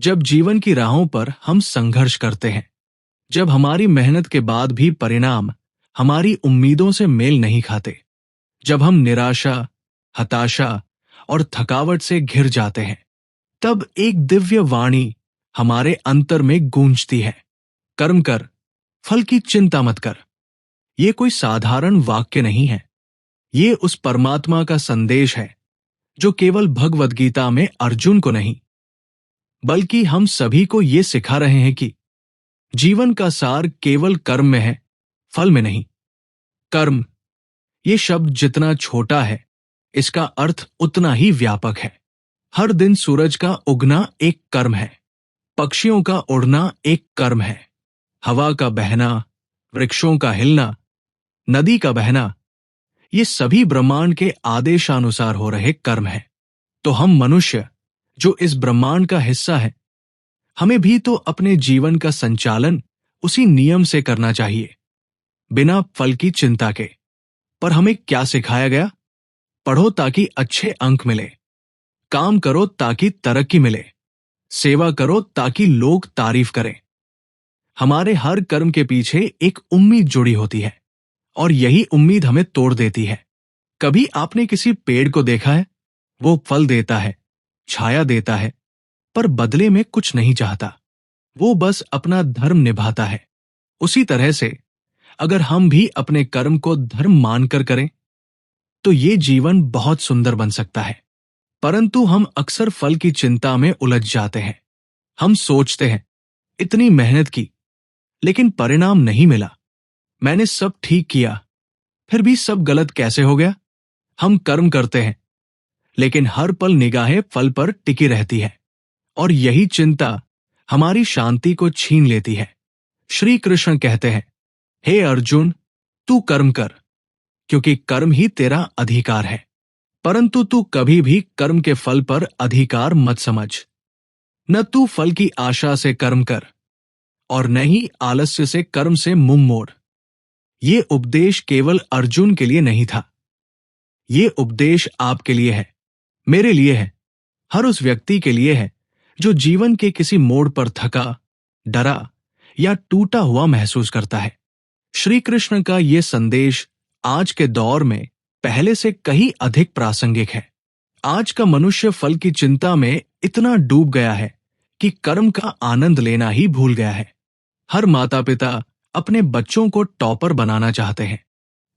जब जीवन की राहों पर हम संघर्ष करते हैं, जब हमारी मेहनत के बाद भी परिणाम हमारी उम्मीदों से मेल नहीं खाते, जब हम निराशा, हताशा और थकावट से घिर जाते हैं, तब एक दिव्य वाणी हमारे अंतर में गूंजती है। कर्म कर, फल की चिंता मत कर। ये कोई साधारण वाक्य नहीं है। ये उस परमात्मा का संदेश है जो केवल भगवद गीता में अर्जुन को नहीं, बल्कि हम सभी को ये सिखा रहे हैं कि जीवन का सार केवल कर्म में है, फल में नहीं। कर्म, ये शब्द जितना छोटा है, इसका अर्थ उतना ही व्यापक है। हर दिन सूरज का उगना एक कर्म है, पक्षियों का उड़ना एक कर्म है, हवा का बहना, वृक्षों का हिलना, नदी का बहना, ये सभी ब्रह्मांड के आदेशानुसार हो रहे कर्म हैं। तो हम मनुष्य, जो इस ब्रह्मांड का हिस्सा है, हमें भी तो अपने जीवन का संचालन उसी नियम से करना चाहिए, बिना फल की चिंता के। पर हमें क्या सिखाया गया? पढ़ो ताकि अच्छे अंक मिले, काम करो ताकि तरक्की मिले, सेवा करो ताकि लोग तारीफ करें। हमारे हर कर्म के पीछे एक उम्मीद जुड़ी होती है, और यही उम्मीद हमें तोड़ देती है। कभी आपने किसी पेड़ को देखा है? वो फल देता है, छाया देता है, पर बदले में कुछ नहीं चाहता। वो बस अपना धर्म निभाता है। उसी तरह से अगर हम भी अपने कर्म को धर्म मानकर करें, तो ये जीवन बहुत सुंदर बन सकता है। परंतु हम अक्सर फल की चिंता में उलझ जाते हैं। हम सोचते हैं, इतनी मेहनत की, लेकिन परिणाम नहीं मिला। मैंने सब ठीक किया, फिर भी सब गलत कैसे हो गया? हम कर्म करते हैं, लेकिन हर पल निगाहें फल पर टिकी रहती है, और यही चिंता हमारी शांति को छीन लेती है। श्री कृष्ण कहते हैं, हे अर्जुन, तू कर्म कर, क्योंकि कर्म ही तेरा अधिकार है। परंतु तू कभी भी कर्म के फल पर अधिकार मत समझ। न तू फल की आशा से कर्म कर, और न ही आलस्य से कर्म से मुंह मोड़। ये उपदेश केवल अर्जुन के लिए नहीं था। ये उपदेश आपके लिए है, मेरे लिए है, हर उस व्यक्ति के लिए है जो जीवन के किसी मोड़ पर थका, डरा या टूटा हुआ महसूस करता है। श्री कृष्ण का ये संदेश आज के दौर में पहले से कहीं अधिक प्रासंगिक है। आज का मनुष्य फल की चिंता में इतना डूब गया है कि कर्म का आनंद लेना ही भूल गया है। हर माता पिता अपने बच्चों को टॉपर बनाना चाहते हैं।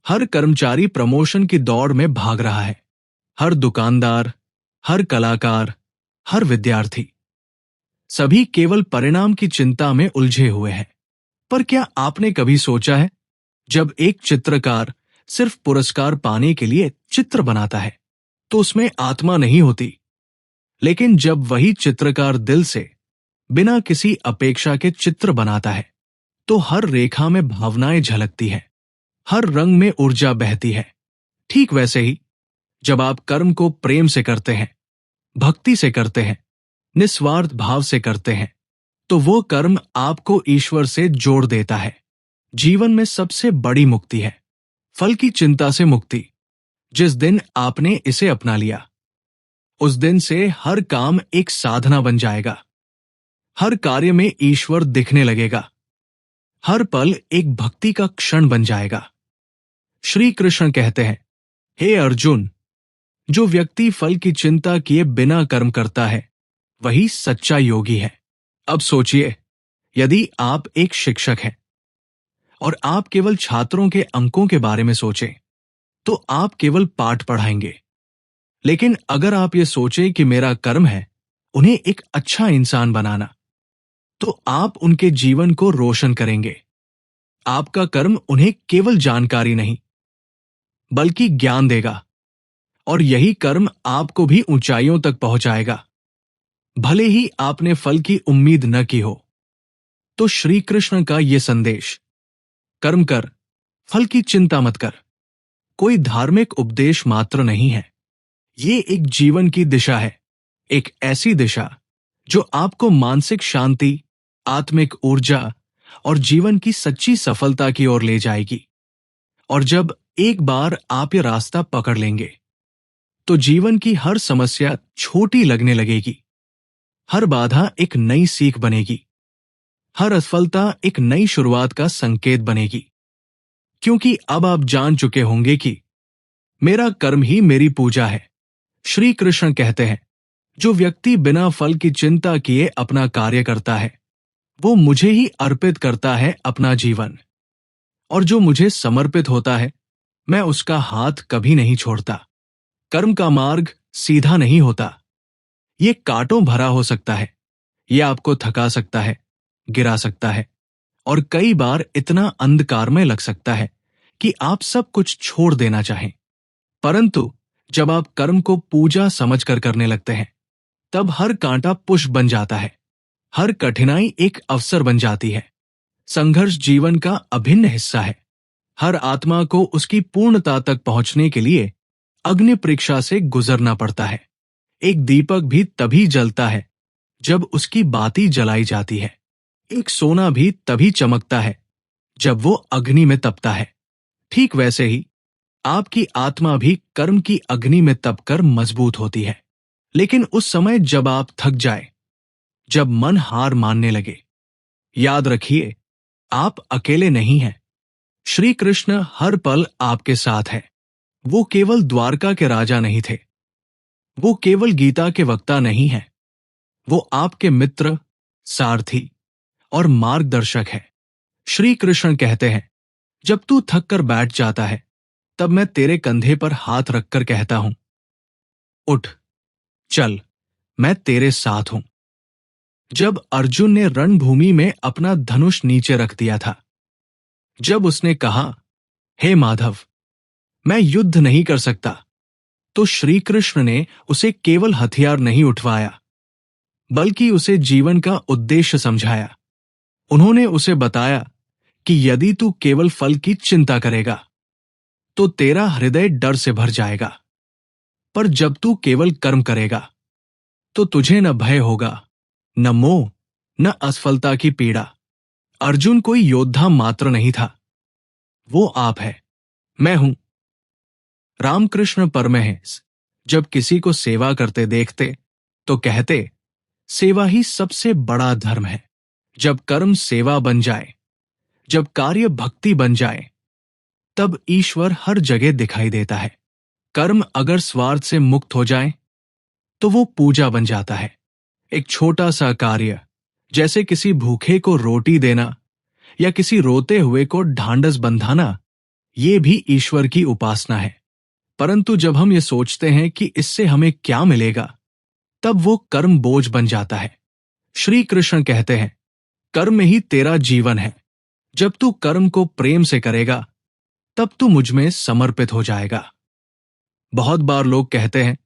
हर कर्मचारी प्रमोशन की दौड़ में भाग रहा है। हर दुकानदार, हर कलाकार, हर विद्यार्थी, सभी केवल परिणाम की चिंता में उलझे हुए हैं। पर क्या आपने कभी सोचा है, जब एक चित्रकार सिर्फ पुरस्कार पाने के लिए चित्र बनाता है, तो उसमें आत्मा नहीं होती। लेकिन जब वही चित्रकार दिल से, बिना किसी अपेक्षा के चित्र बनाता है, तो हर रेखा में भावनाएं झलकती है, हर रंग में ऊर्जा बहती है। ठीक वैसे ही, जब आप कर्म को प्रेम से करते हैं, भक्ति से करते हैं, निस्वार्थ भाव से करते हैं, तो वो कर्म आपको ईश्वर से जोड़ देता है। जीवन में सबसे बड़ी मुक्ति है फल की चिंता से मुक्ति। जिस दिन आपने इसे अपना लिया, उस दिन से हर काम एक साधना बन जाएगा। हर कार्य में ईश्वर दिखने लगेगा। हर पल एक भक्ति का क्षण बन जाएगा। श्री कृष्ण कहते हैं, हे अर्जुन, जो व्यक्ति फल की चिंता किए बिना कर्म करता है, वही सच्चा योगी है। अब सोचिए, यदि आप एक शिक्षक हैं और आप केवल छात्रों के अंकों के बारे में सोचें, तो आप केवल पाठ पढ़ाएंगे। लेकिन अगर आप ये सोचें कि मेरा कर्म है उन्हें एक अच्छा इंसान बनाना, तो आप उनके जीवन को रोशन करेंगे। आपका कर्म उन्हें केवल जानकारी नहीं, बल्कि ज्ञान देगा, और यही कर्म आपको भी ऊंचाइयों तक पहुंचाएगा, भले ही आपने फल की उम्मीद न की हो। तो श्री कृष्ण का यह संदेश, कर्म कर, फल की चिंता मत कर, कोई धार्मिक उपदेश मात्र नहीं है। ये एक जीवन की दिशा है, एक ऐसी दिशा जो आपको मानसिक शांति, आत्मिक ऊर्जा और जीवन की सच्ची सफलता की ओर ले जाएगी। और जब एक बार आप ये रास्ता पकड़ लेंगे, तो जीवन की हर समस्या छोटी लगने लगेगी, हर बाधा एक नई सीख बनेगी। हर असफलता एक नई शुरुआत का संकेत बनेगी। क्योंकि अब आप जान चुके होंगे कि मेरा कर्म ही मेरी पूजा है। श्री कृष्ण कहते हैं, जो व्यक्ति बिना फल की चिंता किए अपना कार्य करता है, वो मुझे ही अर्पित करता है अपना जीवन। और जो मुझे समर्पित होता है, मैं उसका हाथ कभी नहीं छोड़ता। कर्म का मार्ग सीधा नहीं होता। ये कांटों भरा हो सकता है। ये आपको थका सकता है, गिरा सकता है, और कई बार इतना अंधकारमय लग सकता है कि आप सब कुछ छोड़ देना चाहें। परंतु जब आप कर्म को पूजा समझकर करने लगते हैं, तब हर कांटा पुष्प बन जाता है। हर कठिनाई एक अवसर बन जाती है। संघर्ष जीवन का अभिन्न हिस्सा है। हर आत्मा को उसकी पूर्णता तक पहुंचने के लिए अग्नि परीक्षा से गुजरना पड़ता है। एक दीपक भी तभी जलता है जब उसकी बाती जलाई जाती है। एक सोना भी तभी चमकता है जब वो अग्नि में तपता है। ठीक वैसे ही आपकी आत्मा भी कर्म की अग्नि में तपकर मजबूत होती है। लेकिन उस समय जब आप थक जाए, जब मन हार मानने लगे, याद रखिए, आप अकेले नहीं हैं। श्री कृष्ण हर पल आपके साथ है। वो केवल द्वारका के राजा नहीं थे। वो केवल गीता के वक्ता नहीं है। वो आपके मित्र, सारथी और मार्गदर्शक है। श्री कृष्ण कहते हैं, जब तू थक कर बैठ जाता है, तब मैं तेरे कंधे पर हाथ रखकर कहता हूं, उठ, चल, मैं तेरे साथ हूं। जब अर्जुन ने रणभूमि में अपना धनुष नीचे रख दिया था, जब उसने कहा, हे माधव, मैं युद्ध नहीं कर सकता, तो श्री कृष्ण ने उसे केवल हथियार नहीं उठवाया, बल्कि उसे जीवन का उद्देश्य समझाया। उन्होंने उसे बताया कि यदि तू केवल फल की चिंता करेगा, तो तेरा हृदय डर से भर जाएगा। पर जब तू केवल कर्म करेगा, तो तुझे न भय होगा, न मोह, न असफलता की पीड़ा। अर्जुन कोई योद्धा मात्र नहीं था। वो आप है, मैं हूं। रामकृष्ण परमहंस जब किसी को सेवा करते देखते, तो कहते, सेवा ही सबसे बड़ा धर्म है। जब कर्म सेवा बन जाए, जब कार्य भक्ति बन जाए, तब ईश्वर हर जगह दिखाई देता है। कर्म अगर स्वार्थ से मुक्त हो जाए, तो वो पूजा बन जाता है। एक छोटा सा कार्य, जैसे किसी भूखे को रोटी देना या किसी रोते हुए को ढांढस बंधाना, ये भी ईश्वर की उपासना है। परंतु जब हम ये सोचते हैं कि इससे हमें क्या मिलेगा, तब वो कर्म बोझ बन जाता है। श्री कृष्ण कहते हैं, कर्म ही तेरा जीवन है। जब तू कर्म को प्रेम से करेगा, तब तू मुझ में समर्पित हो जाएगा। बहुत बार लोग कहते हैं,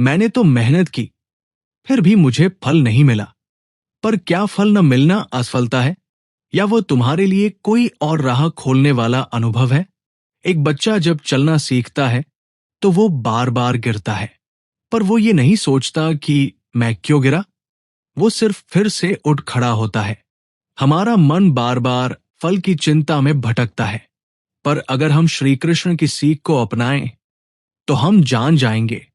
मैंने तो मेहनत की, फिर भी मुझे फल नहीं मिला। पर क्या फल न मिलना असफलता है, या वो तुम्हारे लिए कोई और राह खोलने वाला अनुभव है? एक बच्चा जब चलना सीखता है, तो वो बार बार गिरता है, पर वो ये नहीं सोचता कि मैं क्यों गिरा। वो सिर्फ फिर से उठ खड़ा होता है। हमारा मन बार बार फल की चिंता में भटकता है, पर अगर हम श्री कृष्ण की सीख को अपनाएं, तो हम जान जाएंगे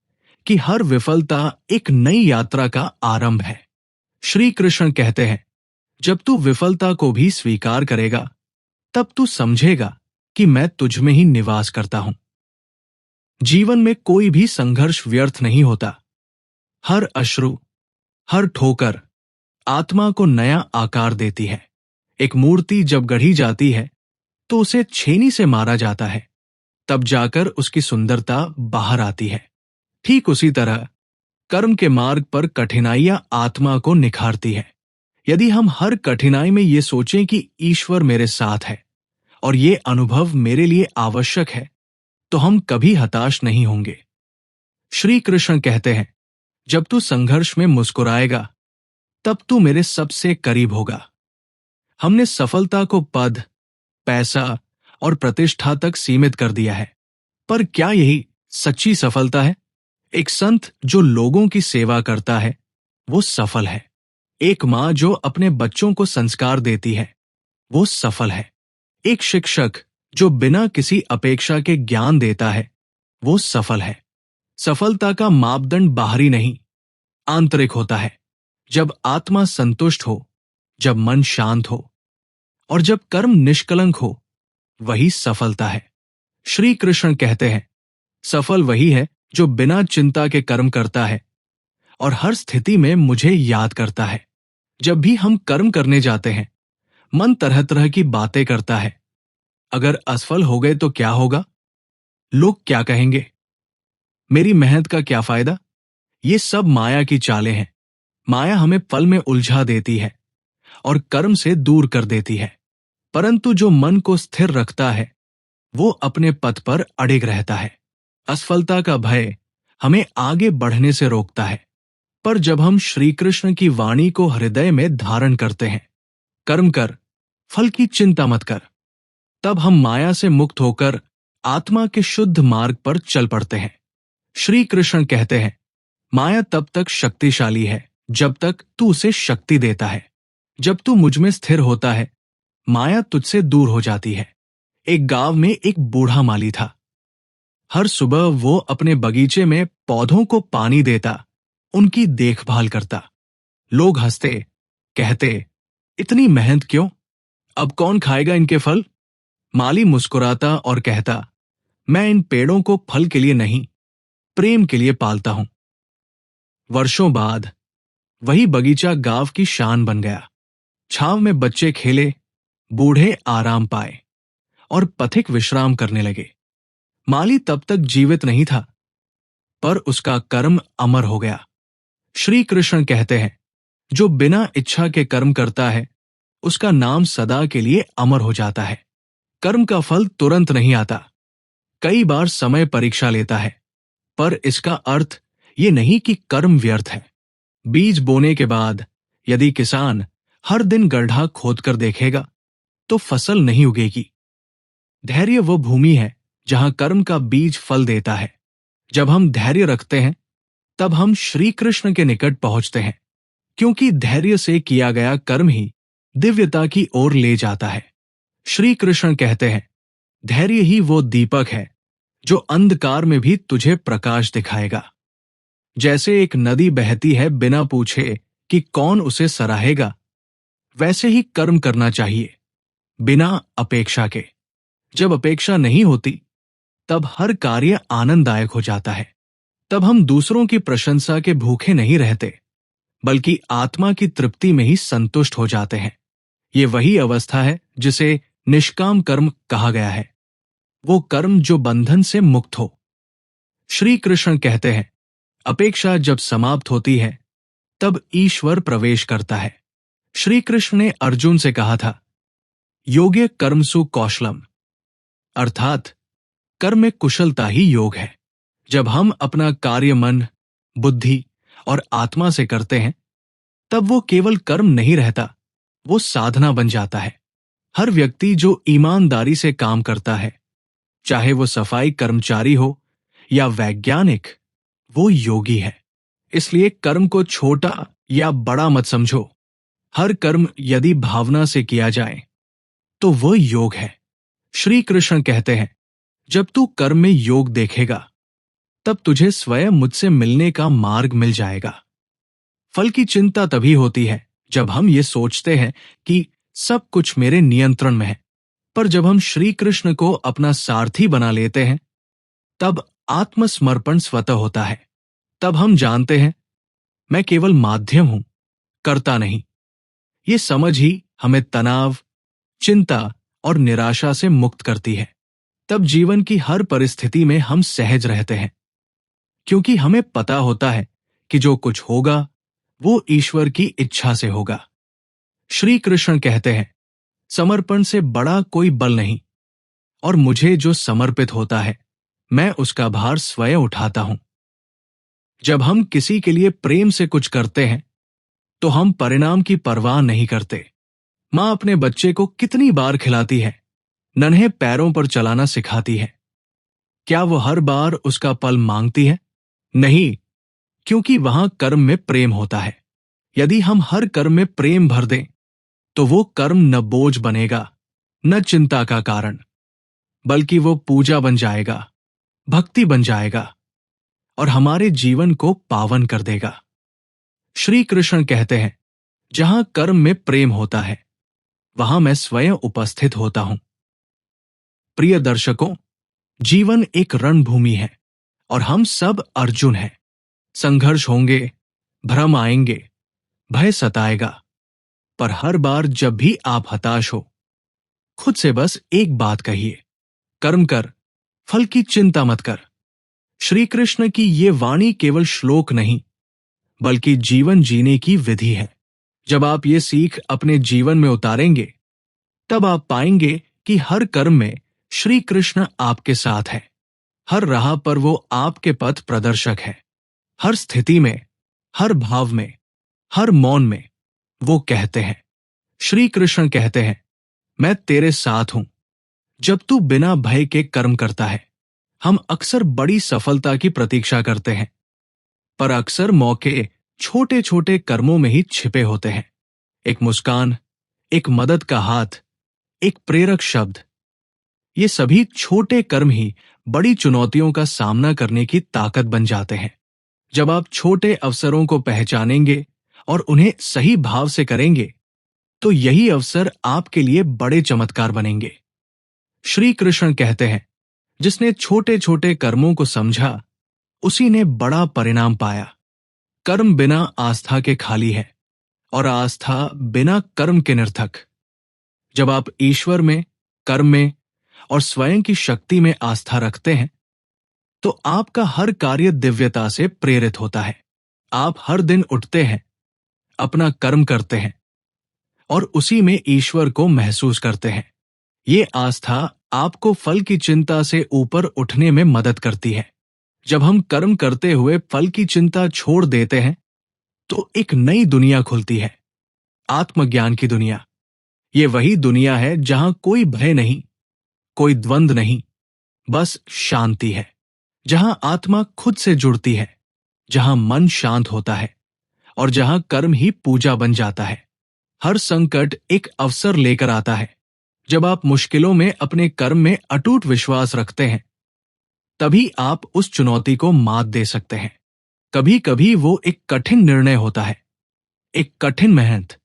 कि हर विफलता एक नई यात्रा का आरंभ है। श्री कृष्ण कहते हैं, जब तू विफलता को भी स्वीकार करेगा, तब तू समझेगा कि मैं तुझ में ही निवास करता हूं। जीवन में कोई भी संघर्ष व्यर्थ नहीं होता। हर अश्रु, हर ठोकर आत्मा को नया आकार देती है। एक मूर्ति जब गढ़ी जाती है, तो उसे छेनी से मारा जाता है, तब जाकर उसकी सुंदरता बाहर आती है। ठीक उसी तरह कर्म के मार्ग पर कठिनाइयां आत्मा को निखारती है। यदि हम हर कठिनाई में ये सोचें कि ईश्वर मेरे साथ है और ये अनुभव मेरे लिए आवश्यक है, तो हम कभी हताश नहीं होंगे। श्री कृष्ण कहते हैं, जब तू संघर्ष में मुस्कुराएगा, तब तू मेरे सबसे करीब होगा। हमने सफलता को पद, पैसा और प्रतिष्ठा तक सीमित कर दिया है, पर क्या यही सच्ची सफलता है? एक संत जो लोगों की सेवा करता है, वो सफल है। एक माँ जो अपने बच्चों को संस्कार देती है, वो सफल है। एक शिक्षक जो बिना किसी अपेक्षा के ज्ञान देता है, वो सफल है। सफलता का मापदंड बाहरी नहीं, आंतरिक होता है। जब आत्मा संतुष्ट हो, जब मन शांत हो और जब कर्म निष्कलंक हो, वही सफलता है। श्री कृष्ण कहते हैं, सफल वही है जो बिना चिंता के कर्म करता है और हर स्थिति में मुझे याद करता है। जब भी हम कर्म करने जाते हैं, मन तरह तरह की बातें करता है। अगर असफल हो गए तो क्या होगा? लोग क्या कहेंगे? मेरी मेहनत का क्या फायदा? ये सब माया की चालें हैं। माया हमें फल में उलझा देती है और कर्म से दूर कर देती है। परंतु जो मन को स्थिर रखता है, वो अपने पथ पर अडिग रहता है। असफलता का भय हमें आगे बढ़ने से रोकता है। पर जब हम श्री कृष्ण की वाणी को हृदय में धारण करते हैं, कर्म कर, फल की चिंता मत कर, तब हम माया से मुक्त होकर आत्मा के शुद्ध मार्ग पर चल पड़ते हैं। श्री कृष्ण कहते हैं, माया तब तक शक्तिशाली है जब तक तू उसे शक्ति देता है। जब तू मुझ में स्थिर होता है, माया तुझसे दूर हो जाती है। एक गांव में एक बूढ़ा माली था। हर सुबह वो अपने बगीचे में पौधों को पानी देता, उनकी देखभाल करता। लोग हंसते, कहते, इतनी मेहनत क्यों? अब कौन खाएगा इनके फल? माली मुस्कुराता और कहता, मैं इन पेड़ों को फल के लिए नहीं, प्रेम के लिए पालता हूं। वर्षों बाद वही बगीचा गांव की शान बन गया। छांव में बच्चे खेले, बूढ़े आराम पाए और पथिक विश्राम करने लगे। माली तब तक जीवित नहीं था, पर उसका कर्म अमर हो गया। श्री कृष्ण कहते हैं, जो बिना इच्छा के कर्म करता है, उसका नाम सदा के लिए अमर हो जाता है। कर्म का फल तुरंत नहीं आता, कई बार समय परीक्षा लेता है। पर इसका अर्थ ये नहीं कि कर्म व्यर्थ है। बीज बोने के बाद यदि किसान हर दिन गड्ढा खोदकर देखेगा, तो फसल नहीं उगेगी। धैर्य वो भूमि है जहां कर्म का बीज फल देता है। जब हम धैर्य रखते हैं, तब हम श्री कृष्ण के निकट पहुंचते हैं, क्योंकि धैर्य से किया गया कर्म ही दिव्यता की ओर ले जाता है। श्री कृष्ण कहते हैं, धैर्य ही वो दीपक है जो अंधकार में भी तुझे प्रकाश दिखाएगा। जैसे एक नदी बहती है बिना पूछे कि कौन उसे सराहेगा, वैसे ही कर्म करना चाहिए, बिना अपेक्षा के। जब अपेक्षा नहीं होती, तब हर कार्य आनंददायक हो जाता है। तब हम दूसरों की प्रशंसा के भूखे नहीं रहते, बल्कि आत्मा की तृप्ति में ही संतुष्ट हो जाते हैं। ये वही अवस्था है जिसे निष्काम कर्म कहा गया है, वो कर्म जो बंधन से मुक्त हो। श्री कृष्ण कहते हैं, अपेक्षा जब समाप्त होती है, तब ईश्वर प्रवेश करता है। श्री कृष्ण ने अर्जुन से कहा था, योग्य कर्मसु कौशलम, अर्थात कर्म में कुशलता ही योग है। जब हम अपना कार्य मन, बुद्धि और आत्मा से करते हैं, तब वो केवल कर्म नहीं रहता, वो साधना बन जाता है। हर व्यक्ति जो ईमानदारी से काम करता है, चाहे वो सफाई कर्मचारी हो या वैज्ञानिक, वो योगी है। इसलिए कर्म को छोटा या बड़ा मत समझो। हर कर्म यदि भावना से किया जाए, तो वो योग है। श्री कृष्ण कहते हैं, जब तू कर्म में योग देखेगा, तब तुझे स्वयं मुझसे मिलने का मार्ग मिल जाएगा। फल की चिंता तभी होती है जब हम ये सोचते हैं कि सब कुछ मेरे नियंत्रण में है। पर जब हम श्री कृष्ण को अपना सारथी बना लेते हैं, तब आत्मसमर्पण स्वतः होता है। तब हम जानते हैं, मैं केवल माध्यम हूं, कर्ता नहीं। ये समझ ही हमें तनाव, चिंता और निराशा से मुक्त करती है। तब जीवन की हर परिस्थिति में हम सहज रहते हैं, क्योंकि हमें पता होता है कि जो कुछ होगा, वो ईश्वर की इच्छा से होगा। श्री कृष्ण कहते हैं, समर्पण से बड़ा कोई बल नहीं, और मुझे जो समर्पित होता है, मैं उसका भार स्वयं उठाता हूं। जब हम किसी के लिए प्रेम से कुछ करते हैं, तो हम परिणाम की परवाह नहीं करते। मां अपने बच्चे को कितनी बार खिलाती है, नन्हे पैरों पर चलाना सिखाती है। क्या वो हर बार उसका फल मांगती है? नहीं, क्योंकि वहां कर्म में प्रेम होता है। यदि हम हर कर्म में प्रेम भर दें, तो वो कर्म न बोझ बनेगा, न चिंता का कारण, बल्कि वो पूजा बन जाएगा, भक्ति बन जाएगा और हमारे जीवन को पावन कर देगा। श्री कृष्ण कहते हैं, जहां कर्म में प्रेम होता है वहां मैं स्वयं उपस्थित होता हूं। प्रिय दर्शकों, जीवन एक रणभूमि है और हम सब अर्जुन हैं। संघर्ष होंगे, भ्रम आएंगे, भय सताएगा, पर हर बार जब भी आप हताश हो, खुद से बस एक बात कहिए, कर्म कर, फल की चिंता मत कर। श्री कृष्ण की ये वाणी केवल श्लोक नहीं, बल्कि जीवन जीने की विधि है। जब आप ये सीख अपने जीवन में उतारेंगे, तब आप पाएंगे कि हर कर्म में श्री कृष्ण आपके साथ है। हर राह पर वो आपके पथ प्रदर्शक है। हर स्थिति में, हर भाव में, हर मौन में वो कहते हैं, श्री कृष्ण कहते हैं, मैं तेरे साथ हूं जब तू बिना भय के कर्म करता है। हम अक्सर बड़ी सफलता की प्रतीक्षा करते हैं, पर अक्सर मौके छोटे छोटे कर्मों में ही छिपे होते हैं। एक मुस्कान, एक मदद का हाथ, एक प्रेरक शब्द, ये सभी छोटे कर्म ही बड़ी चुनौतियों का सामना करने की ताकत बन जाते हैं। जब आप छोटे अवसरों को पहचानेंगे और उन्हें सही भाव से करेंगे, तो यही अवसर आपके लिए बड़े चमत्कार बनेंगे। श्री कृष्ण कहते हैं, जिसने छोटे छोटे कर्मों को समझा, उसी ने बड़ा परिणाम पाया। कर्म बिना आस्था के खाली है और आस्था बिना कर्म के निरर्थक। जब आप ईश्वर में, कर्म में और स्वयं की शक्ति में आस्था रखते हैं, तो आपका हर कार्य दिव्यता से प्रेरित होता है। आप हर दिन उठते हैं, अपना कर्म करते हैं और उसी में ईश्वर को महसूस करते हैं। ये आस्था आपको फल की चिंता से ऊपर उठने में मदद करती है। जब हम कर्म करते हुए फल की चिंता छोड़ देते हैं, तो एक नई दुनिया खुलती है, आत्मज्ञान की दुनिया। ये वही दुनिया है जहां कोई भय नहीं, कोई द्वंद्व नहीं, बस शांति है। जहां आत्मा खुद से जुड़ती है, जहां मन शांत होता है और जहां कर्म ही पूजा बन जाता है। हर संकट एक अवसर लेकर आता है। जब आप मुश्किलों में अपने कर्म में अटूट विश्वास रखते हैं, तभी आप उस चुनौती को मात दे सकते हैं। कभी कभी वो एक कठिन निर्णय होता है, एक कठिन मेहनत,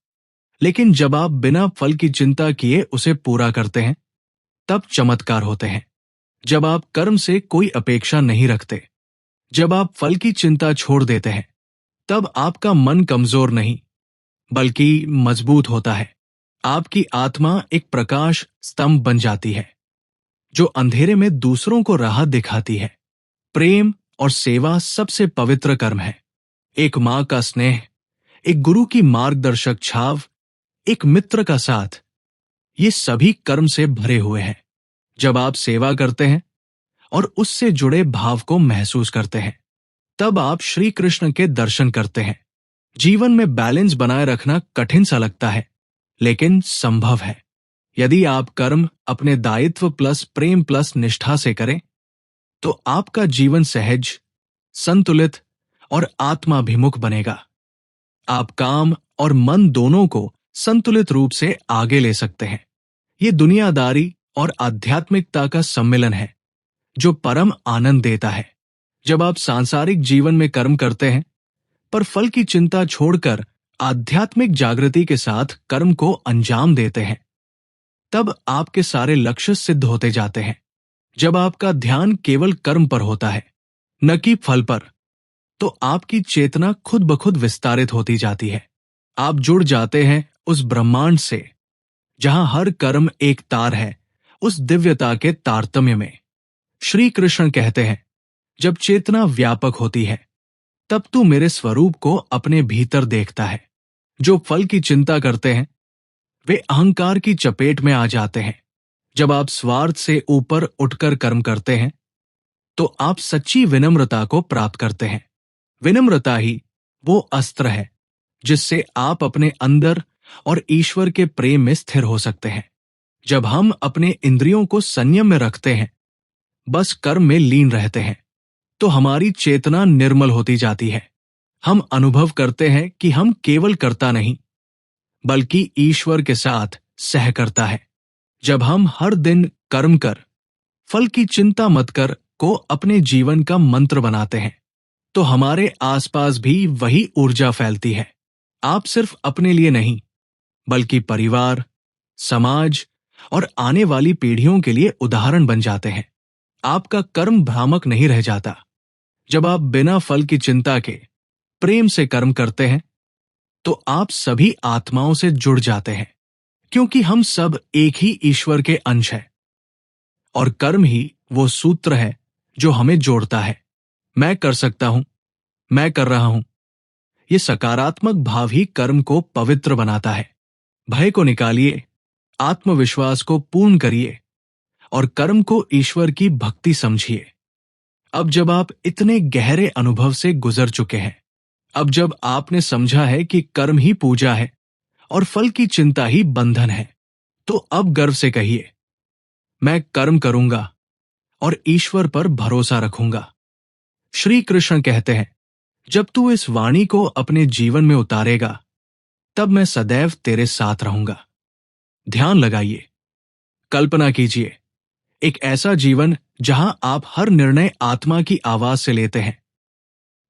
लेकिन जब आप बिना फल की चिंता किए उसे पूरा करते हैं, तब चमत्कार होते हैं। जब आप कर्म से कोई अपेक्षा नहीं रखते, जब आप फल की चिंता छोड़ देते हैं, तब आपका मन कमजोर नहीं, बल्कि मजबूत होता है। आपकी आत्मा एक प्रकाश स्तंभ बन जाती है, जो अंधेरे में दूसरों को राह दिखाती है। प्रेम और सेवा सबसे पवित्र कर्म है। एक माँ का स्नेह, एक गुरु की मार्गदर्शक छाव, एक मित्र का साथ, ये सभी कर्म से भरे हुए हैं। जब आप सेवा करते हैं और उससे जुड़े भाव को महसूस करते हैं, तब आप श्री कृष्ण के दर्शन करते हैं। जीवन में बैलेंस बनाए रखना कठिन सा लगता है, लेकिन संभव है। यदि आप कर्म अपने दायित्व प्लस प्रेम प्लस निष्ठा से करें, तो आपका जीवन सहज, संतुलित और आत्माभिमुख बनेगा। आप काम और मन दोनों को संतुलित रूप से आगे ले सकते हैं। ये दुनियादारी और आध्यात्मिकता का सम्मिलन है, जो परम आनंद देता है। जब आप सांसारिक जीवन में कर्म करते हैं, पर फल की चिंता छोड़कर आध्यात्मिक जागृति के साथ कर्म को अंजाम देते हैं, तब आपके सारे लक्ष्य सिद्ध होते जाते हैं। जब आपका ध्यान केवल कर्म पर होता है, न कि फल पर, तो आपकी चेतना खुद ब खुद विस्तारित होती जाती है। आप जुड़ जाते हैं उस ब्रह्मांड से, जहां हर कर्म एक तार है, उस दिव्यता के तारतम्य में। श्री कृष्ण कहते हैं, जब चेतना व्यापक होती है, तब तू मेरे स्वरूप को अपने भीतर देखता है। जो फल की चिंता करते हैं, वे अहंकार की चपेट में आ जाते हैं। जब आप स्वार्थ से ऊपर उठकर कर्म करते हैं, तो आप सच्ची विनम्रता को प्राप्त करते हैं। विनम्रता ही वो अस्त्र है जिससे आप अपने अंदर और ईश्वर के प्रेम में स्थिर हो सकते हैं। जब हम अपने इंद्रियों को संयम में रखते हैं, बस कर्म में लीन रहते हैं, तो हमारी चेतना निर्मल होती जाती है। हम अनुभव करते हैं कि हम केवल कर्ता नहीं, बल्कि ईश्वर के साथ सह करता है। जब हम हर दिन कर्म कर, फल की चिंता मत कर को अपने जीवन का मंत्र बनाते हैं, तो हमारे आसपास भी वही ऊर्जा फैलती है। आप सिर्फ अपने लिए नहीं, बल्कि परिवार, समाज और आने वाली पीढ़ियों के लिए उदाहरण बन जाते हैं। आपका कर्म भ्रामक नहीं रह जाता। जब आप बिना फल की चिंता के प्रेम से कर्म करते हैं, तो आप सभी आत्माओं से जुड़ जाते हैं, क्योंकि हम सब एक ही ईश्वर के अंश हैं। और कर्म ही वो सूत्र है जो हमें जोड़ता है। मैं कर सकता हूं, मैं कर रहा हूं। ये सकारात्मक भाव ही कर्म को पवित्र बनाता है। भय को निकालिए, आत्मविश्वास को पूर्ण करिए और कर्म को ईश्वर की भक्ति समझिए। अब जब आप इतने गहरे अनुभव से गुजर चुके हैं, अब जब आपने समझा है कि कर्म ही पूजा है और फल की चिंता ही बंधन है, तो अब गर्व से कहिए, मैं कर्म करूंगा और ईश्वर पर भरोसा रखूंगा। श्री कृष्ण कहते हैं, जब तू इस वाणी को अपने जीवन में उतारेगा, तब मैं सदैव तेरे साथ रहूंगा। ध्यान लगाइए, कल्पना कीजिए, एक ऐसा जीवन जहां आप हर निर्णय आत्मा की आवाज से लेते हैं,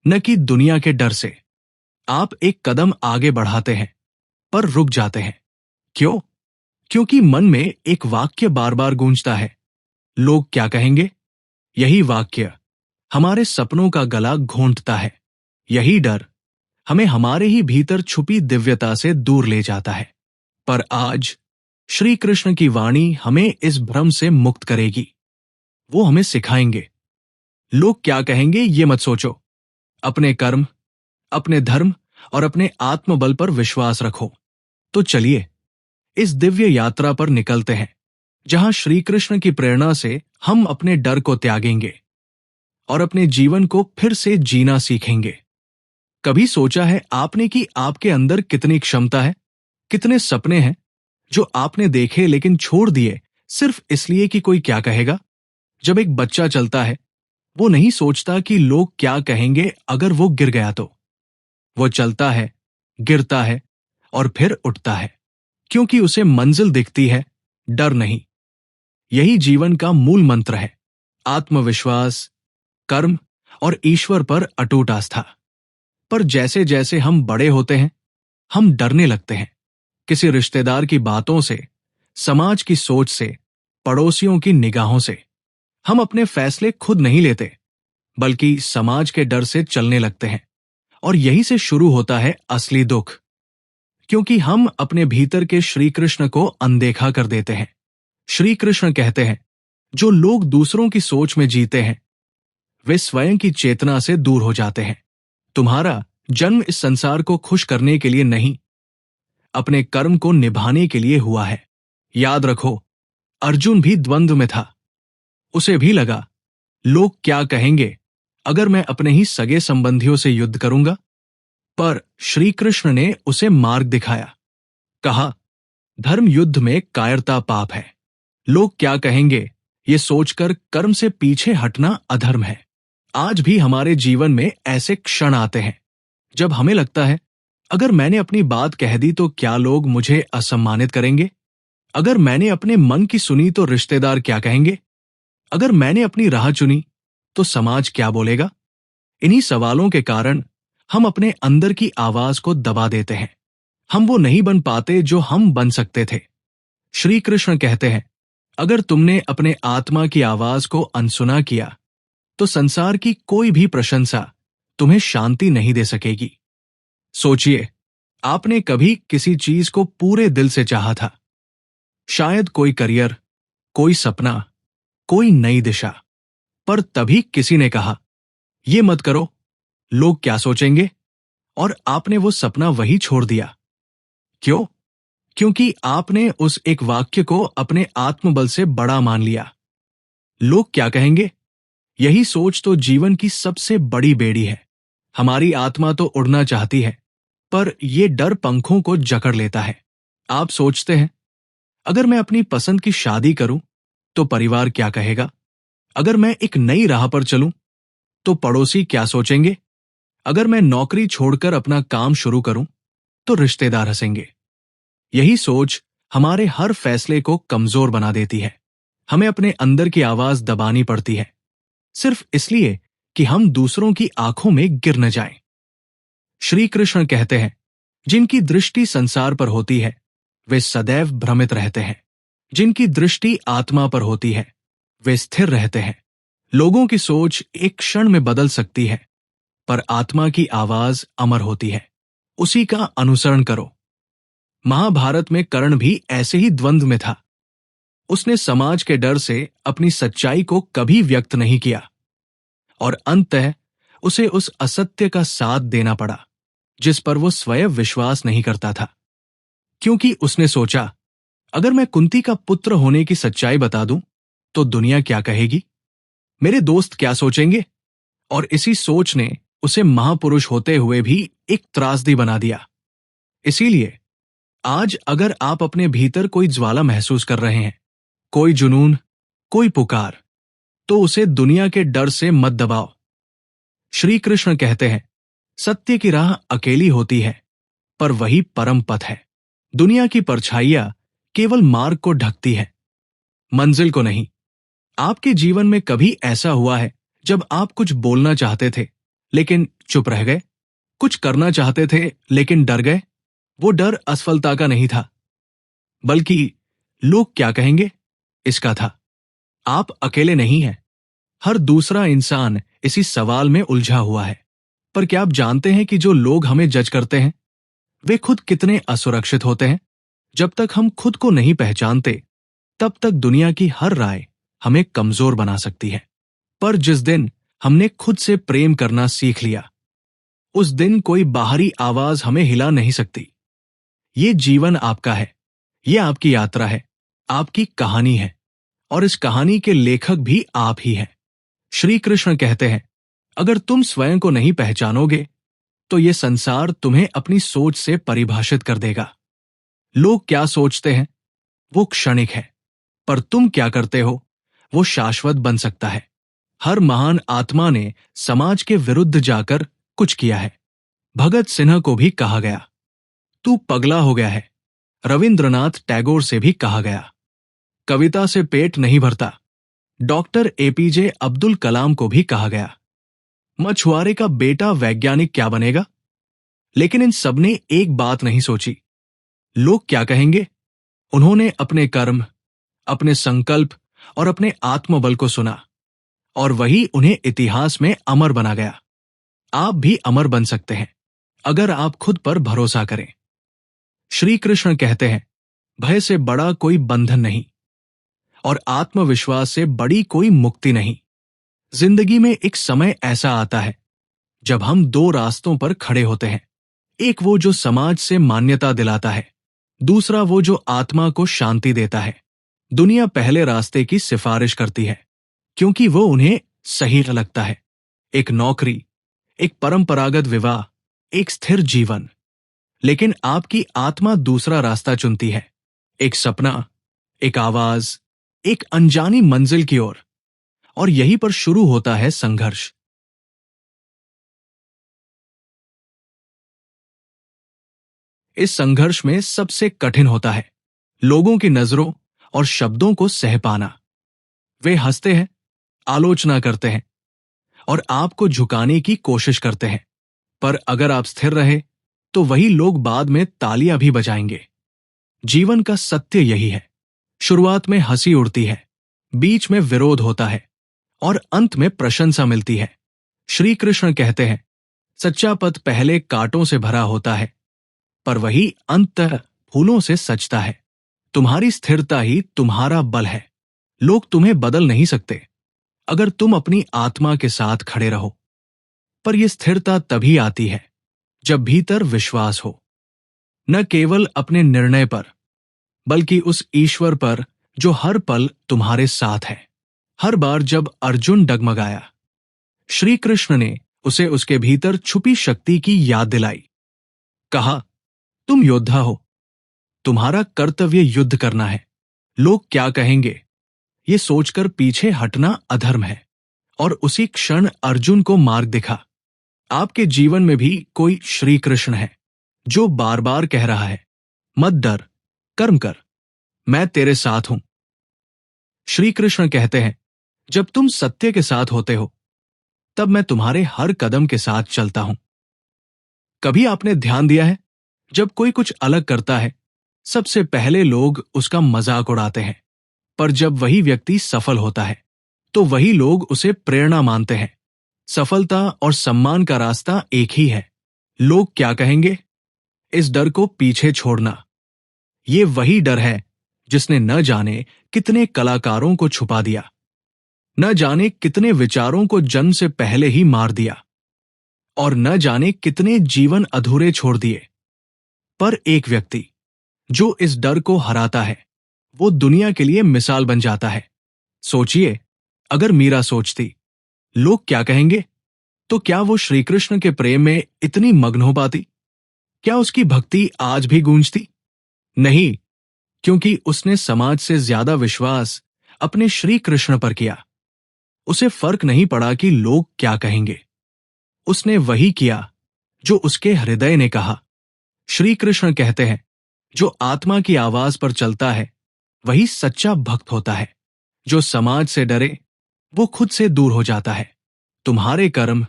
न कि दुनिया के डर से। आप एक कदम आगे बढ़ाते हैं, पर रुक जाते हैं। क्यों? क्योंकि मन में एक वाक्य बार बार गूंजता है, लोग क्या कहेंगे? यही वाक्य हमारे सपनों का गला घोंटता है। यही डर हमें हमारे ही भीतर छुपी दिव्यता से दूर ले जाता है। पर आज श्री कृष्ण की वाणी हमें इस भ्रम से मुक्त करेगी। वो हमें सिखाएंगे, लोग क्या कहेंगे ये मत सोचो। अपने कर्म, अपने धर्म और अपने आत्मबल पर विश्वास रखो। तो चलिए इस दिव्य यात्रा पर निकलते हैं, जहां श्री कृष्ण की प्रेरणा से हम अपने डर को त्यागेंगे और अपने जीवन को फिर से जीना सीखेंगे। कभी सोचा है आपने कि आपके अंदर कितनी क्षमता है, कितने सपने हैं जो आपने देखे लेकिन छोड़ दिए सिर्फ इसलिए कि कोई क्या कहेगा? जब एक बच्चा चलता है, वो नहीं सोचता कि लोग क्या कहेंगे अगर वो गिर गया तो। वो चलता है, गिरता है और फिर उठता है, क्योंकि उसे मंजिल दिखती है, डर नहीं। यही जीवन का मूल मंत्र है, आत्मविश्वास, कर्म और ईश्वर पर अटूट आस्था। पर जैसे जैसे हम बड़े होते हैं, हम डरने लगते हैं। किसी रिश्तेदार की बातों से, समाज की सोच से, पड़ोसियों की निगाहों से। हम अपने फैसले खुद नहीं लेते, बल्कि समाज के डर से चलने लगते हैं। और यही से शुरू होता है असली दुख, क्योंकि हम अपने भीतर के श्री कृष्ण को अनदेखा कर देते हैं। श्री कृष्ण कहते हैं, जो लोग दूसरों की सोच में जीते हैं, वे स्वयं की चेतना से दूर हो जाते हैं। तुम्हारा जन्म इस संसार को खुश करने के लिए नहीं, अपने कर्म को निभाने के लिए हुआ है। याद रखो, अर्जुन भी द्वंद्व में था। उसे भी लगा, लोग क्या कहेंगे अगर मैं अपने ही सगे संबंधियों से युद्ध करूंगा? पर श्री कृष्ण ने उसे मार्ग दिखाया। कहा, धर्म युद्ध में कायरता पाप है। लोग क्या कहेंगे ये सोचकर कर्म से पीछे हटना अधर्म है। आज भी हमारे जीवन में ऐसे क्षण आते हैं जब हमें लगता है, अगर मैंने अपनी बात कह दी तो क्या लोग मुझे असम्मानित करेंगे? अगर मैंने अपने मन की सुनी तो रिश्तेदार क्या कहेंगे? अगर मैंने अपनी राह चुनी तो समाज क्या बोलेगा? इन्हीं सवालों के कारण हम अपने अंदर की आवाज को दबा देते हैं। हम वो नहीं बन पाते जो हम बन सकते थे। श्री कृष्ण कहते हैं, अगर तुमने अपने आत्मा की आवाज को अनसुना किया, तो संसार की कोई भी प्रशंसा तुम्हें शांति नहीं दे सकेगी। सोचिए, आपने कभी किसी चीज को पूरे दिल से चाहा था, शायद कोई करियर, कोई सपना, कोई नई दिशा। पर तभी किसी ने कहा, ये मत करो, लोग क्या सोचेंगे? और आपने वो सपना वही छोड़ दिया। क्यों? क्योंकि आपने उस एक वाक्य को अपने आत्मबल से बड़ा मान लिया। लोग क्या कहेंगे? यही सोच तो जीवन की सबसे बड़ी बेड़ी है। हमारी आत्मा तो उड़ना चाहती है, पर यह डर पंखों को जकड़ लेता है। आप सोचते हैं, अगर मैं अपनी पसंद की शादी करूं, तो परिवार क्या कहेगा? अगर मैं एक नई राह पर चलूं, तो पड़ोसी क्या सोचेंगे? अगर मैं नौकरी छोड़कर अपना काम शुरू करूं, तो रिश्तेदार हंसेंगे। यही सोच हमारे हर फैसले को कमजोर बना देती है। हमें अपने अंदर की आवाज दबानी पड़ती है, सिर्फ इसलिए कि हम दूसरों की आंखों में गिर न जाएं। श्री कृष्ण कहते हैं, जिनकी दृष्टि संसार पर होती है वे सदैव भ्रमित रहते हैं, जिनकी दृष्टि आत्मा पर होती है वे स्थिर रहते हैं। लोगों की सोच एक क्षण में बदल सकती है, पर आत्मा की आवाज अमर होती है। उसी का अनुसरण करो। महाभारत में कर्ण भी ऐसे ही द्वंद्व में था। उसने समाज के डर से अपनी सच्चाई को कभी व्यक्त नहीं किया और अंततः उसे उस असत्य का साथ देना पड़ा जिस पर वो स्वयं विश्वास नहीं करता था, क्योंकि उसने सोचा, अगर मैं कुंती का पुत्र होने की सच्चाई बता दूं तो दुनिया क्या कहेगी, मेरे दोस्त क्या सोचेंगे। और इसी सोच ने उसे महापुरुष होते हुए भी एक त्रासदी बना दिया। इसीलिए आज अगर आप अपने भीतर कोई ज्वाला महसूस कर रहे हैं, कोई जुनून, कोई पुकार, तो उसे दुनिया के डर से मत दबाओ। श्री कृष्ण कहते हैं, सत्य की राह अकेली होती है, पर वही परम पथ है। दुनिया की परछाइयां केवल मार्ग को ढकती है, मंजिल को नहीं। आपके जीवन में कभी ऐसा हुआ है जब आप कुछ बोलना चाहते थे लेकिन चुप रह गए, कुछ करना चाहते थे लेकिन डर गए? वो डर असफलता का नहीं था, बल्कि लोग क्या कहेंगे इसका था। आप अकेले नहीं हैं। हर दूसरा इंसान इसी सवाल में उलझा हुआ है। पर क्या आप जानते हैं कि जो लोग हमें जज करते हैं वे खुद कितने असुरक्षित होते हैं? जब तक हम खुद को नहीं पहचानते तब तक दुनिया की हर राय हमें कमजोर बना सकती है। पर जिस दिन हमने खुद से प्रेम करना सीख लिया, उस दिन कोई बाहरी आवाज हमें हिला नहीं सकती। ये जीवन आपका है, ये आपकी यात्रा है, आपकी कहानी है, और इस कहानी के लेखक भी आप ही हैं। श्री कृष्ण कहते हैं, अगर तुम स्वयं को नहीं पहचानोगे तो ये संसार तुम्हें अपनी सोच से परिभाषित कर देगा। लोग क्या सोचते हैं वो क्षणिक है, पर तुम क्या करते हो वो शाश्वत बन सकता है। हर महान आत्मा ने समाज के विरुद्ध जाकर कुछ किया है। भगत सिन्हा को भी कहा गया, तू पगला हो गया है। रविंद्रनाथ टैगोर से भी कहा गया, कविता से पेट नहीं भरता। डॉक्टर एपीजे अब्दुल कलाम को भी कहा गया, मछुआरे का बेटा वैज्ञानिक क्या बनेगा। लेकिन इन सबने एक बात नहीं सोची, लोग क्या कहेंगे। उन्होंने अपने कर्म, अपने संकल्प और अपने आत्मबल को सुना, और वही उन्हें इतिहास में अमर बना गया। आप भी अमर बन सकते हैं अगर आप खुद पर भरोसा करें। श्री कृष्ण कहते हैं, भय से बड़ा कोई बंधन नहीं और आत्मविश्वास से बड़ी कोई मुक्ति नहीं। जिंदगी में एक समय ऐसा आता है जब हम दो रास्तों पर खड़े होते हैं, एक वो जो समाज से मान्यता दिलाता है, दूसरा वो जो आत्मा को शांति देता है। दुनिया पहले रास्ते की सिफारिश करती है क्योंकि वो उन्हें सही लगता है। एक नौकरी, एक परंपरागत विवाह, एक स्थिर जीवन। लेकिन आपकी आत्मा दूसरा रास्ता चुनती है, एक सपना, एक आवाज, एक अनजानी मंजिल की ओर। और यहीं पर शुरू होता है संघर्ष। इस संघर्ष में सबसे कठिन होता है लोगों की नजरों और शब्दों को सह पाना। वे हंसते हैं, आलोचना करते हैं और आपको झुकाने की कोशिश करते हैं, पर अगर आप स्थिर रहे तो वही लोग बाद में तालियां भी बजाएंगे। जीवन का सत्य यही है, शुरुआत में हंसी उड़ती है, बीच में विरोध होता है और अंत में प्रशंसा मिलती है। श्री कृष्ण कहते हैं, सच्चा पथ पहले कांटों से भरा होता है, पर वही अंततः फूलों से सजता है। तुम्हारी स्थिरता ही तुम्हारा बल है। लोग तुम्हें बदल नहीं सकते अगर तुम अपनी आत्मा के साथ खड़े रहो। पर यह स्थिरता तभी आती है जब भीतर विश्वास हो, न केवल अपने निर्णय पर, बल्कि उस ईश्वर पर जो हर पल तुम्हारे साथ है। हर बार जब अर्जुन डगमगाया, श्री कृष्ण ने उसे उसके भीतर छुपी शक्ति की याद दिलाई। कहा, तुम योद्धा हो, तुम्हारा कर्तव्य युद्ध करना है। लोग क्या कहेंगे ये सोचकर पीछे हटना अधर्म है। और उसी क्षण अर्जुन को मार्ग दिखा। आपके जीवन में भी कोई श्री कृष्ण है जो बार बार कह रहा है, मत डर, कर्म कर, मैं तेरे साथ हूं। श्री कृष्ण कहते हैं, जब तुम सत्य के साथ होते हो तब मैं तुम्हारे हर कदम के साथ चलता हूं। कभी आपने ध्यान दिया है, जब कोई कुछ अलग करता है, सबसे पहले लोग उसका मजाक उड़ाते हैं, पर जब वही व्यक्ति सफल होता है तो वही लोग उसे प्रेरणा मानते हैं। सफलता और सम्मान का रास्ता एक ही है। लोग क्या कहेंगे, इस डर को पीछे छोड़ना। ये वही डर है जिसने न जाने कितने कलाकारों को छुपा दिया, न जाने कितने विचारों को जन्म से पहले ही मार दिया, और न जाने कितने जीवन अधूरे छोड़ दिए। पर एक व्यक्ति जो इस डर को हराता है, वो दुनिया के लिए मिसाल बन जाता है। सोचिए, अगर मीरा सोचती लोग क्या कहेंगे, तो क्या वो श्री कृष्ण के प्रेम में इतनी मग्न हो पाती? क्या उसकी भक्ति आज भी गूंजती? नहीं, क्योंकि उसने समाज से ज्यादा विश्वास अपने श्री कृष्ण पर किया। उसे फर्क नहीं पड़ा कि लोग क्या कहेंगे। उसने वही किया जो उसके हृदय ने कहा। श्री कृष्ण कहते हैं, जो आत्मा की आवाज पर चलता है वही सच्चा भक्त होता है। जो समाज से डरे वो खुद से दूर हो जाता है। तुम्हारे कर्म,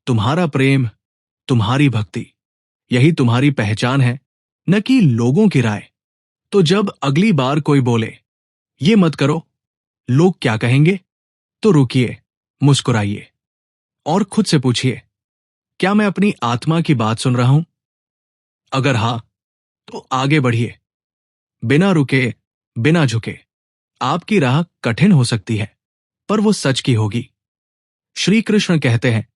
तुम्हारा प्रेम, तुम्हारी भक्ति, यही तुम्हारी पहचान है, न कि लोगों की राय। तो जब अगली बार कोई बोले ये मत करो, लोग क्या कहेंगे, तो रुकिए, मुस्कुराइए और खुद से पूछिए, क्या मैं अपनी आत्मा की बात सुन रहा हूं? अगर हां, तो आगे बढ़िए, बिना रुके, बिना झुके। आपकी राह कठिन हो सकती है, पर वो सच की होगी। श्री कृष्ण कहते हैं,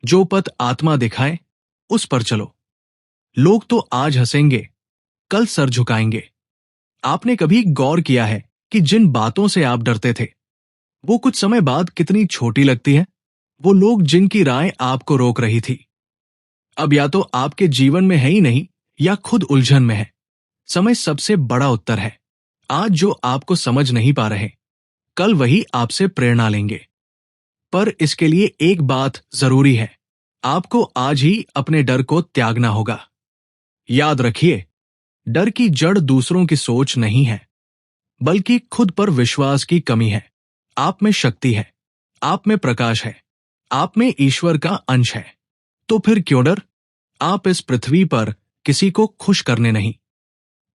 जो पथ आत्मा दिखाए उस पर चलो। लोग तो आज हंसेंगे, कल सर झुकाएंगे। आपने कभी गौर किया है कि जिन बातों से आप डरते थे वो कुछ समय बाद कितनी छोटी लगती है? वो लोग जिनकी राय आपको रोक रही थी, अब या तो आपके जीवन में है ही नहीं, या खुद उलझन में है। समय सबसे बड़ा उत्तर है। आज जो आपको समझ नहीं पा रहे, कल वही आपसे प्रेरणा लेंगे। पर इसके लिए एक बात जरूरी है, आपको आज ही अपने डर को त्यागना होगा। याद रखिए, डर की जड़ दूसरों की सोच नहीं है, बल्कि खुद पर विश्वास की कमी है। आप में शक्ति है, आप में प्रकाश है, आप में ईश्वर का अंश है। तो फिर क्यों डर? आप इस पृथ्वी पर किसी को खुश करने नहीं,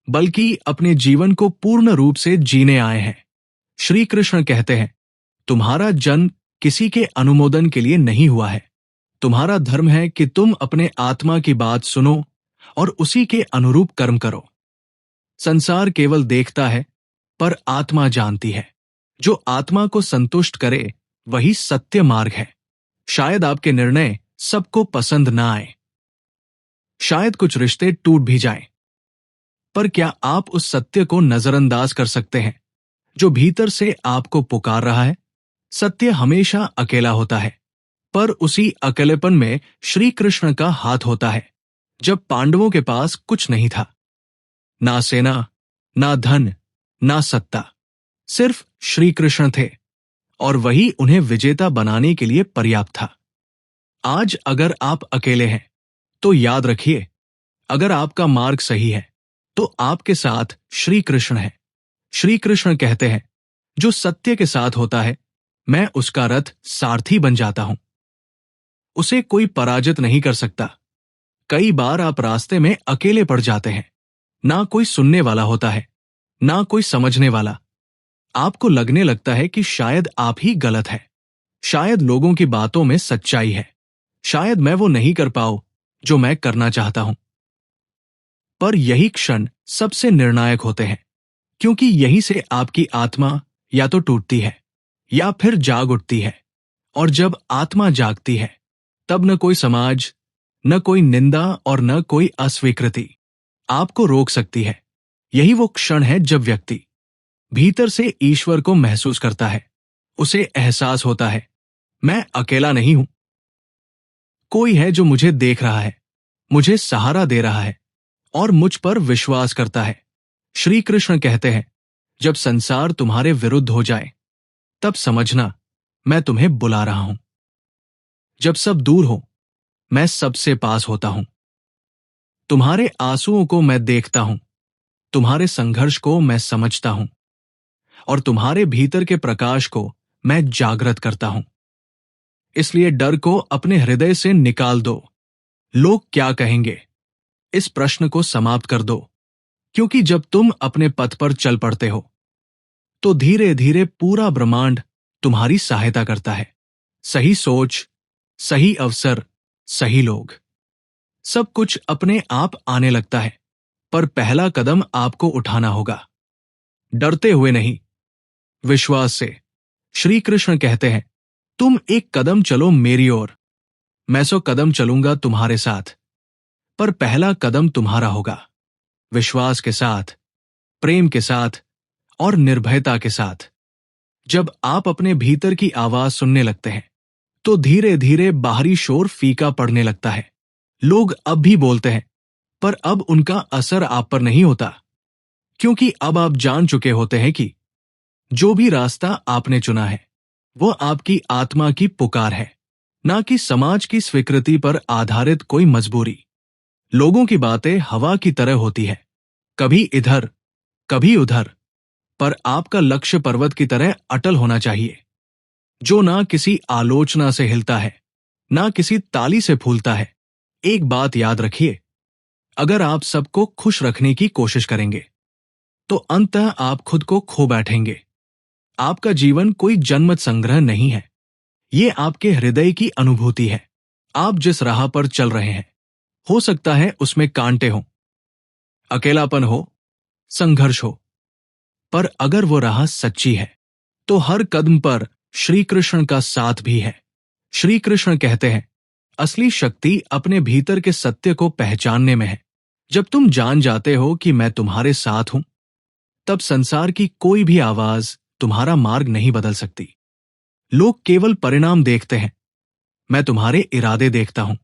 बल्कि अपने जीवन को पूर्ण रूप से जीने आए हैं। श्री कृष्ण कहते हैं, तुम्हारा जन्म किसी के अनुमोदन के लिए नहीं हुआ है। तुम्हारा धर्म है कि तुम अपने आत्मा की बात सुनो और उसी के अनुरूप कर्म करो। संसार केवल देखता है, पर आत्मा जानती है। जो आत्मा को संतुष्ट करे वही सत्य मार्ग है। शायद आपके निर्णय सबको पसंद ना आए, शायद कुछ रिश्ते टूट भी जाएं, पर क्या आप उस सत्य को नजरअंदाज कर सकते हैं जो भीतर से आपको पुकार रहा है? सत्य हमेशा अकेला होता है, पर उसी अकेलेपन में श्री कृष्ण का हाथ होता है। जब पांडवों के पास कुछ नहीं था, ना सेना, ना धन, ना सत्ता, सिर्फ श्री कृष्ण थे, और वही उन्हें विजेता बनाने के लिए पर्याप्त था। आज अगर आप अकेले हैं, तो याद रखिए, अगर आपका मार्ग सही है तो आपके साथ श्री कृष्ण है। श्री कृष्ण कहते हैं, जो सत्य के साथ होता है मैं उसका रथ सारथी बन जाता हूं। उसे कोई पराजित नहीं कर सकता। कई बार आप रास्ते में अकेले पड़ जाते हैं, ना कोई सुनने वाला होता है, ना कोई समझने वाला। आपको लगने लगता है कि शायद आप ही गलत है, शायद लोगों की बातों में सच्चाई है, शायद मैं वो नहीं कर पाऊं जो मैं करना चाहता हूं। पर यही क्षण सबसे निर्णायक होते हैं, क्योंकि यहीं से आपकी आत्मा या तो टूटती है या फिर जाग उठती है। और जब आत्मा जागती है, तब न कोई समाज, न कोई निंदा और न कोई अस्वीकृति आपको रोक सकती है। यही वो क्षण है जब व्यक्ति भीतर से ईश्वर को महसूस करता है। उसे एहसास होता है, मैं अकेला नहीं हूं, कोई है जो मुझे देख रहा है, मुझे सहारा दे रहा है और मुझ पर विश्वास करता है। श्री कृष्ण कहते हैं, जब संसार तुम्हारे विरुद्ध हो जाए, तब समझना मैं तुम्हें बुला रहा हूं। जब सब दूर हो, मैं सबसे पास होता हूं। तुम्हारे आंसुओं को मैं देखता हूं, तुम्हारे संघर्ष को मैं समझता हूं, और तुम्हारे भीतर के प्रकाश को मैं जागृत करता हूं। इसलिए डर को अपने हृदय से निकाल दो। लोग क्या कहेंगे, इस प्रश्न को समाप्त कर दो, क्योंकि जब तुम अपने पथ पर चल पड़ते हो तो धीरे धीरे पूरा ब्रह्मांड तुम्हारी सहायता करता है। सही सोच, सही अवसर, सही लोग, सब कुछ अपने आप आने लगता है। पर पहला कदम आपको उठाना होगा, डरते हुए नहीं, विश्वास से। श्री कृष्ण कहते हैं, तुम एक कदम चलो मेरी ओर, मैं 100 कदम चलूंगा तुम्हारे साथ। पर पहला कदम तुम्हारा होगा, विश्वास के साथ, प्रेम के साथ और निर्भयता के साथ। जब आप अपने भीतर की आवाज सुनने लगते हैं तो धीरे धीरे बाहरी शोर फीका पड़ने लगता है। लोग अब भी बोलते हैं, पर अब उनका असर आप पर नहीं होता, क्योंकि अब आप जान चुके होते हैं कि जो भी रास्ता आपने चुना है वो आपकी आत्मा की पुकार है, ना कि समाज की स्वीकृति पर आधारित कोई मजबूरी। लोगों की बातें हवा की तरह होती है, कभी इधर कभी उधर, पर आपका लक्ष्य पर्वत की तरह अटल होना चाहिए, जो ना किसी आलोचना से हिलता है, ना किसी ताली से फूलता है। एक बात याद रखिए, अगर आप सबको खुश रखने की कोशिश करेंगे तो अंततः आप खुद को खो बैठेंगे। आपका जीवन कोई जनमत संग्रह नहीं है, ये आपके हृदय की अनुभूति है। आप जिस राह पर चल रहे हैं, हो सकता है उसमें कांटे हों, अकेलापन हो, संघर्ष हो, पर अगर वो राह सच्ची है तो हर कदम पर श्री कृष्ण का साथ भी है। श्री कृष्ण कहते हैं, असली शक्ति अपने भीतर के सत्य को पहचानने में है। जब तुम जान जाते हो कि मैं तुम्हारे साथ हूं, तब संसार की कोई भी आवाज तुम्हारा मार्ग नहीं बदल सकती। लोग केवल परिणाम देखते हैं, मैं तुम्हारे इरादे देखता हूं।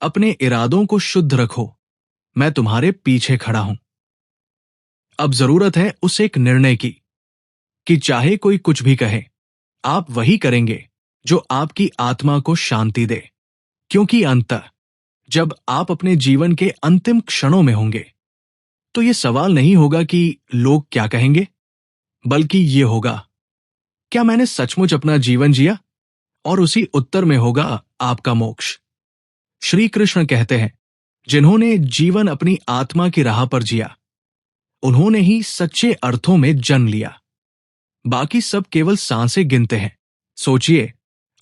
अपने इरादों को शुद्ध रखो, मैं तुम्हारे पीछे खड़ा हूं। अब जरूरत है उस एक निर्णय की कि चाहे कोई कुछ भी कहे, आप वही करेंगे जो आपकी आत्मा को शांति दे। क्योंकि अंततः जब आप अपने जीवन के अंतिम क्षणों में होंगे तो ये सवाल नहीं होगा कि लोग क्या कहेंगे, बल्कि ये होगा, क्या मैंने सचमुच अपना जीवन जिया? और उसी उत्तर में होगा आपका मोक्ष। श्री कृष्ण कहते हैं, जिन्होंने जीवन अपनी आत्मा की राह पर जिया, उन्होंने ही सच्चे अर्थों में जन्म लिया। बाकी सब केवल सांसें गिनते हैं। सोचिए,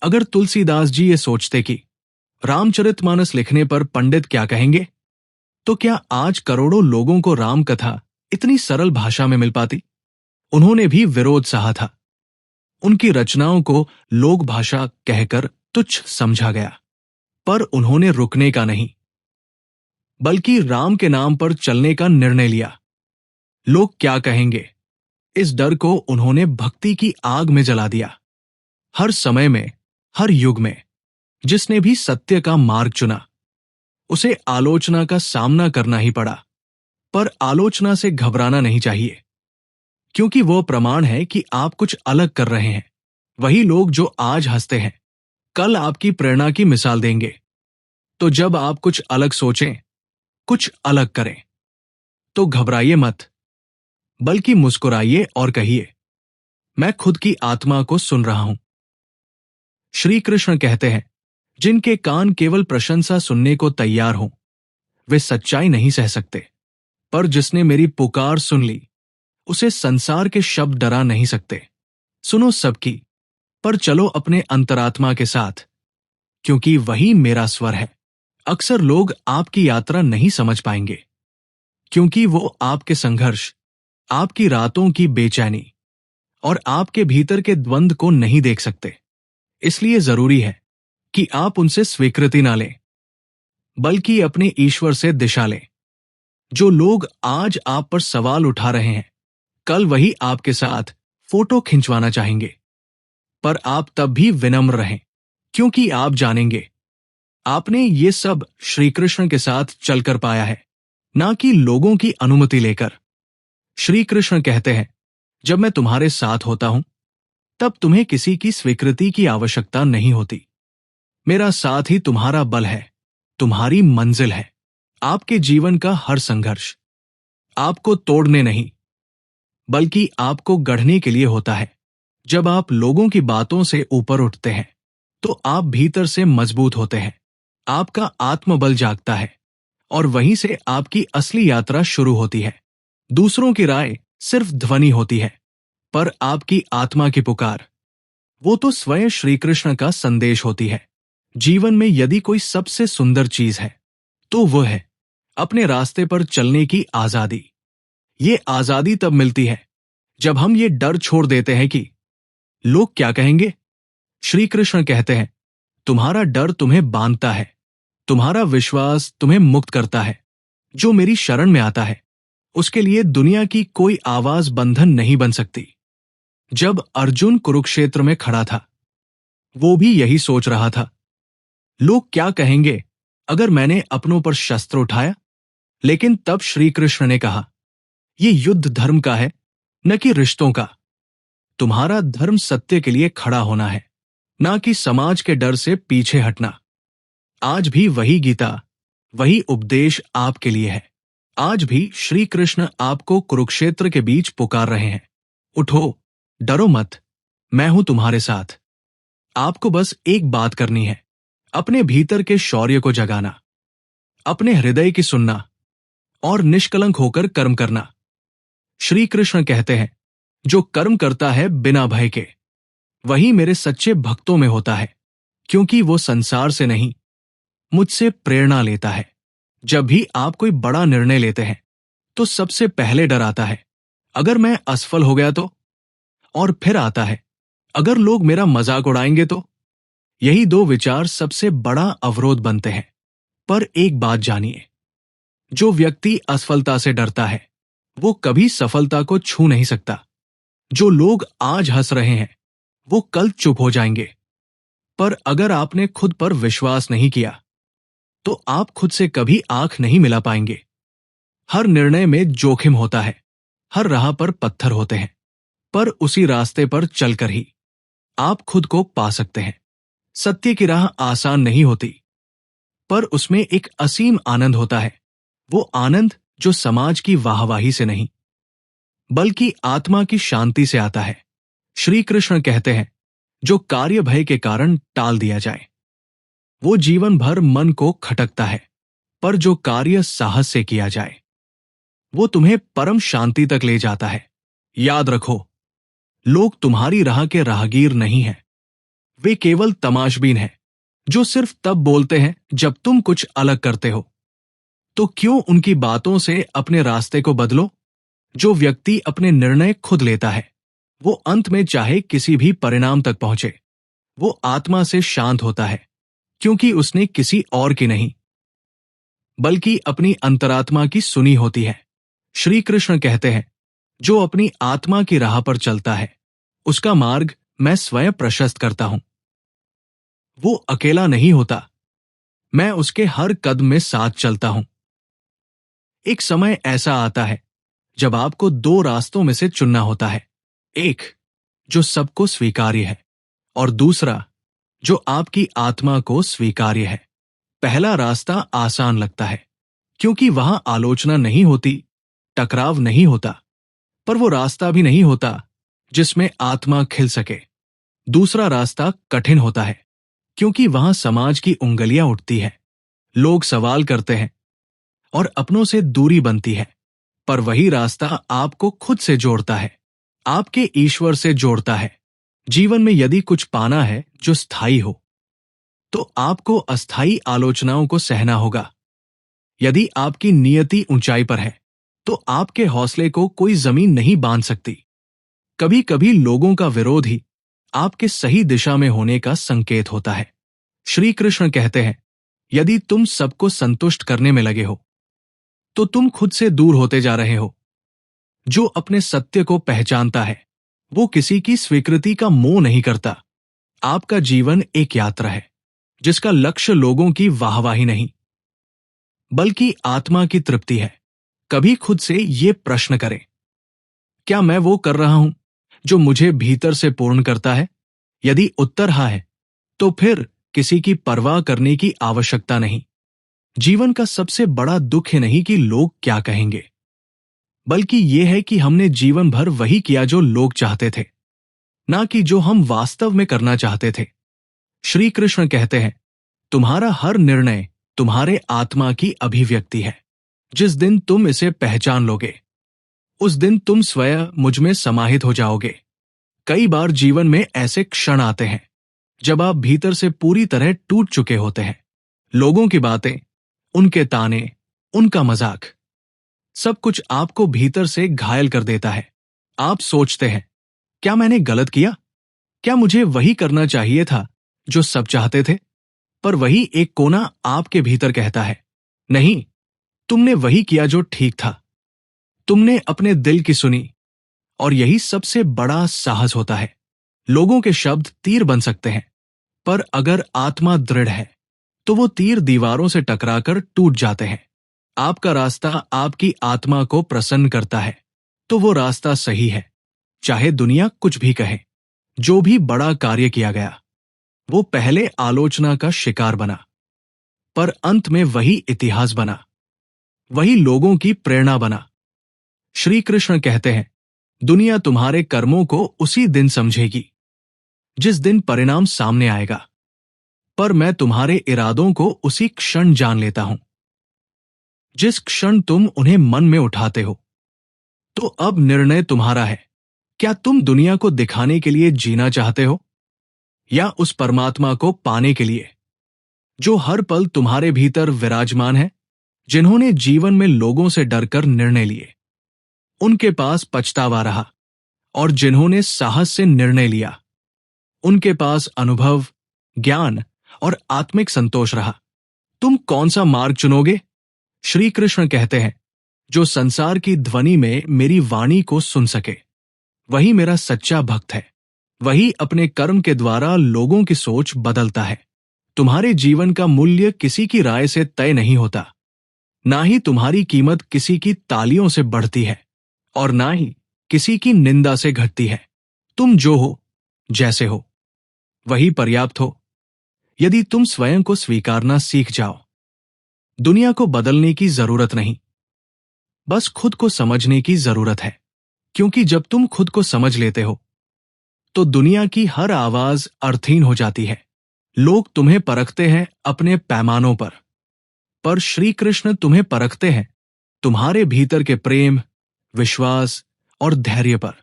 अगर तुलसीदास जी ये सोचते कि रामचरितमानस लिखने पर पंडित क्या कहेंगे, तो क्या आज करोड़ों लोगों को राम कथा इतनी सरल भाषा में मिल पाती? उन्होंने भी विरोध सहा था। उनकी रचनाओं को लोक भाषा कहकर तुच्छ समझा गया, पर उन्होंने रुकने का नहीं, बल्कि राम के नाम पर चलने का निर्णय लिया। लोग क्या कहेंगे, इस डर को उन्होंने भक्ति की आग में जला दिया। हर समय में, हर युग में जिसने भी सत्य का मार्ग चुना, उसे आलोचना का सामना करना ही पड़ा। पर आलोचना से घबराना नहीं चाहिए, क्योंकि वो प्रमाण है कि आप कुछ अलग कर रहे हैं। वही लोग जो आज हंसते हैं, कल आपकी प्रेरणा की मिसाल देंगे। तो जब आप कुछ अलग सोचें, कुछ अलग करें, तो घबराइए मत, बल्कि मुस्कुराइए और कहिए, मैं खुद की आत्मा को सुन रहा हूं। श्री कृष्ण कहते हैं, जिनके कान केवल प्रशंसा सुनने को तैयार हों, वे सच्चाई नहीं सह सकते। पर जिसने मेरी पुकार सुन ली, उसे संसार के शब्द डरा नहीं सकते। सुनो सबकी, पर चलो अपने अंतरात्मा के साथ, क्योंकि वही मेरा स्वर है। अक्सर लोग आपकी यात्रा नहीं समझ पाएंगे, क्योंकि वो आपके संघर्ष, आपकी रातों की बेचैनी और आपके भीतर के द्वंद्व को नहीं देख सकते। इसलिए जरूरी है कि आप उनसे स्वीकृति ना लें, बल्कि अपने ईश्वर से दिशा लें। जो लोग आज आप पर सवाल उठा रहे हैं, कल वही आपके साथ फोटो खिंचवाना चाहेंगे। पर आप तब भी विनम्र रहें, क्योंकि आप जानेंगे आपने ये सब श्री कृष्ण के साथ चलकर पाया है, ना कि लोगों की अनुमति लेकर। श्री कृष्ण कहते हैं, जब मैं तुम्हारे साथ होता हूं, तब तुम्हें किसी की स्वीकृति की आवश्यकता नहीं होती। मेरा साथ ही तुम्हारा बल है, तुम्हारी मंजिल है। आपके जीवन का हर संघर्ष आपको तोड़ने नहीं, बल्कि आपको गढ़ने के लिए होता है। जब आप लोगों की बातों से ऊपर उठते हैं, तो आप भीतर से मजबूत होते हैं, आपका आत्मबल जागता है और वहीं से आपकी असली यात्रा शुरू होती है। दूसरों की राय सिर्फ ध्वनि होती है, पर आपकी आत्मा की पुकार, वो तो स्वयं श्री कृष्ण का संदेश होती है। जीवन में यदि कोई सबसे सुंदर चीज है, तो वो है अपने रास्ते पर चलने की आजादी। ये आजादी तब मिलती है जब हम ये डर छोड़ देते हैं कि लोग क्या कहेंगे। श्री कृष्ण कहते हैं, तुम्हारा डर तुम्हें बांधता है, तुम्हारा विश्वास तुम्हें मुक्त करता है। जो मेरी शरण में आता है, उसके लिए दुनिया की कोई आवाज बंधन नहीं बन सकती। जब अर्जुन कुरुक्षेत्र में खड़ा था, वो भी यही सोच रहा था, लोग क्या कहेंगे अगर मैंने अपनों पर शस्त्र उठाया। लेकिन तब श्री कृष्ण ने कहा, ये युद्ध धर्म का है, न कि रिश्तों का। तुम्हारा धर्म सत्य के लिए खड़ा होना है, ना कि समाज के डर से पीछे हटना। आज भी वही गीता, वही उपदेश आपके लिए है। आज भी श्री कृष्ण आपको कुरुक्षेत्र के बीच पुकार रहे हैं, उठो, डरो मत, मैं हूं तुम्हारे साथ। आपको बस एक बात करनी है, अपने भीतर के शौर्य को जगाना, अपने हृदय की सुनना और निष्कलंक होकर कर्म करना। श्री कृष्ण कहते हैं, जो कर्म करता है बिना भय के, वही मेरे सच्चे भक्तों में होता है, क्योंकि वो संसार से नहीं, मुझसे प्रेरणा लेता है। जब भी आप कोई बड़ा निर्णय लेते हैं, तो सबसे पहले डर आता है, अगर मैं असफल हो गया तो। और फिर आता है, अगर लोग मेरा मजाक उड़ाएंगे तो। यही दो विचार सबसे बड़ा अवरोध बनते हैं। पर एक बात जानिए, जो व्यक्ति असफलता से डरता है, वो कभी सफलता को छू नहीं सकता। जो लोग आज हंस रहे हैं, वो कल चुप हो जाएंगे। पर अगर आपने खुद पर विश्वास नहीं किया, तो आप खुद से कभी आंख नहीं मिला पाएंगे। हर निर्णय में जोखिम होता है, हर राह पर पत्थर होते हैं, पर उसी रास्ते पर चलकर ही आप खुद को पा सकते हैं। सत्य की राह आसान नहीं होती, पर उसमें एक असीम आनंद होता है। वो आनंद जो समाज की वाहवाही से नहीं, बल्कि आत्मा की शांति से आता है। श्री कृष्ण कहते हैं, जो कार्य भय के कारण टाल दिया जाए, वो जीवन भर मन को खटकता है, पर जो कार्य साहस से किया जाए, वो तुम्हें परम शांति तक ले जाता है। याद रखो, लोग तुम्हारी राह के राहगीर नहीं हैं, वे केवल तमाशबीन हैं, जो सिर्फ तब बोलते हैं जब तुम कुछ अलग करते हो। तो क्यों उनकी बातों से अपने रास्ते को बदलो। जो व्यक्ति अपने निर्णय खुद लेता है, वो अंत में चाहे किसी भी परिणाम तक पहुंचे, वो आत्मा से शांत होता है, क्योंकि उसने किसी और की नहीं, बल्कि अपनी अंतरात्मा की सुनी होती है। श्री कृष्ण कहते हैं, जो अपनी आत्मा की राह पर चलता है, उसका मार्ग मैं स्वयं प्रशस्त करता हूं। वो अकेला नहीं होता, मैं उसके हर कदम में साथ चलता हूं। एक समय ऐसा आता है जब आपको दो रास्तों में से चुनना होता है, एक जो सबको स्वीकार्य है और दूसरा जो आपकी आत्मा को स्वीकार्य है। पहला रास्ता आसान लगता है, क्योंकि वहां आलोचना नहीं होती, टकराव नहीं होता, पर वो रास्ता भी नहीं होता जिसमें आत्मा खिल सके। दूसरा रास्ता कठिन होता है, क्योंकि वहां समाज की उंगलियां उठती है, लोग सवाल करते हैं और अपनों से दूरी बनती है। पर वही रास्ता आपको खुद से जोड़ता है, आपके ईश्वर से जोड़ता है। जीवन में यदि कुछ पाना है जो स्थायी हो, तो आपको अस्थायी आलोचनाओं को सहना होगा। यदि आपकी नियति ऊंचाई पर है, तो आपके हौसले को कोई जमीन नहीं बांध सकती। कभी कभी लोगों का विरोध ही आपके सही दिशा में होने का संकेत होता है। श्री कृष्ण कहते हैं, यदि तुम सबको संतुष्ट करने में लगे हो, तो तुम खुद से दूर होते जा रहे हो। जो अपने सत्य को पहचानता है, वो किसी की स्वीकृति का मोह नहीं करता। आपका जीवन एक यात्रा है, जिसका लक्ष्य लोगों की वाहवाही नहीं, बल्कि आत्मा की तृप्ति है। कभी खुद से ये प्रश्न करें, क्या मैं वो कर रहा हूं जो मुझे भीतर से पूर्ण करता है? यदि उत्तर हाँ है, तो फिर किसी की परवाह करने की आवश्यकता नहीं। जीवन का सबसे बड़ा दुख है नहीं कि लोग क्या कहेंगे, बल्कि यह है कि हमने जीवन भर वही किया जो लोग चाहते थे, ना कि जो हम वास्तव में करना चाहते थे। श्री कृष्ण कहते हैं, तुम्हारा हर निर्णय तुम्हारे आत्मा की अभिव्यक्ति है। जिस दिन तुम इसे पहचान लोगे, उस दिन तुम स्वयं मुझ में समाहित हो जाओगे। कई बार जीवन में ऐसे क्षण आते हैं जब आप भीतर से पूरी तरह टूट चुके होते हैं। लोगों की बातें, उनके ताने, उनका मजाक, सब कुछ आपको भीतर से घायल कर देता है। आप सोचते हैं, क्या मैंने गलत किया? क्या मुझे वही करना चाहिए था जो सब चाहते थे? पर वही एक कोना आपके भीतर कहता है, नहीं, तुमने वही किया जो ठीक था। तुमने अपने दिल की सुनी, और यही सबसे बड़ा साहस होता है। लोगों के शब्द तीर बन सकते हैं, पर अगर आत्मा दृढ़ है तो वो तीर दीवारों से टकराकर टूट जाते हैं। आपका रास्ता आपकी आत्मा को प्रसन्न करता है तो वो रास्ता सही है, चाहे दुनिया कुछ भी कहे। जो भी बड़ा कार्य किया गया वो पहले आलोचना का शिकार बना, पर अंत में वही इतिहास बना, वही लोगों की प्रेरणा बना। श्री कृष्ण कहते हैं, दुनिया तुम्हारे कर्मों को उसी दिन समझेगी जिस दिन परिणाम सामने आएगा, पर मैं तुम्हारे इरादों को उसी क्षण जान लेता हूं जिस क्षण तुम उन्हें मन में उठाते हो। तो अब निर्णय तुम्हारा है। क्या तुम दुनिया को दिखाने के लिए जीना चाहते हो, या उस परमात्मा को पाने के लिए जो हर पल तुम्हारे भीतर विराजमान है? जिन्होंने जीवन में लोगों से डरकर निर्णय लिए, उनके पास पछतावा रहा, और जिन्होंने साहस से निर्णय लिया, उनके पास अनुभव, ज्ञान और आत्मिक संतोष रहा। तुम कौन सा मार्ग चुनोगे? श्री कृष्ण कहते हैं, जो संसार की ध्वनि में मेरी वाणी को सुन सके, वही मेरा सच्चा भक्त है। वही अपने कर्म के द्वारा लोगों की सोच बदलता है। तुम्हारे जीवन का मूल्य किसी की राय से तय नहीं होता, ना ही तुम्हारी कीमत किसी की तालियों से बढ़ती है, और ना ही किसी की निंदा से घटती है। तुम जो हो, जैसे हो, वही पर्याप्त हो। यदि तुम स्वयं को स्वीकारना सीख जाओ, दुनिया को बदलने की जरूरत नहीं, बस खुद को समझने की जरूरत है। क्योंकि जब तुम खुद को समझ लेते हो तो दुनिया की हर आवाज अर्थहीन हो जाती है। लोग तुम्हें परखते हैं अपने पैमानों पर श्री कृष्ण तुम्हें परखते हैं तुम्हारे भीतर के प्रेम, विश्वास और धैर्य पर।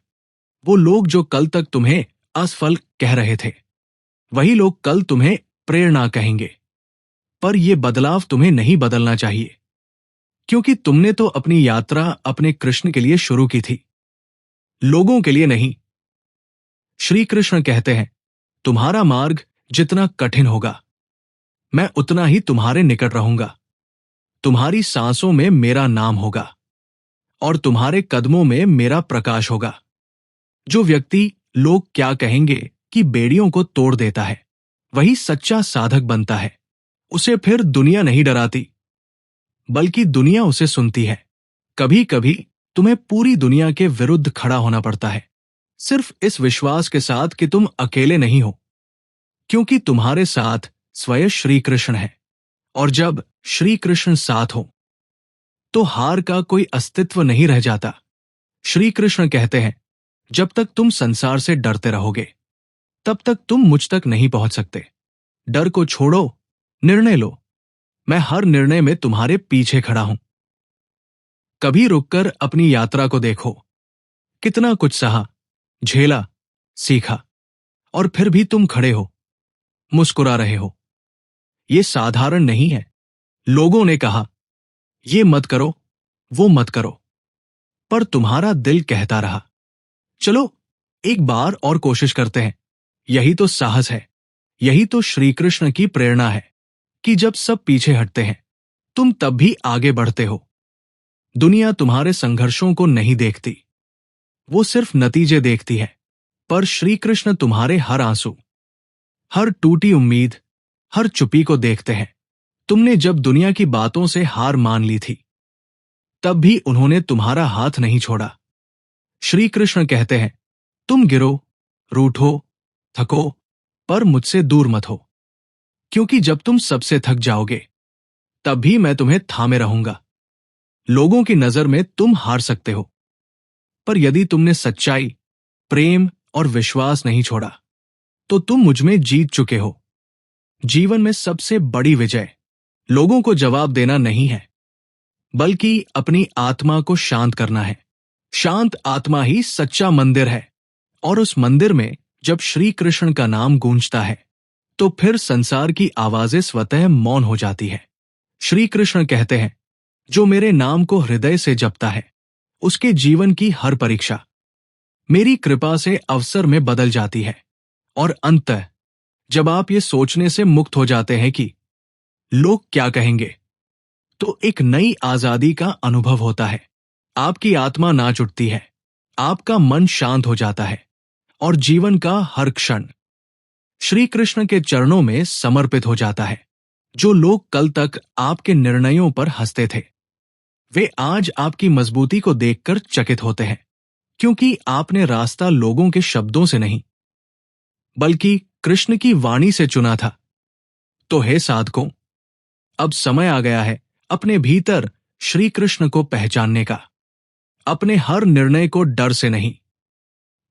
वो लोग जो कल तक तुम्हें असफल कह रहे थे, वही लोग कल तुम्हें प्रेरणा कहेंगे। पर यह बदलाव तुम्हें नहीं बदलना चाहिए, क्योंकि तुमने तो अपनी यात्रा अपने कृष्ण के लिए शुरू की थी, लोगों के लिए नहीं। श्री कृष्ण कहते हैं, तुम्हारा मार्ग जितना कठिन होगा, मैं उतना ही तुम्हारे निकट रहूंगा। तुम्हारी सांसों में मेरा नाम होगा, और तुम्हारे कदमों में मेरा प्रकाश होगा। जो व्यक्ति लोग क्या कहेंगे कि बेड़ियों को तोड़ देता है, वही सच्चा साधक बनता है। उसे फिर दुनिया नहीं डराती, बल्कि दुनिया उसे सुनती है। कभी कभी तुम्हें पूरी दुनिया के विरुद्ध खड़ा होना पड़ता है, सिर्फ इस विश्वास के साथ कि तुम अकेले नहीं हो, क्योंकि तुम्हारे साथ स्वयं श्री कृष्ण है। और जब श्री कृष्ण साथ हो तो हार का कोई अस्तित्व नहीं रह जाता। श्री कृष्ण कहते हैं, जब तक तुम संसार से डरते रहोगे, तब तक तुम मुझ तक नहीं पहुंच सकते। डर को छोड़ो, निर्णय लो। मैं हर निर्णय में तुम्हारे पीछे खड़ा हूं। कभी रुककर अपनी यात्रा को देखो, कितना कुछ सहा, झेला, सीखा, और फिर भी तुम खड़े हो, मुस्कुरा रहे हो। ये साधारण नहीं है। लोगों ने कहा, ये मत करो, वो मत करो, पर तुम्हारा दिल कहता रहा, चलो एक बार और कोशिश करते हैं। यही तो साहस है, यही तो श्री कृष्ण की प्रेरणा है कि जब सब पीछे हटते हैं, तुम तब भी आगे बढ़ते हो। दुनिया तुम्हारे संघर्षों को नहीं देखती, वो सिर्फ नतीजे देखती है। पर श्री कृष्ण तुम्हारे हर आंसू, हर टूटी उम्मीद, हर चुप्पी को देखते हैं। तुमने जब दुनिया की बातों से हार मान ली थी, तब भी उन्होंने तुम्हारा हाथ नहीं छोड़ा। श्री कृष्ण कहते हैं, तुम गिरो, रूठो, थको, पर मुझसे दूर मत हो, क्योंकि जब तुम सबसे थक जाओगे, तब भी मैं तुम्हें थामे रहूंगा। लोगों की नजर में तुम हार सकते हो, पर यदि तुमने सच्चाई, प्रेम और विश्वास नहीं छोड़ा, तो तुम मुझ में जीत चुके हो। जीवन में सबसे बड़ी विजय लोगों को जवाब देना नहीं है, बल्कि अपनी आत्मा को शांत करना है। शांत आत्मा ही सच्चा मंदिर है, और उस मंदिर में जब श्री कृष्ण का नाम गूंजता है तो फिर संसार की आवाजें स्वतः मौन हो जाती है। श्री कृष्ण कहते हैं, जो मेरे नाम को हृदय से जपता है उसके जीवन की हर परीक्षा मेरी कृपा से अवसर में बदल जाती है। और अंततः जब आप ये सोचने से मुक्त हो जाते हैं कि लोग क्या कहेंगे, तो एक नई आजादी का अनुभव होता है। आपकी आत्मा नाच उठती है, आपका मन शांत हो जाता है, और जीवन का हर क्षण श्री कृष्ण के चरणों में समर्पित हो जाता है। जो लोग कल तक आपके निर्णयों पर हंसते थे, वे आज आपकी मजबूती को देखकर चकित होते हैं, क्योंकि आपने रास्ता लोगों के शब्दों से नहीं, बल्कि कृष्ण की वाणी से चुना था। तो हे साधकों, अब समय आ गया है अपने भीतर श्री कृष्ण को पहचानने का। अपने हर निर्णय को डर से नहीं,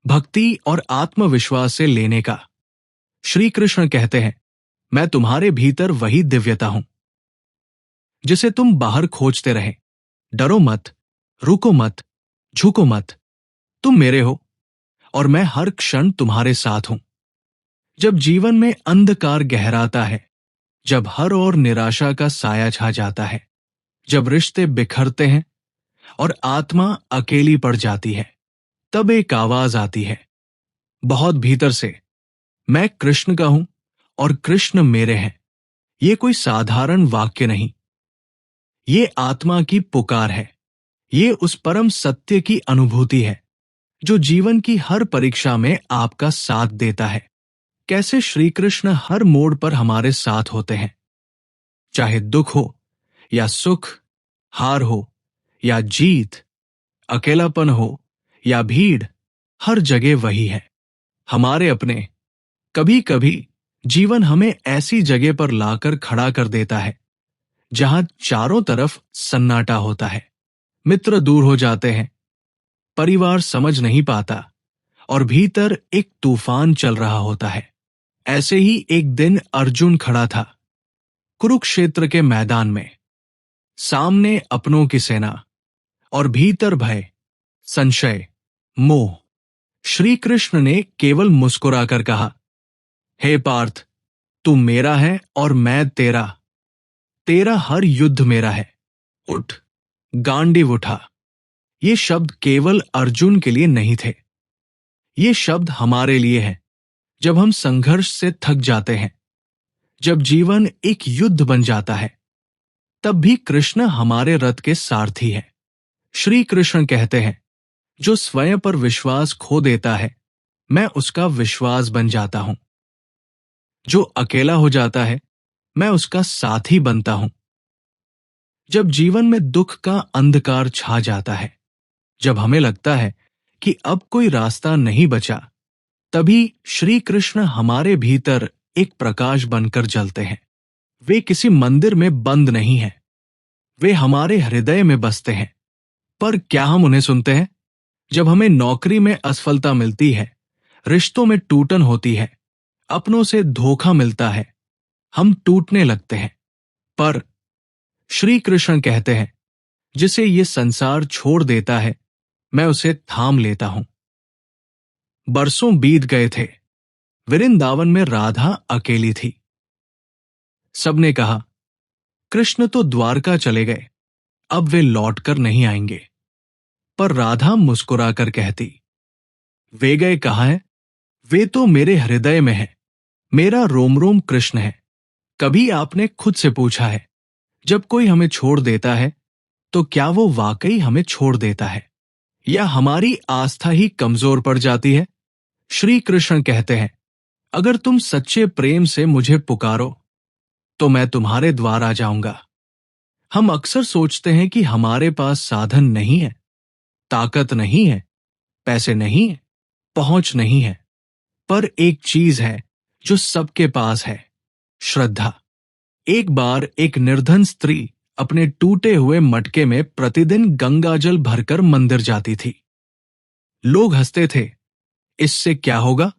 भक्ति और आत्मविश्वास से लेने का। श्री कृष्ण कहते हैं, मैं तुम्हारे भीतर वही दिव्यता हूं जिसे तुम बाहर खोजते रहे। डरो मत, रुको मत, झुको मत। तुम मेरे हो और मैं हर क्षण तुम्हारे साथ हूं। जब जीवन में अंधकार गहराता है, जब हर ओर निराशा का साया छा जाता है, जब रिश्ते बिखरते हैं और आत्मा अकेली पड़ जाती है, तब एक आवाज आती है बहुत भीतर से, मैं कृष्ण का हूं और कृष्ण मेरे हैं। ये कोई साधारण वाक्य नहीं, ये आत्मा की पुकार है। ये उस परम सत्य की अनुभूति है जो जीवन की हर परीक्षा में आपका साथ देता है। कैसे श्री कृष्ण हर मोड़ पर हमारे साथ होते हैं, चाहे दुख हो या सुख, हार हो या जीत, अकेलापन हो या भीड़, हर जगह वही है। हमारे अपने। कभी कभी जीवन हमें ऐसी जगह पर लाकर खड़ा कर देता है जहां चारों तरफ सन्नाटा होता है। मित्र दूर हो जाते हैं, परिवार समझ नहीं पाता, और भीतर एक तूफान चल रहा होता है। ऐसे ही एक दिन अर्जुन खड़ा था कुरुक्षेत्र के मैदान में। सामने अपनों की सेना और भीतर भय, संशय, मोह। श्री कृष्ण ने केवल मुस्कुराकर कहा, हे पार्थ, तू मेरा है और मैं तेरा। तेरा हर युद्ध मेरा है। उठ, गांडीव उठा। ये शब्द केवल अर्जुन के लिए नहीं थे, ये शब्द हमारे लिए हैं। जब हम संघर्ष से थक जाते हैं, जब जीवन एक युद्ध बन जाता है, तब भी कृष्ण हमारे रथ के सारथी है। श्री कृष्ण कहते हैं, जो स्वयं पर विश्वास खो देता है, मैं उसका विश्वास बन जाता हूं। जो अकेला हो जाता है, मैं उसका साथी बनता हूं। जब जीवन में दुख का अंधकार छा जाता है, जब हमें लगता है कि अब कोई रास्ता नहीं बचा, तभी श्री कृष्ण हमारे भीतर एक प्रकाश बनकर जलते हैं। वे किसी मंदिर में बंद नहीं हैं, वे हमारे हृदय में बसते हैं। पर क्या हम उन्हें सुनते हैं? जब हमें नौकरी में असफलता मिलती है, रिश्तों में टूटन होती है, अपनों से धोखा मिलता है, हम टूटने लगते हैं। पर श्री कृष्ण कहते हैं, जिसे ये संसार छोड़ देता है, मैं उसे थाम लेता हूं। बरसों बीत गए थे। वृंदावन में राधा अकेली थी। सबने कहा, कृष्ण तो द्वारका चले गए, अब वे लौटकर नहीं आएंगे। पर राधा मुस्कुराकर कहती, वे गए कहाँ हैं? वे तो मेरे हृदय में हैं। मेरा रोम रोम कृष्ण है। कभी आपने खुद से पूछा है, जब कोई हमें छोड़ देता है, तो क्या वो वाकई हमें छोड़ देता है, या हमारी आस्था ही कमजोर पड़ जाती है? श्री कृष्ण कहते हैं, अगर तुम सच्चे प्रेम से मुझे पुकारो, तो मैं तुम्हारे द्वार आ जाऊंगा। हम अक्सर सोचते हैं कि हमारे पास साधन नहीं है, ताकत नहीं है, पैसे नहीं है, पहुंच नहीं है। पर एक चीज है जो सबके पास है, श्रद्धा। एक बार एक निर्धन स्त्री अपने टूटे हुए मटके में प्रतिदिन गंगाजल भरकर मंदिर जाती थी। लोग हंसते थे, इससे क्या होगा?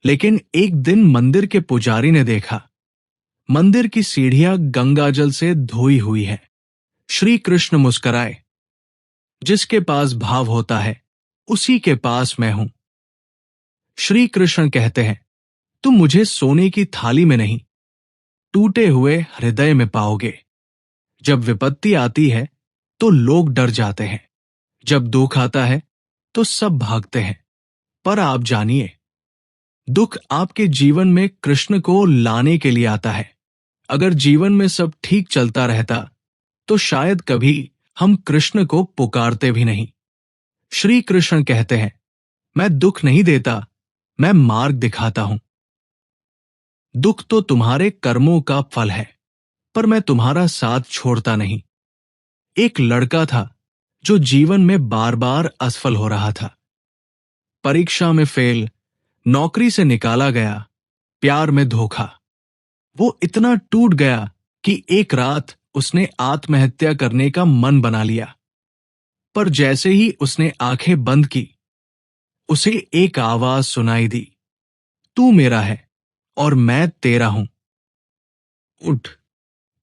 लेकिन एक दिन मंदिर के पुजारी ने देखा, मंदिर की सीढ़ियां गंगाजल से धोई हुई है। श्री कृष्ण मुस्कुराए, जिसके पास भाव होता है उसी के पास मैं हूं। श्री कृष्ण कहते हैं, तुम मुझे सोने की थाली में नहीं, टूटे हुए हृदय में पाओगे। जब विपत्ति आती है तो लोग डर जाते हैं, जब दुख आता है तो सब भागते हैं। पर आप जानिए, दुख आपके जीवन में कृष्ण को लाने के लिए आता है। अगर जीवन में सब ठीक चलता रहता तो शायद कभी हम कृष्ण को पुकारते भी नहीं। श्री कृष्ण कहते हैं, मैं दुख नहीं देता, मैं मार्ग दिखाता हूं। दुख तो तुम्हारे कर्मों का फल है, पर मैं तुम्हारा साथ छोड़ता नहीं। एक लड़का था जो जीवन में बार बार असफल हो रहा था। परीक्षा में फेल, नौकरी से निकाला गया, प्यार में धोखा। वो इतना टूट गया कि एक रात उसने आत्महत्या करने का मन बना लिया। पर जैसे ही उसने आंखें बंद की, उसे एक आवाज सुनाई दी, तू मेरा है और मैं तेरा हूं। उठ,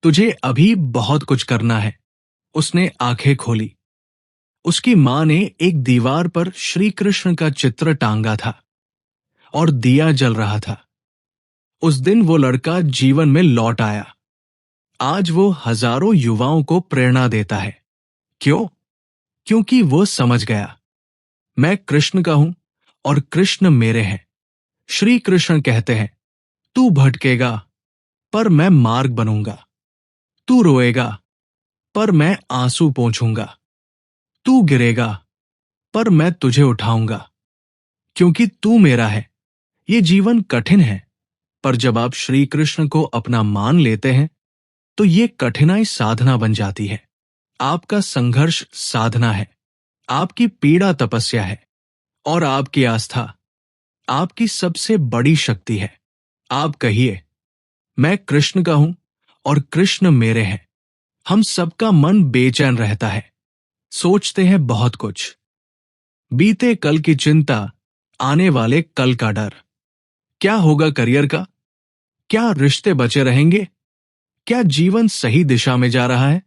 तुझे अभी बहुत कुछ करना है। उसने आंखें खोली। उसकी मां ने एक दीवार पर श्री कृष्ण का चित्र टांगा था और दिया जल रहा था। उस दिन वो लड़का जीवन में लौट आया। आज वो हजारों युवाओं को प्रेरणा देता है। क्यों? क्योंकि वो समझ गया, मैं कृष्ण का हूं और कृष्ण मेरे हैं। श्री कृष्ण कहते हैं, तू भटकेगा पर मैं मार्ग बनूंगा। तू रोएगा पर मैं आंसू पोंछूंगा। तू गिरेगा पर मैं तुझे उठाऊंगा। क्योंकि तू मेरा है। ये जीवन कठिन है, पर जब आप श्री कृष्ण को अपना मान लेते हैं तो ये कठिनाई साधना बन जाती है। आपका संघर्ष साधना है, आपकी पीड़ा तपस्या है, और आपकी आस्था आपकी सबसे बड़ी शक्ति है। आप कहिए, मैं कृष्ण का हूं और कृष्ण मेरे हैं। हम सबका मन बेचैन रहता है, सोचते हैं बहुत कुछ। बीते कल की चिंता, आने वाले कल का डर। क्या होगा करियर का? क्या रिश्ते बचे रहेंगे? क्या जीवन सही दिशा में जा रहा है?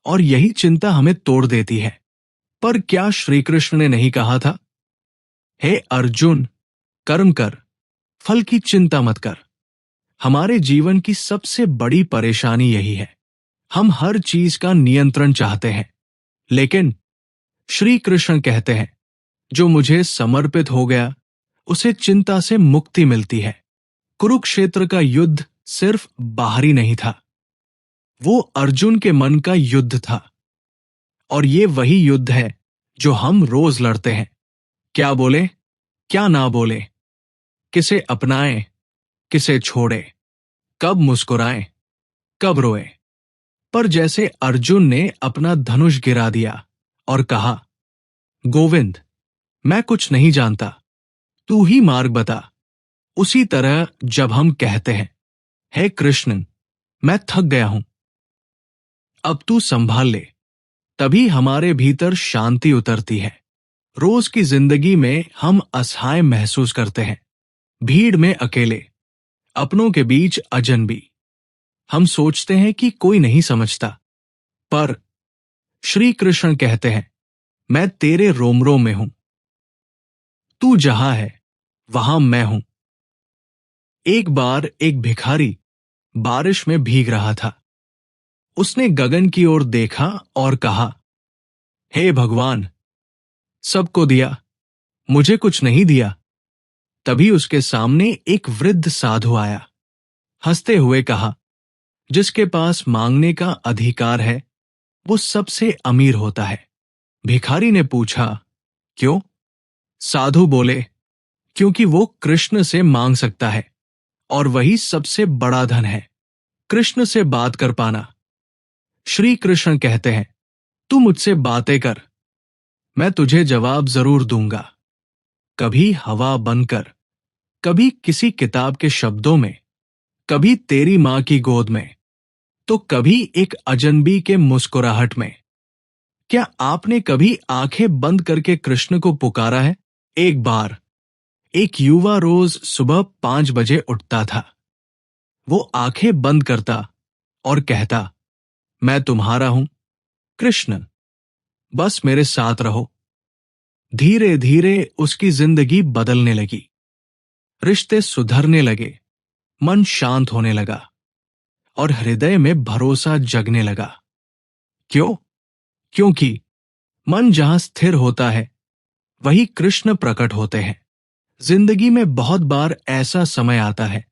और यही चिंता हमें तोड़ देती है। पर क्या श्री कृष्ण ने नहीं कहा था, हे अर्जुन, कर्म कर, फल की चिंता मत कर। हमारे जीवन की सबसे बड़ी परेशानी यही है। हम हर चीज का नियंत्रण चाहते हैं, लेकिन श्री कृष्ण कहते हैं, जो मुझे समर्पित हो गया उसे चिंता से मुक्ति मिलती है। कुरुक्षेत्र का युद्ध सिर्फ बाहरी नहीं था, वो अर्जुन के मन का युद्ध था। और ये वही युद्ध है जो हम रोज लड़ते हैं। क्या बोले, क्या ना बोले, किसे अपनाएं, किसे छोड़े, कब मुस्कुराएं, कब रोए। पर जैसे अर्जुन ने अपना धनुष गिरा दिया और कहा, गोविंद, मैं कुछ नहीं जानता, तू ही मार्ग बता। उसी तरह जब हम कहते हैं, हे कृष्ण, मैं थक गया हूं, अब तू संभाल ले, तभी हमारे भीतर शांति उतरती है। रोज की जिंदगी में हम असहाय महसूस करते हैं, भीड़ में अकेले, अपनों के बीच अजनबी। हम सोचते हैं कि कोई नहीं समझता, पर श्री कृष्ण कहते हैं, मैं तेरे रोम रोम में हूं। तू जहां है वहां मैं हूं। एक बार एक भिखारी बारिश में भीग रहा था। उसने गगन की ओर देखा और कहा, हे भगवान, सबको दिया, मुझे कुछ नहीं दिया। तभी उसके सामने एक वृद्ध साधु आया। हंसते हुए कहा, जिसके पास मांगने का अधिकार है वो सबसे अमीर होता है। भिखारी ने पूछा, क्यों? साधु बोले, क्योंकि वो कृष्ण से मांग सकता है और वही सबसे बड़ा धन है, कृष्ण से बात कर पाना। श्री कृष्ण कहते हैं, तू मुझसे बातें कर, मैं तुझे जवाब जरूर दूंगा। कभी हवा बनकर, कभी किसी किताब के शब्दों में, कभी तेरी मां की गोद में, तो कभी एक अजनबी के मुस्कुराहट में। क्या आपने कभी आंखें बंद करके कृष्ण को पुकारा है? एक बार एक युवा रोज सुबह 5 बजे उठता था। वो आंखें बंद करता और कहता, मैं तुम्हारा हूं कृष्ण, बस मेरे साथ रहो। धीरे धीरे उसकी जिंदगी बदलने लगी, रिश्ते सुधरने लगे, मन शांत होने लगा और हृदय में भरोसा जगने लगा। क्यों? क्योंकि मन जहां स्थिर होता है वही कृष्ण प्रकट होते हैं। जिंदगी में बहुत बार ऐसा समय आता है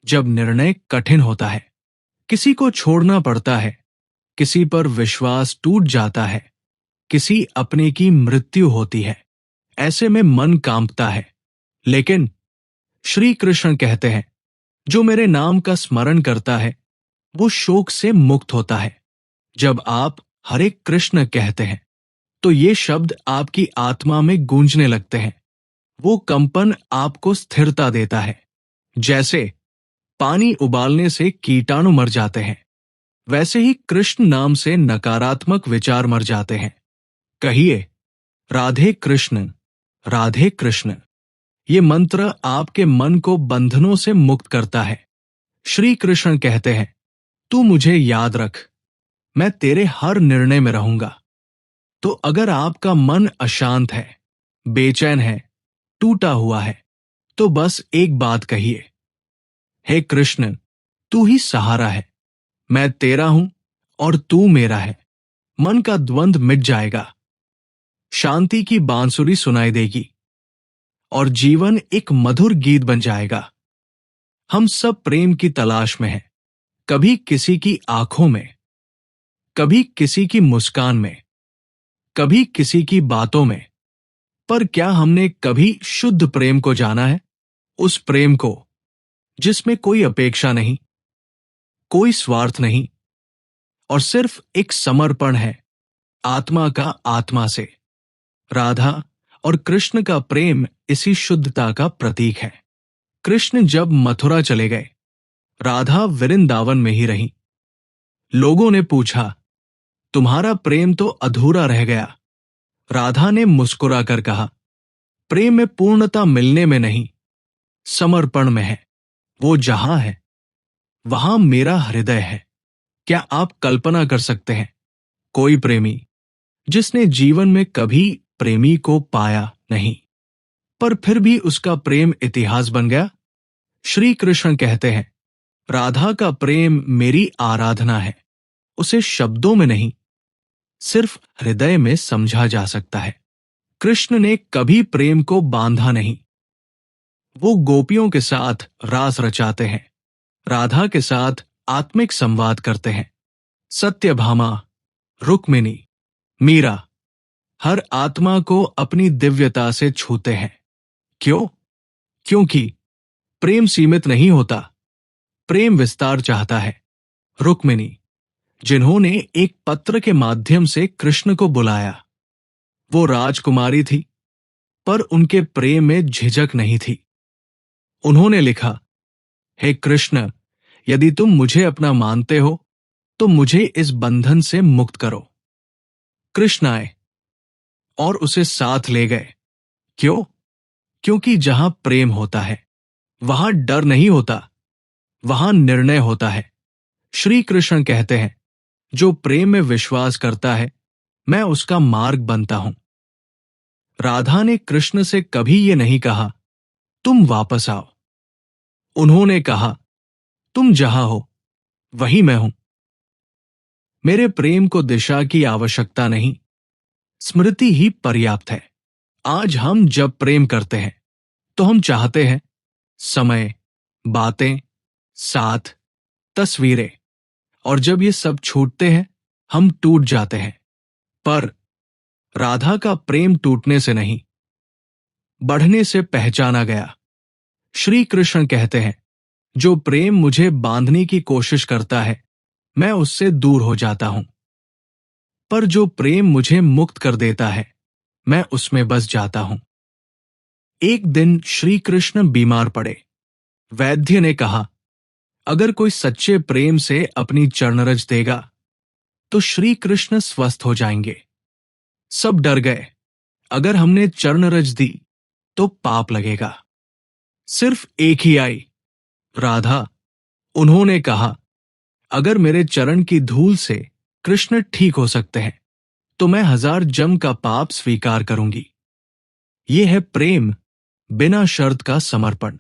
जब निर्णय कठिन होता है, किसी को छोड़ना पड़ता है, किसी पर विश्वास टूट जाता है, किसी अपने की मृत्यु होती है। ऐसे में मन कांपता है, लेकिन श्री कृष्ण कहते हैं, जो मेरे नाम का स्मरण करता है वो शोक से मुक्त होता है। जब आप हरे कृष्ण कहते हैं तो ये शब्द आपकी आत्मा में गूंजने लगते हैं। वो कंपन आपको स्थिरता देता है। जैसे पानी उबालने से कीटाणु मर जाते हैं, वैसे ही कृष्ण नाम से नकारात्मक विचार मर जाते हैं। कहिए, राधे कृष्ण, राधे कृष्ण। ये मंत्र आपके मन को बंधनों से मुक्त करता है। श्री कृष्ण कहते हैं, तू मुझे याद रख, मैं तेरे हर निर्णय में रहूंगा। तो अगर आपका मन अशांत है, बेचैन है, टूटा हुआ है, तो बस एक बात कहिए, हे कृष्ण, तू ही सहारा है, मैं तेरा हूं और तू मेरा है। मन का द्वंद मिट जाएगा, शांति की बांसुरी सुनाई देगी और जीवन एक मधुर गीत बन जाएगा। हम सब प्रेम की तलाश में हैं, कभी किसी की आंखों में, कभी किसी की मुस्कान में, कभी किसी की बातों में। पर क्या हमने कभी शुद्ध प्रेम को जाना है? उस प्रेम को जिसमें कोई अपेक्षा नहीं, कोई स्वार्थ नहीं और सिर्फ एक समर्पण है, आत्मा का आत्मा से। राधा और कृष्ण का प्रेम इसी शुद्धता का प्रतीक है। कृष्ण जब मथुरा चले गए, राधा वृंदावन में ही रही। लोगों ने पूछा, तुम्हारा प्रेम तो अधूरा रह गया। राधा ने मुस्कुराकर कहा, प्रेम में पूर्णता मिलने में नहीं, समर्पण में है। वो जहां है वहां मेरा हृदय है। क्या आप कल्पना कर सकते हैं, कोई प्रेमी जिसने जीवन में कभी प्रेमी को पाया नहीं, पर फिर भी उसका प्रेम इतिहास बन गया? श्री कृष्ण कहते हैं, राधा का प्रेम मेरी आराधना है। उसे शब्दों में नहीं, सिर्फ हृदय में समझा जा सकता है। कृष्ण ने कभी प्रेम को बांधा नहीं। वो गोपियों के साथ रास रचाते हैं, राधा के साथ आत्मिक संवाद करते हैं। सत्यभामा, रुक्मिणी, मीरा हर आत्मा को अपनी दिव्यता से छूते हैं। क्यों? क्योंकि प्रेम सीमित नहीं होता, प्रेम विस्तार चाहता है। रुक्मिणी, जिन्होंने एक पत्र के माध्यम से कृष्ण को बुलाया, वो राजकुमारी थी, पर उनके प्रेम में झिझक नहीं थी। उन्होंने लिखा, हे कृष्ण, यदि तुम मुझे अपना मानते हो तो मुझे इस बंधन से मुक्त करो। कृष्ण आए और उसे साथ ले गए। क्यों? क्योंकि जहां प्रेम होता है वहां डर नहीं होता, वहां निर्णय होता है। श्री कृष्ण कहते हैं, जो प्रेम में विश्वास करता है मैं उसका मार्ग बनता हूं। राधा ने कृष्ण से कभी ये नहीं कहा, तुम वापस आओ। उन्होंने कहा, तुम जहां हो वहीं मैं हूं। मेरे प्रेम को दिशा की आवश्यकता नहीं, स्मृति ही पर्याप्त है। आज हम जब प्रेम करते हैं तो हम चाहते हैं समय, बातें, साथ, तस्वीरें, और जब ये सब छूटते हैं हम टूट जाते हैं। पर राधा का प्रेम टूटने से नहीं, बढ़ने से पहचाना गया। श्री कृष्ण कहते हैं, जो प्रेम मुझे बांधने की कोशिश करता है मैं उससे दूर हो जाता हूं, पर जो प्रेम मुझे मुक्त कर देता है मैं उसमें बस जाता हूं। एक दिन श्री कृष्ण बीमार पड़े। वैद्य ने कहा, अगर कोई सच्चे प्रेम से अपनी चरणरज देगा तो श्री कृष्ण स्वस्थ हो जाएंगे। सब डर गए, अगर हमने चरणरज दी तो पाप लगेगा। सिर्फ एक ही आई, राधा, उन्होंने कहा, अगर मेरे चरण की धूल से कृष्ण ठीक हो सकते हैं तो मैं 1000 जन्म का पाप स्वीकार करूंगी। ये है प्रेम, बिना शर्त का समर्पण।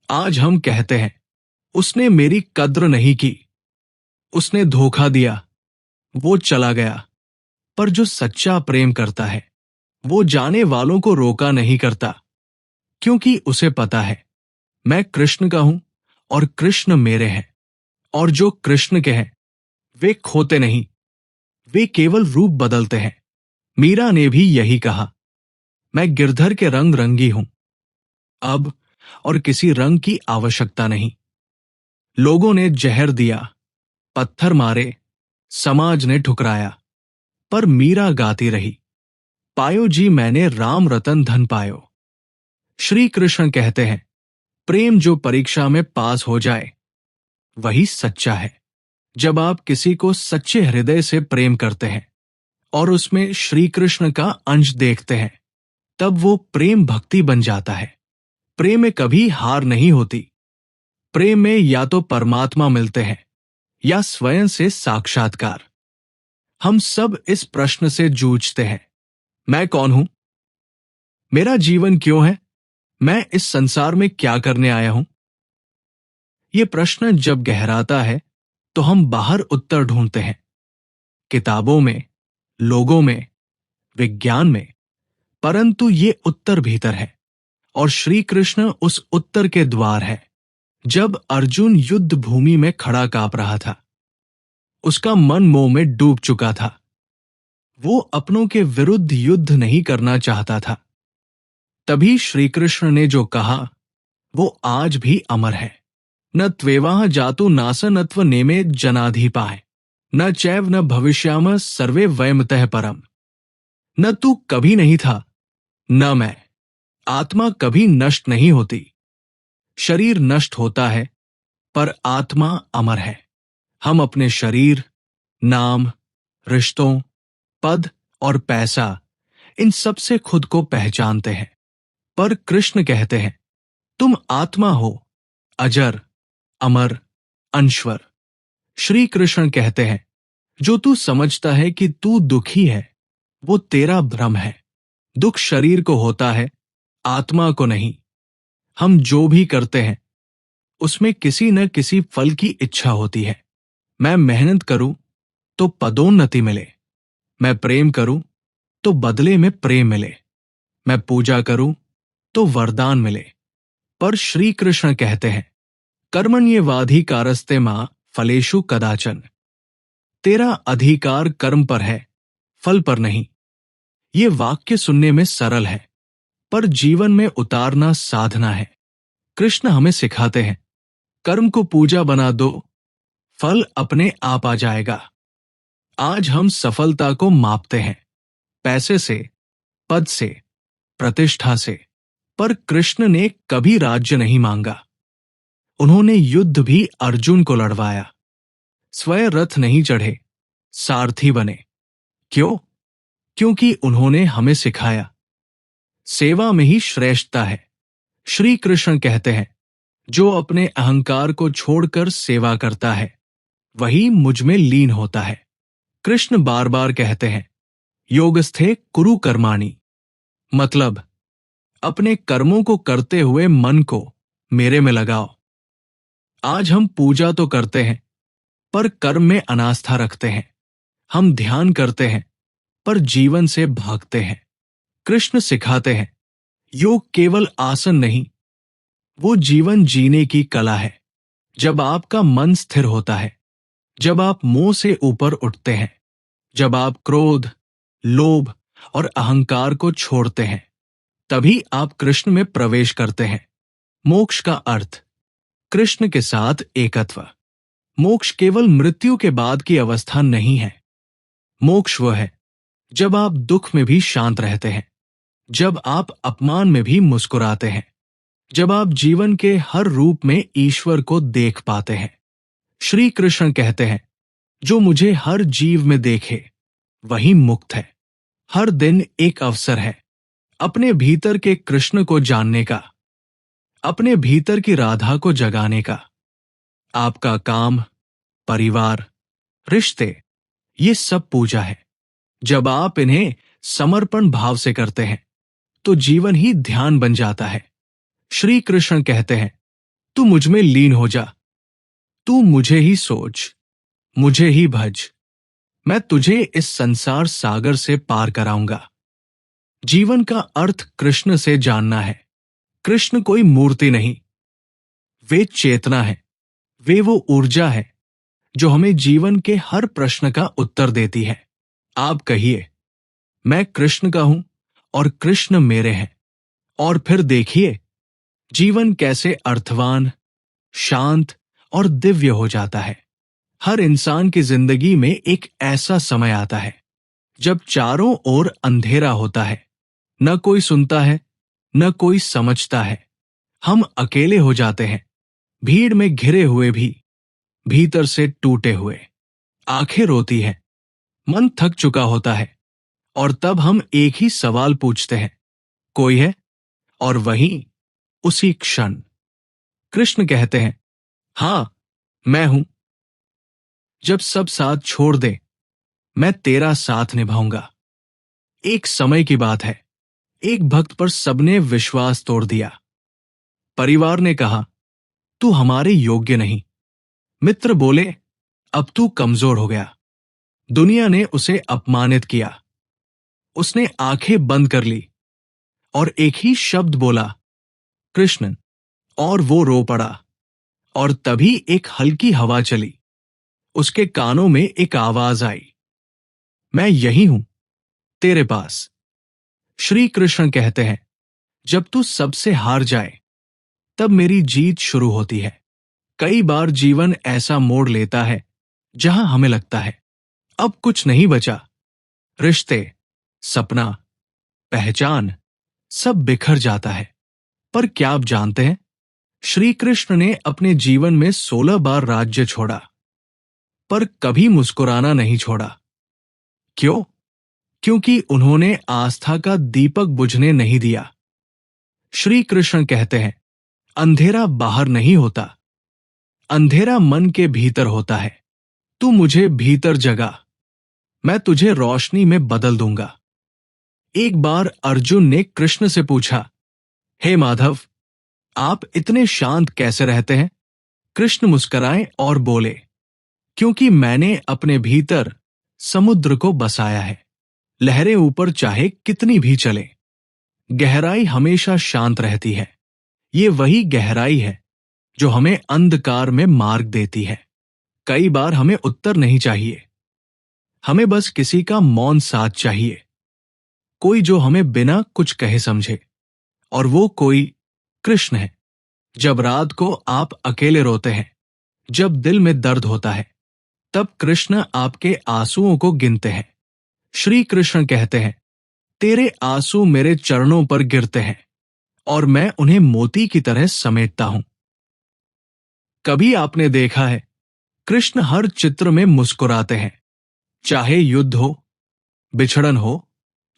आज हम कहते हैं, उसने मेरी कद्र नहीं की, उसने धोखा दिया, वो चला गया। पर जो सच्चा प्रेम करता है वो जाने वालों को रोका नहीं करता, क्योंकि उसे पता है मैं कृष्ण का हूं और कृष्ण मेरे हैं। और जो कृष्ण के हैं वे खोते नहीं, वे केवल रूप बदलते हैं। मीरा ने भी यही कहा, मैं गिरधर के रंग रंगी हूं अब, और किसी रंग की आवश्यकता नहीं। लोगों ने जहर दिया, पत्थर मारे, समाज ने ठुकराया, पर मीरा गाती रही, पायो जी मैंने राम रतन धन पायो। श्री कृष्ण कहते हैं, प्रेम जो परीक्षा में पास हो जाए वही सच्चा है। जब आप किसी को सच्चे हृदय से प्रेम करते हैं और उसमें श्री कृष्ण का अंश देखते हैं, तब वो प्रेम भक्ति बन जाता है। प्रेम में कभी हार नहीं होती। प्रेम में या तो परमात्मा मिलते हैं या स्वयं से साक्षात्कार। हम सब इस प्रश्न से जूझते हैं, मैं कौन हूं? मेरा जीवन क्यों है? मैं इस संसार में क्या करने आया हूं? ये प्रश्न जब गहराता है तो हम बाहर उत्तर ढूंढते हैं, किताबों में, लोगों में, विज्ञान में, परंतु ये उत्तर भीतर है और श्री कृष्ण उस उत्तर के द्वार है। जब अर्जुन युद्ध भूमि में खड़ा कांप रहा था, उसका मन मोह में डूब चुका था। वो अपनों के विरुद्ध युद्ध नहीं करना चाहता था। तभी श्री कृष्ण ने जो कहा वो आज भी अमर है, न त्वेवाह जातु नासनत्व नेमे जनाधिपाय, न चैव न भविष्याम सर्वे वयमतः परम। न तू कभी नहीं था, न मैं। आत्मा कभी नष्ट नहीं होती। शरीर नष्ट होता है पर आत्मा अमर है। हम अपने शरीर, नाम, रिश्तों, पद और पैसा, इन सब से खुद को पहचानते हैं, पर कृष्ण कहते हैं तुम आत्मा हो, अजर, अमर, अनश्वर। श्री कृष्ण कहते हैं जो तू समझता है कि तू दुखी है वो तेरा भ्रम है। दुख शरीर को होता है, आत्मा को नहीं। हम जो भी करते हैं उसमें किसी न किसी फल की इच्छा होती है। मैं मेहनत करूं तो पदोन्नति मिले, मैं प्रेम करूं तो बदले में प्रेम मिले, मैं पूजा करूं तो वरदान मिले। पर श्री कृष्ण कहते हैं कर्मण्येवाधिकारस्ते मां फलेषु कदाचन। तेरा अधिकार कर्म पर है, फल पर नहीं। ये वाक्य सुनने में सरल है पर जीवन में उतारना साधना है। कृष्ण हमें सिखाते हैं कर्म को पूजा बना दो, फल अपने आप आ जाएगा। आज हम सफलता को मापते हैं पैसे से, पद से, प्रतिष्ठा से, पर कृष्ण ने कभी राज्य नहीं मांगा। उन्होंने युद्ध भी अर्जुन को लड़वाया। स्वयं रथ नहीं चढ़े, सारथी बने। क्यों? क्योंकि उन्होंने हमें सिखाया सेवा में ही श्रेष्ठता है। श्री कृष्ण कहते हैं जो अपने अहंकार को छोड़कर सेवा करता है वही मुझ में लीन होता है। कृष्ण बार बार कहते हैं योगस्थे कुरु कर्माणि, मतलब अपने कर्मों को करते हुए मन को मेरे में लगाओ। आज हम पूजा तो करते हैं पर कर्म में अनास्था रखते हैं। हम ध्यान करते हैं पर जीवन से भागते हैं। कृष्ण सिखाते हैं योग केवल आसन नहीं, वो जीवन जीने की कला है। जब आपका मन स्थिर होता है, जब आप मोह से ऊपर उठते हैं, जब आप क्रोध, लोभ और अहंकार को छोड़ते हैं, तभी आप कृष्ण में प्रवेश करते हैं। मोक्ष का अर्थ कृष्ण के साथ एकत्व। मोक्ष केवल मृत्यु के बाद की अवस्था नहीं है। मोक्ष वह है जब आप दुख में भी शांत रहते हैं, जब आप अपमान में भी मुस्कुराते हैं, जब आप जीवन के हर रूप में ईश्वर को देख पाते हैं। श्री कृष्ण कहते हैं जो मुझे हर जीव में देखे वही मुक्त है। हर दिन एक अवसर है अपने भीतर के कृष्ण को जानने का, अपने भीतर की राधा को जगाने का। आपका काम, परिवार, रिश्ते, ये सब पूजा है। जब आप इन्हें समर्पण भाव से करते हैं तो जीवन ही ध्यान बन जाता है। श्री कृष्ण कहते हैं, तू मुझ में लीन हो जा, तू मुझे ही सोच, मुझे ही भज, मैं तुझे इस संसार सागर से पार कराऊंगा। जीवन का अर्थ कृष्ण से जानना है। कृष्ण कोई मूर्ति नहीं, वे चेतना है, वे वो ऊर्जा है जो हमें जीवन के हर प्रश्न का उत्तर देती है। आप कहिए, मैं कृष्ण का हूं और कृष्ण मेरे हैं, और फिर देखिए जीवन कैसे अर्थवान, शांत और दिव्य हो जाता है। हर इंसान की जिंदगी में एक ऐसा समय आता है जब चारों ओर अंधेरा होता है, न कोई सुनता है, न कोई समझता है। हम अकेले हो जाते हैं, भीड़ में घिरे हुए भी, भीतर से टूटे हुए। आंखें रोती हैं, मन थक चुका होता है, और तब हम एक ही सवाल पूछते हैं, कोई है? और वहीं उसी क्षण कृष्ण कहते हैं, हां, मैं हूं। जब सब साथ छोड़ दे, मैं तेरा साथ निभाऊंगा। एक समय की बात है, एक भक्त पर सबने विश्वास तोड़ दिया। परिवार ने कहा, तू हमारे योग्य नहीं। मित्र बोले, अब तू कमजोर हो गया। दुनिया ने उसे अपमानित किया। उसने आंखें बंद कर ली और एक ही शब्द बोला, कृष्ण, और वो रो पड़ा। और तभी एक हल्की हवा चली। उसके कानों में एक आवाज आई, मैं यही हूं, तेरे पास। श्री कृष्ण कहते हैं, जब तू सबसे हार जाए तब मेरी जीत शुरू होती है। कई बार जीवन ऐसा मोड़ लेता है जहां हमें लगता है अब कुछ नहीं बचा। रिश्ते, सपना, पहचान, सब बिखर जाता है। पर क्या आप जानते हैं, श्री कृष्ण ने अपने जीवन में 16 बार राज्य छोड़ा, पर कभी मुस्कुराना नहीं छोड़ा। क्यों? क्योंकि उन्होंने आस्था का दीपक बुझने नहीं दिया। श्री कृष्ण कहते हैं, अंधेरा बाहर नहीं होता, अंधेरा मन के भीतर होता है। तू मुझे भीतर जगा, मैं तुझे रोशनी में बदल दूंगा। एक बार अर्जुन ने कृष्ण से पूछा, हे माधव, आप इतने शांत कैसे रहते हैं? कृष्ण मुस्कुराए और बोले, क्योंकि मैंने अपने भीतर समुद्र को बसाया है। लहरें ऊपर चाहे कितनी भी चले, गहराई हमेशा शांत रहती है। ये वही गहराई है जो हमें अंधकार में मार्ग देती है। कई बार हमें उत्तर नहीं चाहिए, हमें बस किसी का मौन साथ चाहिए। कोई जो हमें बिना कुछ कहे समझे, और वो कोई कृष्ण है। जब रात को आप अकेले रोते हैं, जब दिल में दर्द होता है, तब कृष्ण आपके आंसुओं को गिनते हैं। श्री कृष्ण कहते हैं, तेरे आंसू मेरे चरणों पर गिरते हैं और मैं उन्हें मोती की तरह समेटता हूं। कभी आपने देखा है, कृष्ण हर चित्र में मुस्कुराते हैं, चाहे युद्ध हो, बिछड़न हो,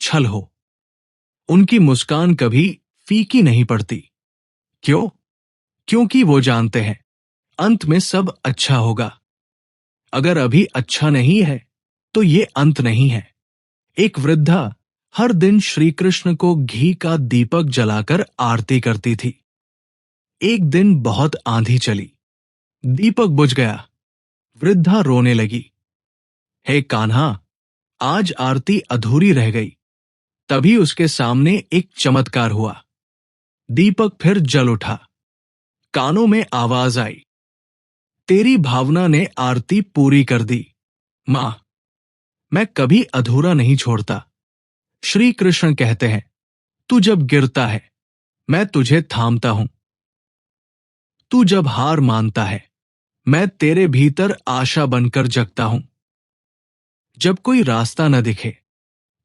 छल हो। उनकी मुस्कान कभी फीकी नहीं पड़ती। क्यों? क्योंकि वो जानते हैं अंत में सब अच्छा होगा। अगर अभी अच्छा नहीं है तो ये अंत नहीं है। एक वृद्धा हर दिन श्री कृष्ण को घी का दीपक जलाकर आरती करती थी। एक दिन बहुत आंधी चली, दीपक बुझ गया। वृद्धा रोने लगी, हे कान्हा, आज आरती अधूरी रह गई। तभी उसके सामने एक चमत्कार हुआ। दीपक फिर जल उठा। कानों में आवाज आई, तेरी भावना ने आरती पूरी कर दी। मां, मैं कभी अधूरा नहीं छोड़ता। श्री कृष्ण कहते हैं, तू जब गिरता है मैं तुझे थामता हूं। तू जब हार मानता है मैं तेरे भीतर आशा बनकर जगता हूं। जब कोई रास्ता न दिखे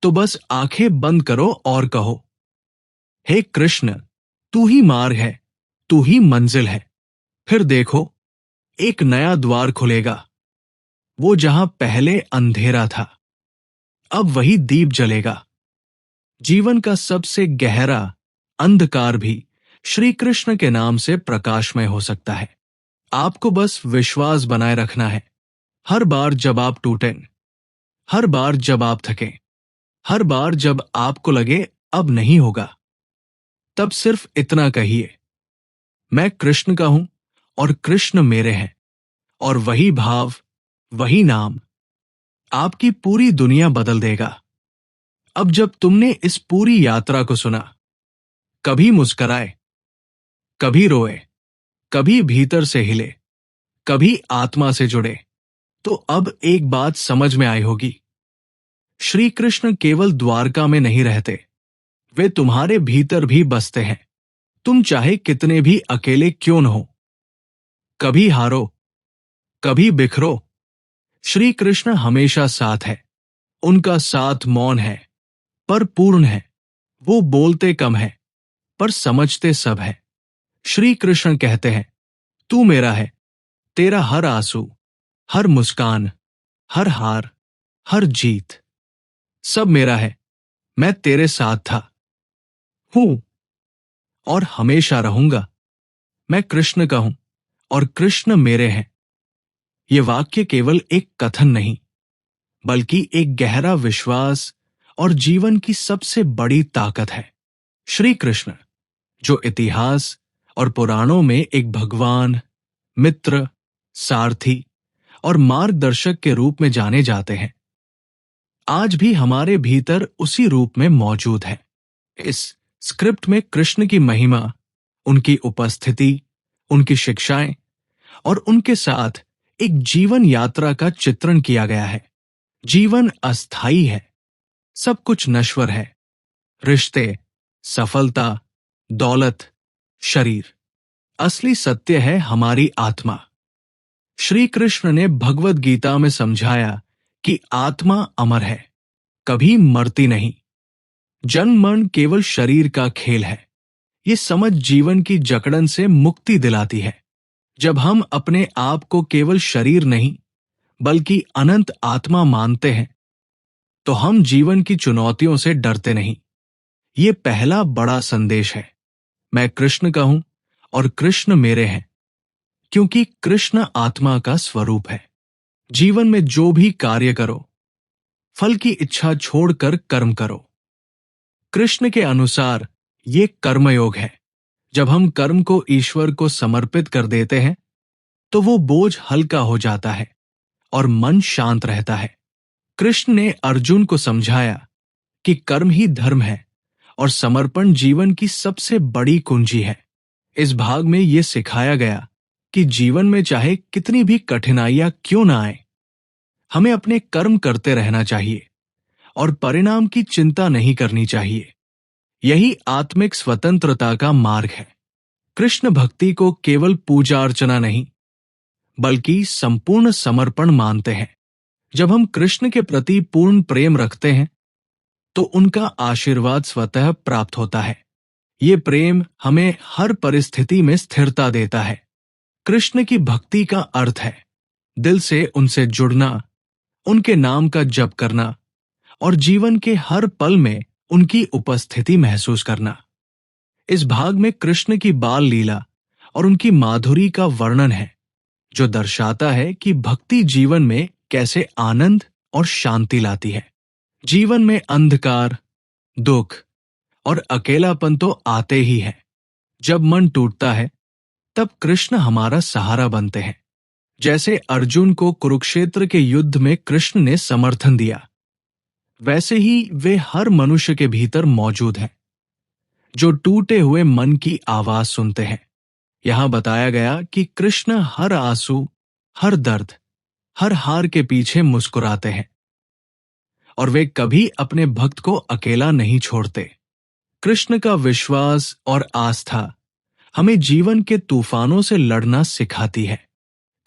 तो बस आंखें बंद करो और कहो, हे कृष्ण, तू ही मार्ग है, तू ही मंजिल है। फिर देखो, एक नया द्वार खुलेगा। वो जहां पहले अंधेरा था, अब वही दीप जलेगा। जीवन का सबसे गहरा अंधकार भी श्री कृष्ण के नाम से प्रकाशमय हो सकता है। आपको बस विश्वास बनाए रखना है। हर बार जब आप टूटें, हर बार जब आप थकें, हर बार जब आपको लगे अब नहीं होगा, तब सिर्फ इतना कहिए, मैं कृष्ण का हूं और कृष्ण मेरे हैं। और वही भाव, वही नाम आपकी पूरी दुनिया बदल देगा। अब जब तुमने इस पूरी यात्रा को सुना, कभी मुस्कराए, कभी रोए, कभी भीतर से हिले, कभी आत्मा से जुड़े, तो अब एक बात समझ में आई होगी। श्री कृष्ण केवल द्वारका में नहीं रहते, वे तुम्हारे भीतर भी बसते हैं। तुम चाहे कितने भी अकेले क्यों न हो, कभी हारो, कभी बिखरो, श्री कृष्ण हमेशा साथ है। उनका साथ मौन है पर पूर्ण है। वो बोलते कम है पर समझते सब है। श्री कृष्ण कहते हैं, तू मेरा है, तेरा हर आंसू, हर मुस्कान, हर हार, हर जीत, सब मेरा है। मैं तेरे साथ था, हूं और हमेशा रहूंगा। मैं कृष्ण का हूं और कृष्ण मेरे हैं। ये वाक्य केवल एक कथन नहीं, बल्कि एक गहरा विश्वास और जीवन की सबसे बड़ी ताकत है। श्री कृष्ण, जो इतिहास और पुराणों में एक भगवान, मित्र, सारथी और मार्गदर्शक के रूप में जाने जाते हैं, आज भी हमारे भीतर उसी रूप में मौजूद है। इस स्क्रिप्ट में कृष्ण की महिमा, उनकी उपस्थिति, उनकी शिक्षाएं और उनके साथ एक जीवन यात्रा का चित्रण किया गया है। जीवन अस्थायी है, सब कुछ नश्वर है, रिश्ते, सफलता, दौलत, शरीर। असली सत्य है हमारी आत्मा। श्री कृष्ण ने भगवत गीता में समझाया कि आत्मा अमर है, कभी मरती नहीं। जन्म मरण केवल शरीर का खेल है। ये समझ जीवन की जकड़न से मुक्ति दिलाती है। जब हम अपने आप को केवल शरीर नहीं, बल्कि अनंत आत्मा मानते हैं, तो हम जीवन की चुनौतियों से डरते नहीं। ये पहला बड़ा संदेश है। मैं कृष्ण का हूं और कृष्ण मेरे हैं, क्योंकि कृष्ण आत्मा का स्वरूप है। जीवन में जो भी कार्य करो, फल की इच्छा छोड़कर कर्म करो। कृष्ण के अनुसार ये कर्मयोग है। जब हम कर्म को ईश्वर को समर्पित कर देते हैं, तो वो बोझ हल्का हो जाता है और मन शांत रहता है। कृष्ण ने अर्जुन को समझाया कि कर्म ही धर्म है और समर्पण जीवन की सबसे बड़ी कुंजी है। इस भाग में ये सिखाया गया कि जीवन में चाहे कितनी भी कठिनाइयां क्यों ना आए, हमें अपने कर्म करते रहना चाहिए और परिणाम की चिंता नहीं करनी चाहिए। यही आत्मिक स्वतंत्रता का मार्ग है। कृष्ण भक्ति को केवल पूजा अर्चना नहीं, बल्कि संपूर्ण समर्पण मानते हैं। जब हम कृष्ण के प्रति पूर्ण प्रेम रखते हैं, तो उनका आशीर्वाद स्वतः प्राप्त होता है। ये प्रेम हमें हर परिस्थिति में स्थिरता देता है। कृष्ण की भक्ति का अर्थ है दिल से उनसे जुड़ना, उनके नाम का जप करना और जीवन के हर पल में उनकी उपस्थिति महसूस करना। इस भाग में कृष्ण की बाल लीला और उनकी माधुरी का वर्णन है, जो दर्शाता है कि भक्ति जीवन में कैसे आनंद और शांति लाती है। जीवन में अंधकार, दुख और अकेलापन तो आते ही है। जब मन टूटता है, तब कृष्ण हमारा सहारा बनते हैं। जैसे अर्जुन को कुरुक्षेत्र के युद्ध में कृष्ण ने समर्थन दिया, वैसे ही वे हर मनुष्य के भीतर मौजूद हैं, जो टूटे हुए मन की आवाज सुनते हैं। यहां बताया गया कि कृष्ण हर आंसू, हर दर्द, हर हार के पीछे मुस्कुराते हैं और वे कभी अपने भक्त को अकेला नहीं छोड़ते। कृष्ण का विश्वास और आस्था हमें जीवन के तूफानों से लड़ना सिखाती है।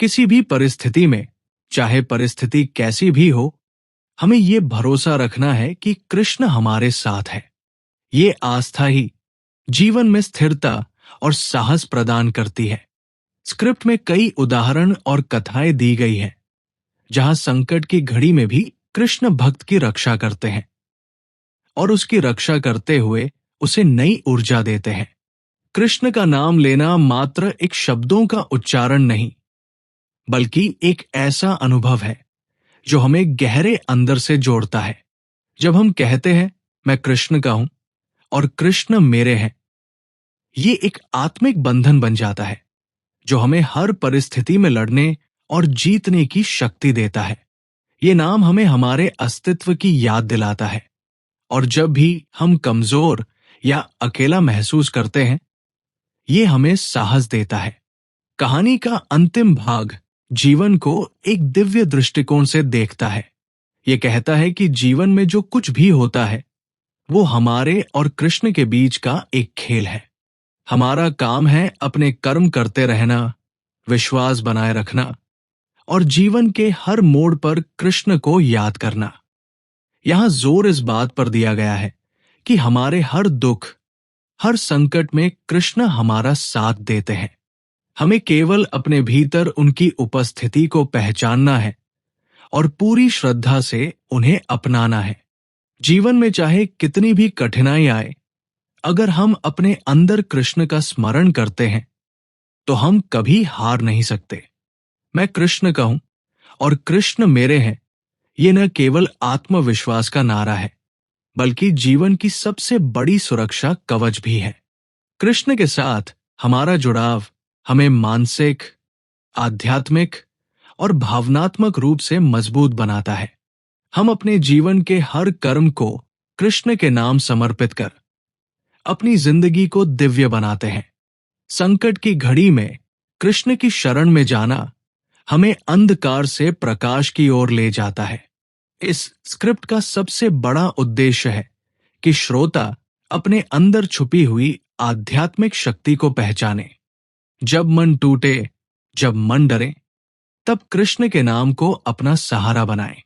किसी भी परिस्थिति में, चाहे परिस्थिति कैसी भी हो, हमें ये भरोसा रखना है कि कृष्ण हमारे साथ है। ये आस्था ही जीवन में स्थिरता और साहस प्रदान करती है। स्क्रिप्ट में कई उदाहरण और कथाएं दी गई हैं, जहां संकट की घड़ी में भी कृष्ण भक्त की रक्षा करते हैं और उसकी रक्षा करते हुए उसे नई ऊर्जा देते हैं। कृष्ण का नाम लेना मात्र एक शब्दों का उच्चारण नहीं, बल्कि एक ऐसा अनुभव है जो हमें गहरे अंदर से जोड़ता है। जब हम कहते हैं मैं कृष्ण का हूं और कृष्ण मेरे हैं, ये एक आत्मिक बंधन बन जाता है जो हमें हर परिस्थिति में लड़ने और जीतने की शक्ति देता है। ये नाम हमें हमारे अस्तित्व की याद दिलाता है, और जब भी हम कमजोर या अकेला महसूस करते हैं, ये हमें साहस देता है। कहानी का अंतिम भाग जीवन को एक दिव्य दृष्टिकोण से देखता है। ये कहता है कि जीवन में जो कुछ भी होता है वो हमारे और कृष्ण के बीच का एक खेल है। हमारा काम है अपने कर्म करते रहना, विश्वास बनाए रखना और जीवन के हर मोड़ पर कृष्ण को याद करना। यहां जोर इस बात पर दिया गया है कि हमारे हर दुख, हर संकट में कृष्ण हमारा साथ देते हैं। हमें केवल अपने भीतर उनकी उपस्थिति को पहचानना है और पूरी श्रद्धा से उन्हें अपनाना है। जीवन में चाहे कितनी भी कठिनाई आए, अगर हम अपने अंदर कृष्ण का स्मरण करते हैं तो हम कभी हार नहीं सकते। मैं कृष्ण का हूं और कृष्ण मेरे हैं, ये न केवल आत्मविश्वास का नारा है, बल्कि जीवन की सबसे बड़ी सुरक्षा कवच भी है। कृष्ण के साथ हमारा जुड़ाव हमें मानसिक, आध्यात्मिक और भावनात्मक रूप से मजबूत बनाता है। हम अपने जीवन के हर कर्म को कृष्ण के नाम समर्पित कर अपनी जिंदगी को दिव्य बनाते हैं। संकट की घड़ी में कृष्ण की शरण में जाना हमें अंधकार से प्रकाश की ओर ले जाता है। इस स्क्रिप्ट का सबसे बड़ा उद्देश्य है कि श्रोता अपने अंदर छुपी हुई आध्यात्मिक शक्ति को पहचाने। जब मन टूटे, जब मन डरे, तब कृष्ण के नाम को अपना सहारा बनाएं।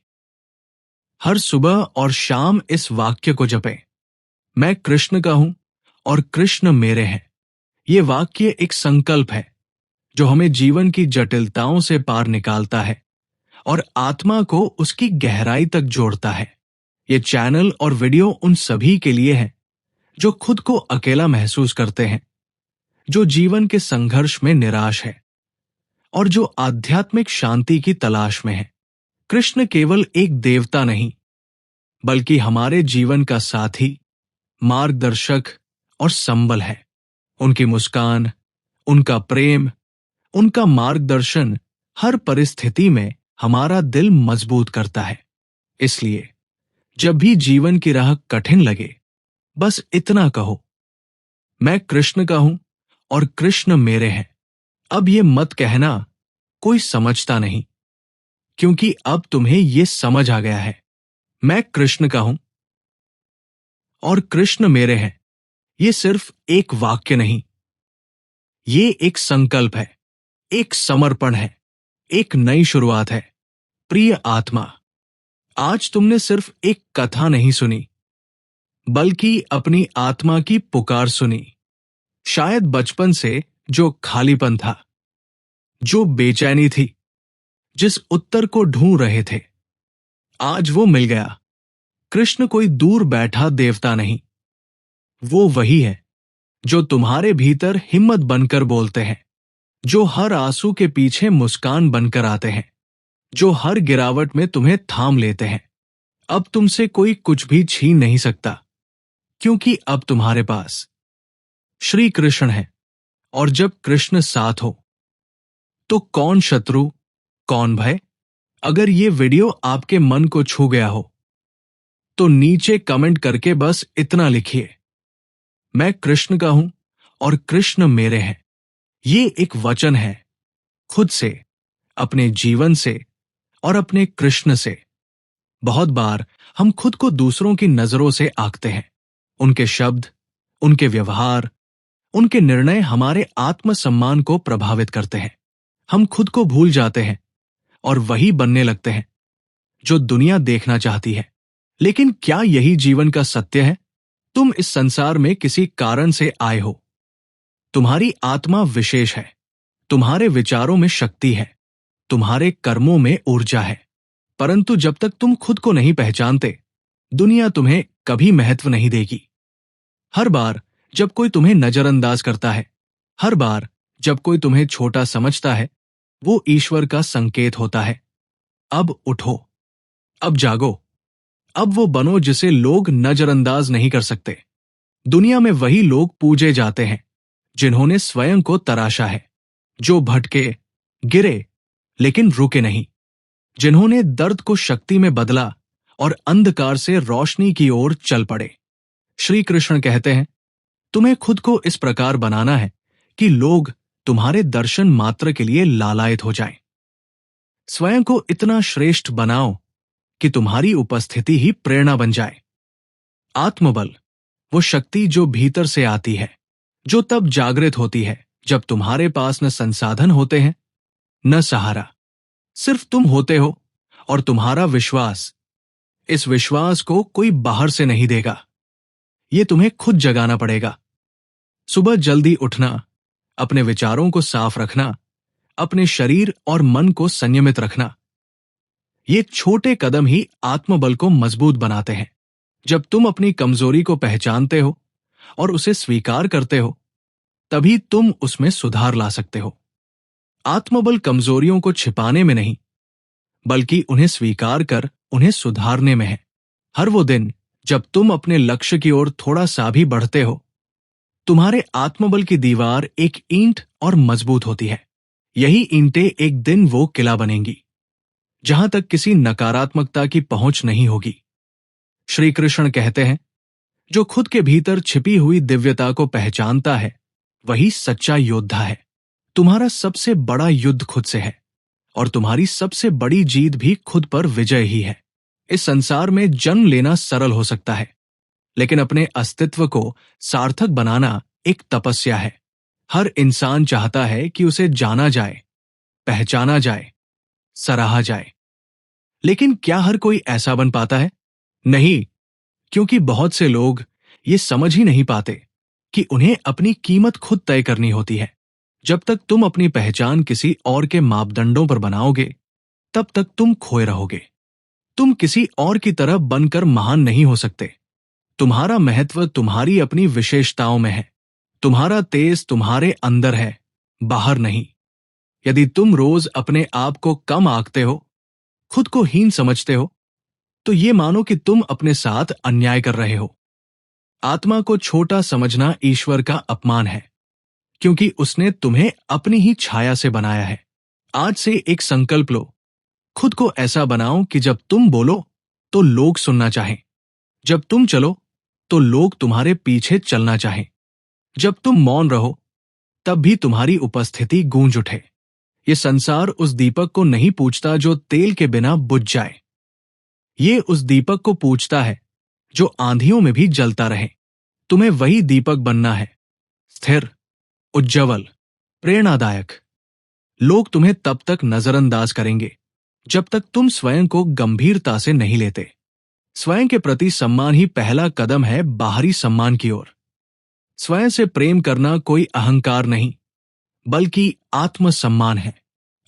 हर सुबह और शाम इस वाक्य को जपें, मैं कृष्ण का हूं और कृष्ण मेरे हैं। ये वाक्य एक संकल्प है जो हमें जीवन की जटिलताओं से पार निकालता है और आत्मा को उसकी गहराई तक जोड़ता है। ये चैनल और वीडियो उन सभी के लिए है जो खुद को अकेला महसूस करते हैं, जो जीवन के संघर्ष में निराश है और जो आध्यात्मिक शांति की तलाश में है। कृष्ण केवल एक देवता नहीं, बल्कि हमारे जीवन का साथी, मार्गदर्शक और संबल है। उनकी मुस्कान, उनका प्रेम, उनका मार्गदर्शन हर परिस्थिति में हमारा दिल मजबूत करता है। इसलिए जब भी जीवन की राह कठिन लगे, बस इतना कहो, मैं कृष्ण का हूं और कृष्ण मेरे हैं। अब ये मत कहना कोई समझता नहीं, क्योंकि अब तुम्हें ये समझ आ गया है। मैं कृष्ण का हूं और कृष्ण मेरे हैं, ये सिर्फ एक वाक्य नहीं, ये एक संकल्प है, एक समर्पण है, एक नई शुरुआत है। प्रिय आत्मा, आज तुमने सिर्फ एक कथा नहीं सुनी, बल्कि अपनी आत्मा की पुकार सुनी। शायद बचपन से जो खालीपन था, जो बेचैनी थी, जिस उत्तर को ढूंढ रहे थे, आज वो मिल गया। कृष्ण कोई दूर बैठा देवता नहीं, वो वही है जो तुम्हारे भीतर हिम्मत बनकर बोलते हैं, जो हर आंसू के पीछे मुस्कान बनकर आते हैं, जो हर गिरावट में तुम्हें थाम लेते हैं। अब तुमसे कोई कुछ भी छीन नहीं सकता, क्योंकि अब तुम्हारे पास श्री कृष्ण है। और जब कृष्ण साथ हो तो कौन शत्रु, कौन भय। अगर ये वीडियो आपके मन को छू गया हो तो नीचे कमेंट करके बस इतना लिखिए, मैं कृष्ण का हूं और कृष्ण मेरे हैं। ये एक वचन है, खुद से, अपने जीवन से और अपने कृष्ण से। बहुत बार हम खुद को दूसरों की नजरों से आंकते हैं। उनके शब्द, उनके व्यवहार, उनके निर्णय हमारे आत्मसम्मान को प्रभावित करते हैं। हम खुद को भूल जाते हैं और वही बनने लगते हैं जो दुनिया देखना चाहती है। लेकिन क्या यही जीवन का सत्य है? तुम इस संसार में किसी कारण से आए हो। तुम्हारी आत्मा विशेष है, तुम्हारे विचारों में शक्ति है, तुम्हारे कर्मों में ऊर्जा है। परंतु जब तक तुम खुद को नहीं पहचानते, दुनिया तुम्हें कभी महत्व नहीं देगी। हर बार जब कोई तुम्हें नजरअंदाज करता है, हर बार जब कोई तुम्हें छोटा समझता है, वो ईश्वर का संकेत होता है। अब उठो, अब जागो, अब वो बनो जिसे लोग नजरअंदाज नहीं कर सकते। दुनिया में वही लोग पूजे जाते हैं जिन्होंने स्वयं को तराशा है, जो भटके, गिरे, लेकिन रुके नहीं, जिन्होंने दर्द को शक्ति में बदला और अंधकार से रोशनी की ओर चल पड़े। श्री कृष्ण कहते हैं, तुम्हें खुद को इस प्रकार बनाना है कि लोग तुम्हारे दर्शन मात्र के लिए लालायित हो जाएं। स्वयं को इतना श्रेष्ठ बनाओ कि तुम्हारी उपस्थिति ही प्रेरणा बन जाए। आत्मबल, वो शक्ति जो भीतर से आती है, जो तब जागृत होती है जब तुम्हारे पास न संसाधन होते हैं, न सहारा, सिर्फ तुम होते हो और तुम्हारा विश्वास। इस विश्वास को कोई बाहर से नहीं देगा, ये तुम्हें खुद जगाना पड़ेगा। सुबह जल्दी उठना, अपने विचारों को साफ रखना, अपने शरीर और मन को संयमित रखना, ये छोटे कदम ही आत्मबल को मजबूत बनाते हैं। जब तुम अपनी कमजोरी को पहचानते हो और उसे स्वीकार करते हो, तभी तुम उसमें सुधार ला सकते हो। आत्मबल कमजोरियों को छिपाने में नहीं, बल्कि उन्हें स्वीकार कर उन्हें सुधारने में है। हर वो दिन जब तुम अपने लक्ष्य की ओर थोड़ा सा भी बढ़ते हो, तुम्हारे आत्मबल की दीवार एक ईंट और मजबूत होती है। यही ईंटें एक दिन वो किला बनेंगी जहां तक किसी नकारात्मकता की पहुंच नहीं होगी। श्री कृष्ण कहते हैं, जो खुद के भीतर छिपी हुई दिव्यता को पहचानता है, वही सच्चा योद्धा है। तुम्हारा सबसे बड़ा युद्ध खुद से है और तुम्हारी सबसे बड़ी जीत भी खुद पर विजय ही है। इस संसार में जन्म लेना सरल हो सकता है, लेकिन अपने अस्तित्व को सार्थक बनाना एक तपस्या है। हर इंसान चाहता है कि उसे जाना जाए, पहचाना जाए, सराहा जाए। लेकिन क्या हर कोई ऐसा बन पाता है? नहीं, क्योंकि बहुत से लोग ये समझ ही नहीं पाते कि उन्हें अपनी कीमत खुद तय करनी होती है। जब तक तुम अपनी पहचान किसी और के मापदंडों पर बनाओगे, तब तक तुम खोए रहोगे। तुम किसी और की तरह बनकर महान नहीं हो सकते। तुम्हारा महत्व तुम्हारी अपनी विशेषताओं में है। तुम्हारा तेज तुम्हारे अंदर है, बाहर नहीं। यदि तुम रोज अपने आप को कम आंकते हो, खुद को हीन समझते हो, तो ये मानो कि तुम अपने साथ अन्याय कर रहे हो। आत्मा को छोटा समझना ईश्वर का अपमान है, क्योंकि उसने तुम्हें अपनी ही छाया से बनाया है। आज से एक संकल्प लो, खुद को ऐसा बनाओ कि जब तुम बोलो तो लोग सुनना चाहें, जब तुम चलो तो लोग तुम्हारे पीछे चलना चाहें, जब तुम मौन रहो तब भी तुम्हारी उपस्थिति गूंज उठे। ये संसार उस दीपक को नहीं पूछता जो तेल के बिना बुझ जाए, ये उस दीपक को पूछता है जो आंधियों में भी जलता रहे। तुम्हें वही दीपक बनना है, स्थिर, उज्ज्वल, प्रेरणादायक। लोग तुम्हें तब तक नजरअंदाज करेंगे जब तक तुम स्वयं को गंभीरता से नहीं लेते। स्वयं के प्रति सम्मान ही पहला कदम है बाहरी सम्मान की ओर। स्वयं से प्रेम करना कोई अहंकार नहीं, बल्कि आत्मसम्मान है।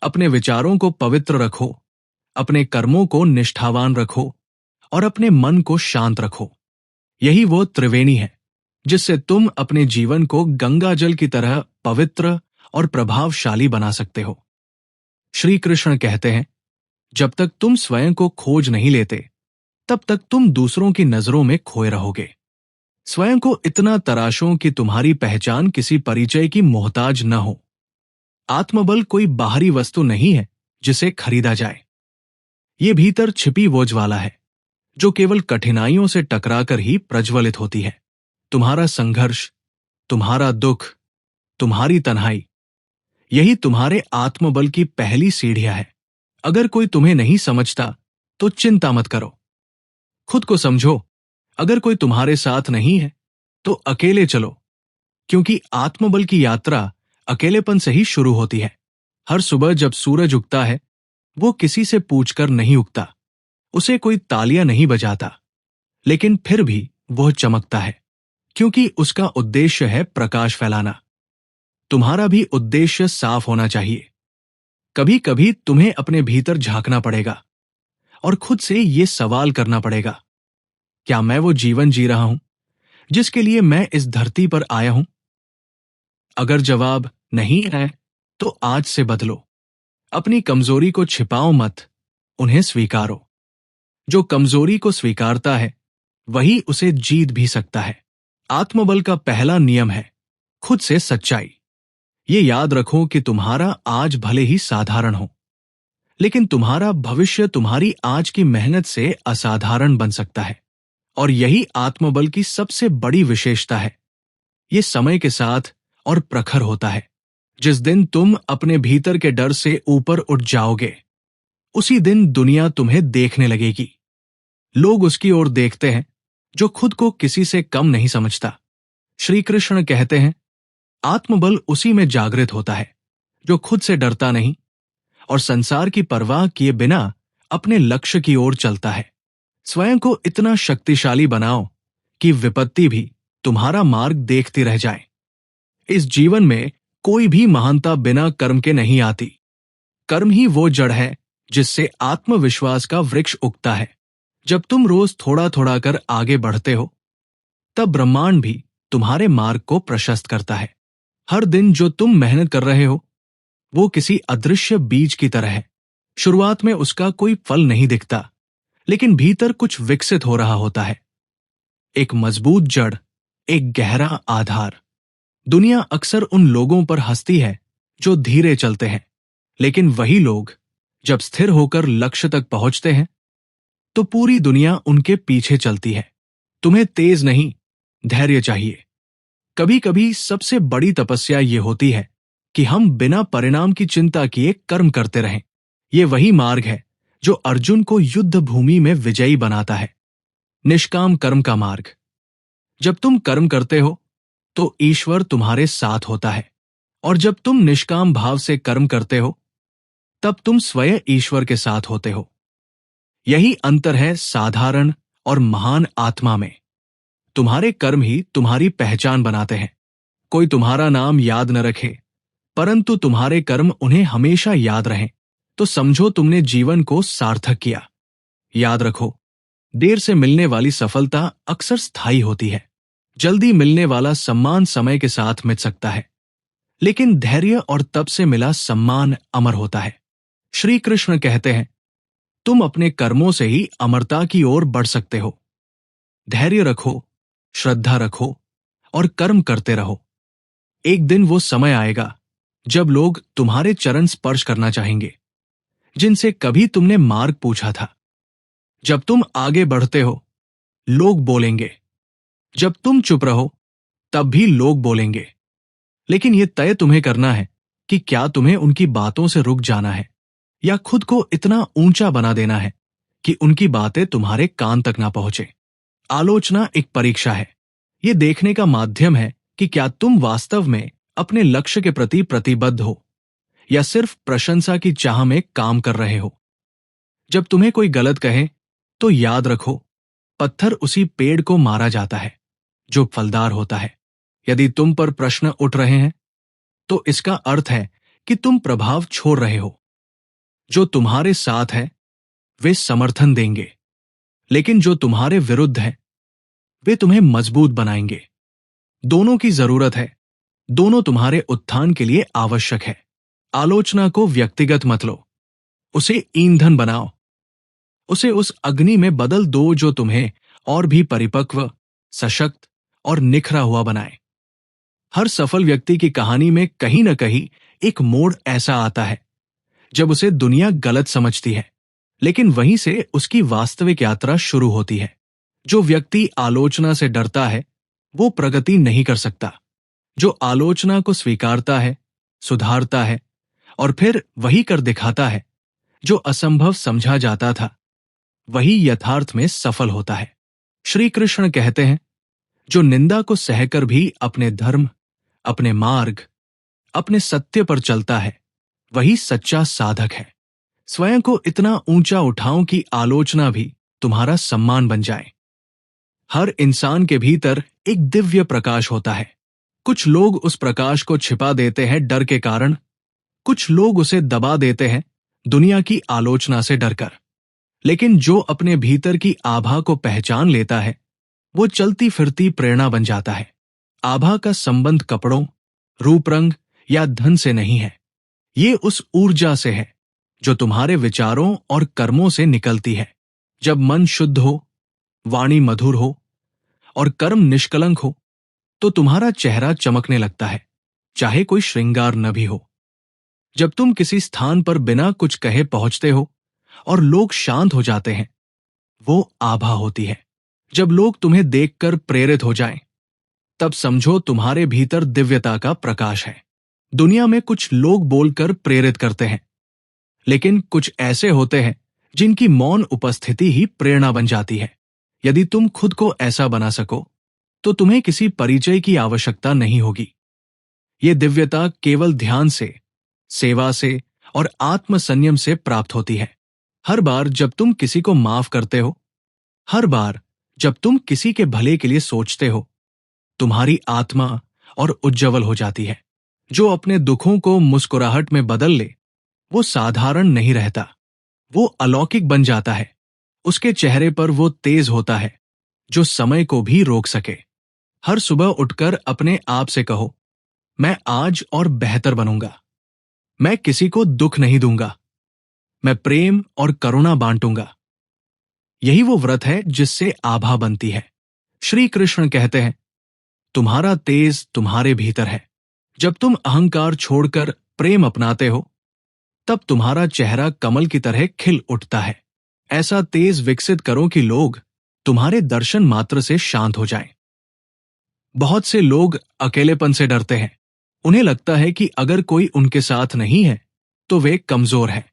अपने विचारों को पवित्र रखो, अपने कर्मों को निष्ठावान रखो और अपने मन को शांत रखो। यही वो त्रिवेणी है जिससे तुम अपने जीवन को गंगा जल की तरह पवित्र और प्रभावशाली बना सकते हो। श्री कृष्ण कहते हैं, जब तक तुम स्वयं को खोज नहीं लेते, तब तक तुम दूसरों की नजरों में खोए रहोगे। स्वयं को इतना तराशो कि तुम्हारी पहचान किसी परिचय की मोहताज न हो। आत्मबल कोई बाहरी वस्तु नहीं है जिसे खरीदा जाए। ये भीतर छिपी वो ज्वाला है जो केवल कठिनाइयों से टकराकर ही प्रज्वलित होती है। तुम्हारा संघर्ष, तुम्हारा दुख, तुम्हारी तन्हाई, यही तुम्हारे आत्मबल की पहली सीढ़ियां है। अगर कोई तुम्हें नहीं समझता तो चिंता मत करो, खुद को समझो। अगर कोई तुम्हारे साथ नहीं है तो अकेले चलो, क्योंकि आत्मबल की यात्रा अकेलेपन से ही शुरू होती है। हर सुबह जब सूरज उगता है, वो किसी से पूछकर नहीं उगता, उसे कोई तालियां नहीं बजाता, लेकिन फिर भी वह चमकता है, क्योंकि उसका उद्देश्य है प्रकाश फैलाना। तुम्हारा भी उद्देश्य साफ होना चाहिए। कभी कभी तुम्हें अपने भीतर झांकना पड़ेगा और खुद से ये सवाल करना पड़ेगा, क्या मैं वो जीवन जी रहा हूं जिसके लिए मैं इस धरती पर आया हूं? अगर जवाब नहीं है तो आज से बदलो। अपनी कमजोरी को छिपाओ मत, उन्हें स्वीकारो। जो कमजोरी को स्वीकारता है वही उसे जीत भी सकता है। आत्मबल का पहला नियम है खुद से सच्चाई। ये याद रखो कि तुम्हारा आज भले ही साधारण हो, लेकिन तुम्हारा भविष्य तुम्हारी आज की मेहनत से असाधारण बन सकता है। और यही आत्मबल की सबसे बड़ी विशेषता है। ये समय के साथ और प्रखर होता है। जिस दिन तुम अपने भीतर के डर से ऊपर उठ जाओगे, उसी दिन दुनिया तुम्हें देखने लगेगी। लोग उसकी ओर देखते हैं जो खुद को किसी से कम नहीं समझता। श्री कृष्ण कहते हैं, आत्मबल उसी में जागृत होता है जो खुद से डरता नहीं और संसार की परवाह किए बिना अपने लक्ष्य की ओर चलता है। स्वयं को इतना शक्तिशाली बनाओ कि विपत्ति भी तुम्हारा मार्ग देखती रह जाए। इस जीवन में कोई भी महानता बिना कर्म के नहीं आती। कर्म ही वो जड़ है जिससे आत्मविश्वास का वृक्ष उगता है। जब तुम रोज थोड़ा थोड़ा कर आगे बढ़ते हो, तब ब्रह्मांड भी तुम्हारे मार्ग को प्रशस्त करता है। हर दिन जो तुम मेहनत कर रहे हो, वो किसी अदृश्य बीज की तरह है। शुरुआत में उसका कोई फल नहीं दिखता, लेकिन भीतर कुछ विकसित हो रहा होता है। एक मजबूत जड़, एक गहरा आधार। दुनिया अक्सर उन लोगों पर हंसती है जो धीरे चलते हैं, लेकिन वही लोग जब स्थिर होकर लक्ष्य तक पहुंचते हैं, तो पूरी दुनिया उनके पीछे चलती है। तुम्हें तेज नहीं, धैर्य चाहिए। कभी कभी सबसे बड़ी तपस्या ये होती है कि हम बिना परिणाम की चिंता किए कर्म करते रहें। ये वही मार्ग है जो अर्जुन को युद्ध भूमि में विजयी बनाता है। निष्काम कर्म का मार्ग। जब तुम कर्म करते हो तो ईश्वर तुम्हारे साथ होता है, और जब तुम निष्काम भाव से कर्म करते हो तब तुम स्वयं ईश्वर के साथ होते हो। यही अंतर है साधारण और महान आत्मा में। तुम्हारे कर्म ही तुम्हारी पहचान बनाते हैं। कोई तुम्हारा नाम याद न रखे, परंतु तुम्हारे कर्म उन्हें हमेशा याद रहें, तो समझो तुमने जीवन को सार्थक किया। याद रखो, देर से मिलने वाली सफलता अक्सर स्थायी होती है। जल्दी मिलने वाला सम्मान समय के साथ मिट सकता है, लेकिन धैर्य और तप से मिला सम्मान अमर होता है। श्री कृष्ण कहते हैं, तुम अपने कर्मों से ही अमरता की ओर बढ़ सकते हो। धैर्य रखो, श्रद्धा रखो और कर्म करते रहो। एक दिन वो समय आएगा जब लोग तुम्हारे चरण स्पर्श करना चाहेंगे, जिनसे कभी तुमने मार्ग पूछा था। जब तुम आगे बढ़ते हो, लोग बोलेंगे। जब तुम चुप रहो, तब भी लोग बोलेंगे। लेकिन यह तय तुम्हें करना है कि क्या तुम्हें उनकी बातों से रुक जाना है या खुद को इतना ऊंचा बना देना है कि उनकी बातें तुम्हारे कान तक ना पहुंचे। आलोचना एक परीक्षा है। यह देखने का माध्यम है कि क्या तुम वास्तव में अपने लक्ष्य के प्रति प्रतिबद्ध हो या सिर्फ प्रशंसा की चाह में काम कर रहे हो। जब तुम्हें कोई गलत कहे तो याद रखो, पत्थर उसी पेड़ को मारा जाता है जो फलदार होता है। यदि तुम पर प्रश्न उठ रहे हैं तो इसका अर्थ है कि तुम प्रभाव छोड़ रहे हो। जो तुम्हारे साथ है वे समर्थन देंगे, लेकिन जो तुम्हारे विरुद्ध है वे तुम्हें मजबूत बनाएंगे। दोनों की जरूरत है, दोनों तुम्हारे उत्थान के लिए आवश्यक है। आलोचना को व्यक्तिगत मत लो, उसे ईंधन बनाओ। उसे उस अग्नि में बदल दो जो तुम्हें और भी परिपक्व, सशक्त और निखरा हुआ बनाए। हर सफल व्यक्ति की कहानी में कहीं न कहीं एक मोड़ ऐसा आता है जब उसे दुनिया गलत समझती है, लेकिन वहीं से उसकी वास्तविक यात्रा शुरू होती है। जो व्यक्ति आलोचना से डरता है वो प्रगति नहीं कर सकता। जो आलोचना को स्वीकारता है, सुधारता है और फिर वही कर दिखाता है जो असंभव समझा जाता था, वही यथार्थ में सफल होता है। श्री कृष्ण कहते हैं, जो निंदा को सहकर भी अपने धर्म, अपने मार्ग, अपने सत्य पर चलता है, वही सच्चा साधक है। स्वयं को इतना ऊंचा उठाओ कि आलोचना भी तुम्हारा सम्मान बन जाए। हर इंसान के भीतर एक दिव्य प्रकाश होता है। कुछ लोग उस प्रकाश को छिपा देते हैं डर के कारण, कुछ लोग उसे दबा देते हैं दुनिया की आलोचना से डरकर। लेकिन जो अपने भीतर की आभा को पहचान लेता है, वो चलती फिरती प्रेरणा बन जाता है। आभा का संबंध कपड़ों, रूप रंग या धन से नहीं है। ये उस ऊर्जा से है जो तुम्हारे विचारों और कर्मों से निकलती है। जब मन शुद्ध हो, वाणी मधुर हो और कर्म निष्कलंक हो, तो तुम्हारा चेहरा चमकने लगता है, चाहे कोई श्रृंगार न भी हो। जब तुम किसी स्थान पर बिना कुछ कहे पहुंचते हो और लोग शांत हो जाते हैं, वो आभा होती है। जब लोग तुम्हें देखकर प्रेरित हो जाएं, तब समझो तुम्हारे भीतर दिव्यता का प्रकाश है। दुनिया में कुछ लोग बोलकर प्रेरित करते हैं, लेकिन कुछ ऐसे होते हैं जिनकी मौन उपस्थिति ही प्रेरणा बन जाती है। यदि तुम खुद को ऐसा बना सको, तो तुम्हें किसी परिचय की आवश्यकता नहीं होगी। ये दिव्यता केवल ध्यान से, सेवा से और आत्म संयम से प्राप्त होती है। हर बार जब तुम किसी को माफ करते हो, हर बार जब तुम किसी के भले के लिए सोचते हो, तुम्हारी आत्मा और उज्जवल हो जाती है। जो अपने दुखों को मुस्कुराहट में बदल ले, वो साधारण नहीं रहता, वो अलौकिक बन जाता है। उसके चेहरे पर वो तेज होता है जो समय को भी रोक सके। हर सुबह उठकर अपने आप से कहो, मैं आज और बेहतर बनूंगा। मैं किसी को दुख नहीं दूंगा। मैं प्रेम और करुणा बांटूंगा। यही वो व्रत है जिससे आभा बनती है। श्री कृष्ण कहते हैं, तुम्हारा तेज तुम्हारे भीतर है। जब तुम अहंकार छोड़कर प्रेम अपनाते हो, तब तुम्हारा चेहरा कमल की तरह खिल उठता है। ऐसा तेज विकसित करो कि लोग तुम्हारे दर्शन मात्र से शांत हो जाएं। बहुत से लोग अकेलेपन से डरते हैं। उन्हें लगता है कि अगर कोई उनके साथ नहीं है तो वे कमजोर हैं।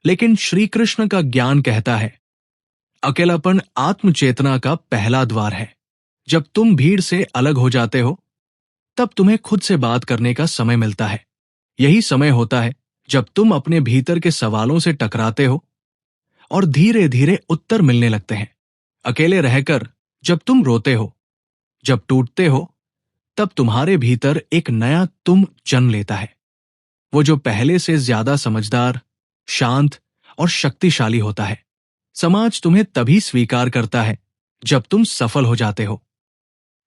लेकिन श्री कृष्ण का ज्ञान कहता है, अकेलापन आत्मचेतना का पहला द्वार है। जब तुम भीड़ से अलग हो जाते हो, तब तुम्हें खुद से बात करने का समय मिलता है। यही समय होता है जब तुम अपने भीतर के सवालों से टकराते हो और धीरे धीरे उत्तर मिलने लगते हैं। अकेले रहकर जब तुम रोते हो, जब टूटते हो, तब तुम्हारे भीतर एक नया तुम जन्म लेता है। वो जो पहले से ज्यादा समझदार, शांत और शक्तिशाली होता है। समाज तुम्हें तभी स्वीकार करता है जब तुम सफल हो जाते हो।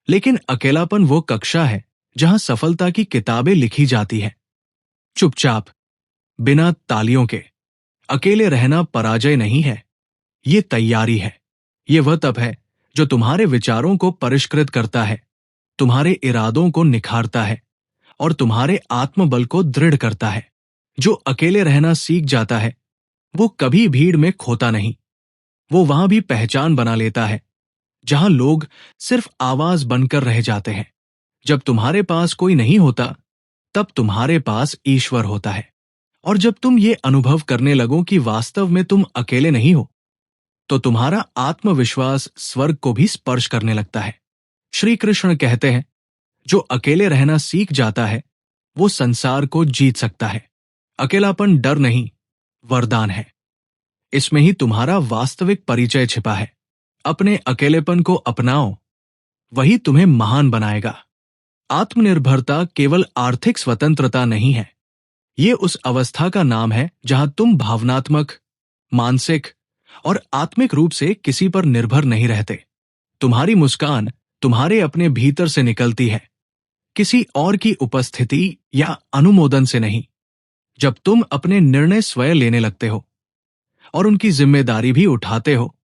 लेकिन अकेलापन वो कक्षा है जहां सफलता की किताबें लिखी जाती है। चुपचाप, बिना तालियों के। अकेले रहना पराजय नहीं है, ये तैयारी है। ये वह तप है जो तुम्हारे विचारों को परिष्कृत करता है, तुम्हारे इरादों को निखारता है और तुम्हारे आत्मबल को दृढ़ करता है। जो अकेले रहना सीख जाता है, वो कभी भीड़ में खोता नहीं। वो वहां भी पहचान बना लेता है जहां लोग सिर्फ आवाज बनकर रह जाते हैं। जब तुम्हारे पास कोई नहीं होता, तब तुम्हारे पास ईश्वर होता है। और जब तुम ये अनुभव करने लगो कि वास्तव में तुम अकेले नहीं हो, तो तुम्हारा आत्मविश्वास स्वर्ग को भी स्पर्श करने लगता है। श्री कृष्ण कहते हैं, जो अकेले रहना सीख जाता है, वो संसार को जीत सकता है। अकेलापन डर नहीं, वरदान है। इसमें ही तुम्हारा वास्तविक परिचय छिपा है। अपने अकेलेपन को अपनाओ, वही तुम्हें महान बनाएगा। आत्मनिर्भरता केवल आर्थिक स्वतंत्रता नहीं है। ये उस अवस्था का नाम है जहां तुम भावनात्मक, मानसिक और आत्मिक रूप से किसी पर निर्भर नहीं रहते। तुम्हारी मुस्कान तुम्हारे अपने भीतर से निकलती है, किसी और की उपस्थिति या अनुमोदन से नहीं। जब तुम अपने निर्णय स्वयं लेने लगते हो और उनकी जिम्मेदारी भी उठाते हो,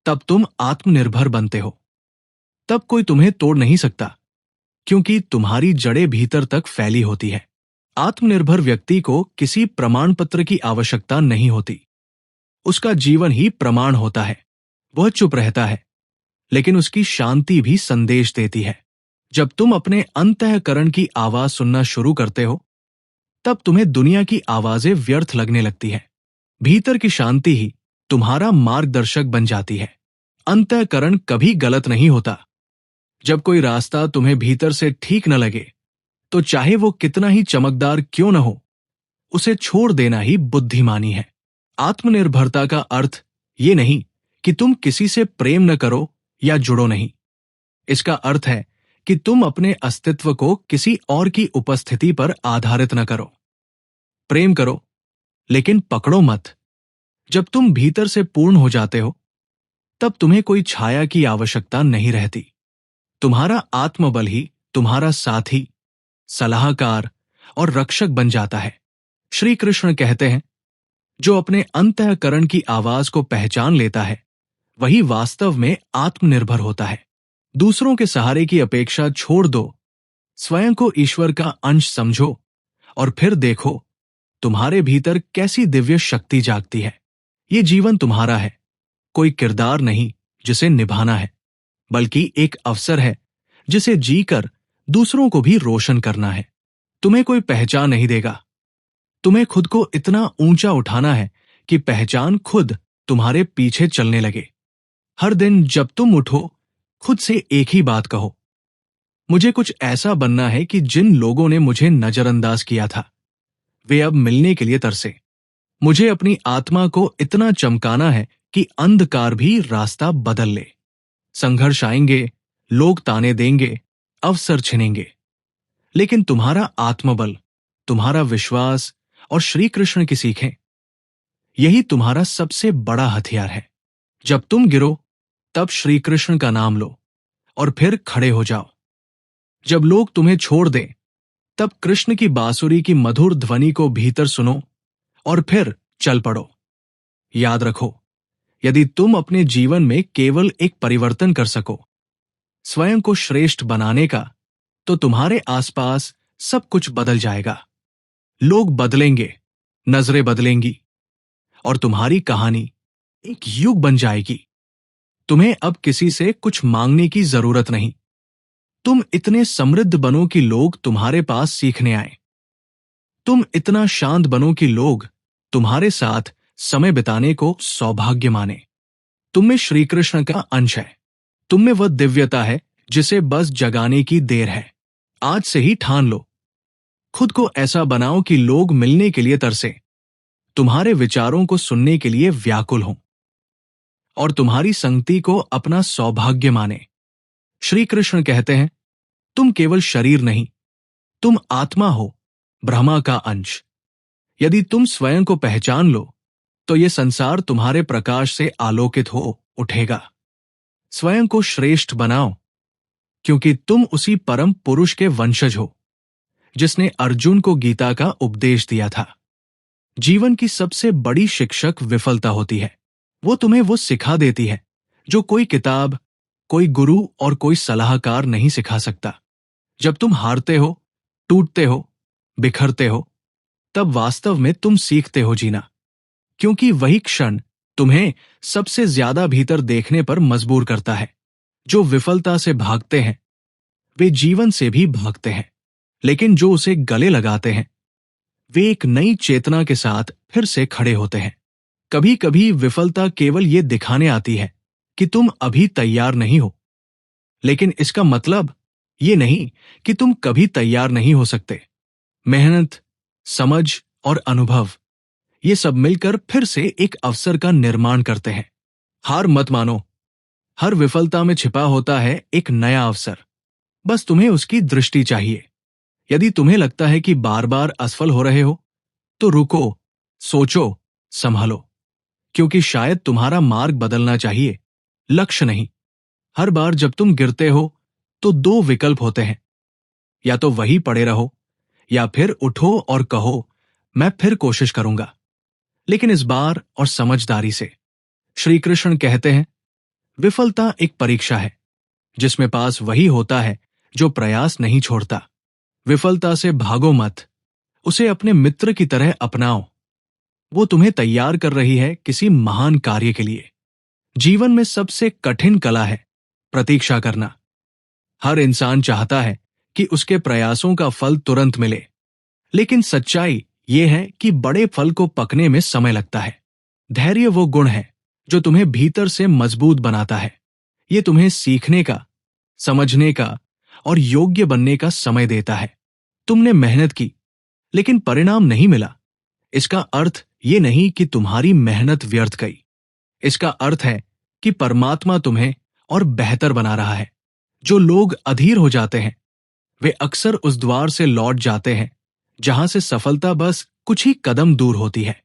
तब तुम आत्मनिर्भर बनते हो। तब कोई तुम्हें तोड़ नहीं सकता, क्योंकि तुम्हारी जड़ें भीतर तक फैली होती है। आत्मनिर्भर व्यक्ति को किसी प्रमाण पत्र की आवश्यकता नहीं होती। उसका जीवन ही प्रमाण होता है। वह चुप रहता है, लेकिन उसकी शांति भी संदेश देती है। जब तुम अपने अंतःकरण की आवाज सुनना शुरू करते हो, तब तुम्हें दुनिया की आवाजें व्यर्थ लगने लगती हैं। भीतर की शांति ही तुम्हारा मार्गदर्शक बन जाती है। अंतःकरण कभी गलत नहीं होता। जब कोई रास्ता तुम्हें भीतर से ठीक न लगे, तो चाहे वो कितना ही चमकदार क्यों न हो, उसे छोड़ देना ही बुद्धिमानी है। आत्मनिर्भरता का अर्थ ये नहीं कि तुम किसी से प्रेम न करो या जुड़ो नहीं। इसका अर्थ है कि तुम अपने अस्तित्व को किसी और की उपस्थिति पर आधारित न करो। प्रेम करो, लेकिन पकड़ो मत। जब तुम भीतर से पूर्ण हो जाते हो, तब तुम्हें कोई छाया की आवश्यकता नहीं रहती। तुम्हारा आत्मबल ही तुम्हारा साथी, सलाहकार और रक्षक बन जाता है। श्री कृष्ण कहते हैं, जो अपने अंतःकरण की आवाज को पहचान लेता है वही वास्तव में आत्मनिर्भर होता है। दूसरों के सहारे की अपेक्षा छोड़ दो, स्वयं को ईश्वर का अंश समझो और फिर देखो तुम्हारे भीतर कैसी दिव्य शक्ति जागती है। ये जीवन तुम्हारा है, कोई किरदार नहीं जिसे निभाना है, बल्कि एक अवसर है जिसे जीकर दूसरों को भी रोशन करना है। तुम्हें कोई पहचान नहीं देगा। तुम्हें खुद को इतना ऊंचा उठाना है कि पहचान खुद तुम्हारे पीछे चलने लगे। हर दिन जब तुम उठो, खुद से एक ही बात कहो, मुझे कुछ ऐसा बनना है कि जिन लोगों ने मुझे नजरअंदाज किया था वे अब मिलने के लिए तरसे। मुझे अपनी आत्मा को इतना चमकाना है कि अंधकार भी रास्ता बदल ले। संघर्ष आएंगे, लोग ताने देंगे, अवसर छिनेंगे, लेकिन तुम्हारा आत्मबल, तुम्हारा विश्वास और श्री कृष्ण की सीखें, यही तुम्हारा सबसे बड़ा हथियार है। जब तुम गिरो तब श्री कृष्ण का नाम लो और फिर खड़े हो जाओ। जब लोग तुम्हें छोड़ दें तब कृष्ण की बांसुरी की मधुर ध्वनि को भीतर सुनो और फिर चल पड़ो। याद रखो, यदि तुम अपने जीवन में केवल एक परिवर्तन कर सको, स्वयं को श्रेष्ठ बनाने का, तो तुम्हारे आसपास सब कुछ बदल जाएगा। लोग बदलेंगे, नजरें बदलेंगी और तुम्हारी कहानी एक युग बन जाएगी। तुम्हें अब किसी से कुछ मांगने की जरूरत नहीं। तुम इतने समृद्ध बनो कि लोग तुम्हारे पास सीखने आए। तुम इतना शांत बनो कि लोग तुम्हारे साथ समय बिताने को सौभाग्य माने। तुम में श्री कृष्ण का अंश है। तुम में वह दिव्यता है जिसे बस जगाने की देर है। आज से ही ठान लो, खुद को ऐसा बनाओ कि लोग मिलने के लिए तरसे, तुम्हारे विचारों को सुनने के लिए व्याकुल हों और तुम्हारी संगति को अपना सौभाग्य माने। श्री कृष्ण कहते हैं, तुम केवल शरीर नहीं, तुम आत्मा हो, ब्रह्मा का अंश। यदि तुम स्वयं को पहचान लो तो ये संसार तुम्हारे प्रकाश से आलोकित हो उठेगा। स्वयं को श्रेष्ठ बनाओ, क्योंकि तुम उसी परम पुरुष के वंशज हो जिसने अर्जुन को गीता का उपदेश दिया था। जीवन की सबसे बड़ी शिक्षक विफलता होती है। वो तुम्हें वो सिखा देती है जो कोई किताब, कोई गुरु और कोई सलाहकार नहीं सिखा सकता। जब तुम हारते हो, टूटते हो, बिखरते हो, तब वास्तव में तुम सीखते हो जीना, क्योंकि वही क्षण तुम्हें सबसे ज्यादा भीतर देखने पर मजबूर करता है। जो विफलता से भागते हैं वे जीवन से भी भागते हैं, लेकिन जो उसे गले लगाते हैं वे एक नई चेतना के साथ फिर से खड़े होते हैं। कभी कभी विफलता केवल ये दिखाने आती है कि तुम अभी तैयार नहीं हो, लेकिन इसका मतलब ये नहीं कि तुम कभी तैयार नहीं हो सकते। मेहनत, समझ और अनुभव, ये सब मिलकर फिर से एक अवसर का निर्माण करते हैं। हार मत मानो, हर विफलता में छिपा होता है एक नया अवसर। बस तुम्हें उसकी दृष्टि चाहिए। यदि तुम्हें लगता है कि बार बार असफल हो रहे हो, तो रुको, सोचो, संभालो, क्योंकि शायद तुम्हारा मार्ग बदलना चाहिए, लक्ष्य नहीं। हर बार जब तुम गिरते हो तो दो विकल्प होते हैं, या तो वही पड़े रहो या फिर उठो और कहो, मैं फिर कोशिश करूंगा, लेकिन इस बार और समझदारी से। श्री कृष्ण कहते हैं, विफलता एक परीक्षा है जिसमें पास वही होता है जो प्रयास नहीं छोड़ता। विफलता से भागो मत, उसे अपने मित्र की तरह अपनाओ। वो तुम्हें तैयार कर रही है किसी महान कार्य के लिए। जीवन में सबसे कठिन कला है प्रतीक्षा करना। हर इंसान चाहता है कि उसके प्रयासों का फल तुरंत मिले, लेकिन सच्चाई ये है कि बड़े फल को पकने में समय लगता है। धैर्य वो गुण है जो तुम्हें भीतर से मजबूत बनाता है। ये तुम्हें सीखने का, समझने का और योग्य बनने का समय देता है। तुमने मेहनत की लेकिन परिणाम नहीं मिला, इसका अर्थ ये नहीं कि तुम्हारी मेहनत व्यर्थ गई। इसका अर्थ है कि परमात्मा तुम्हें और बेहतर बना रहा है। जो लोग अधीर हो जाते हैं वे अक्सर उस द्वार से लौट जाते हैं जहां से सफलता बस कुछ ही कदम दूर होती है।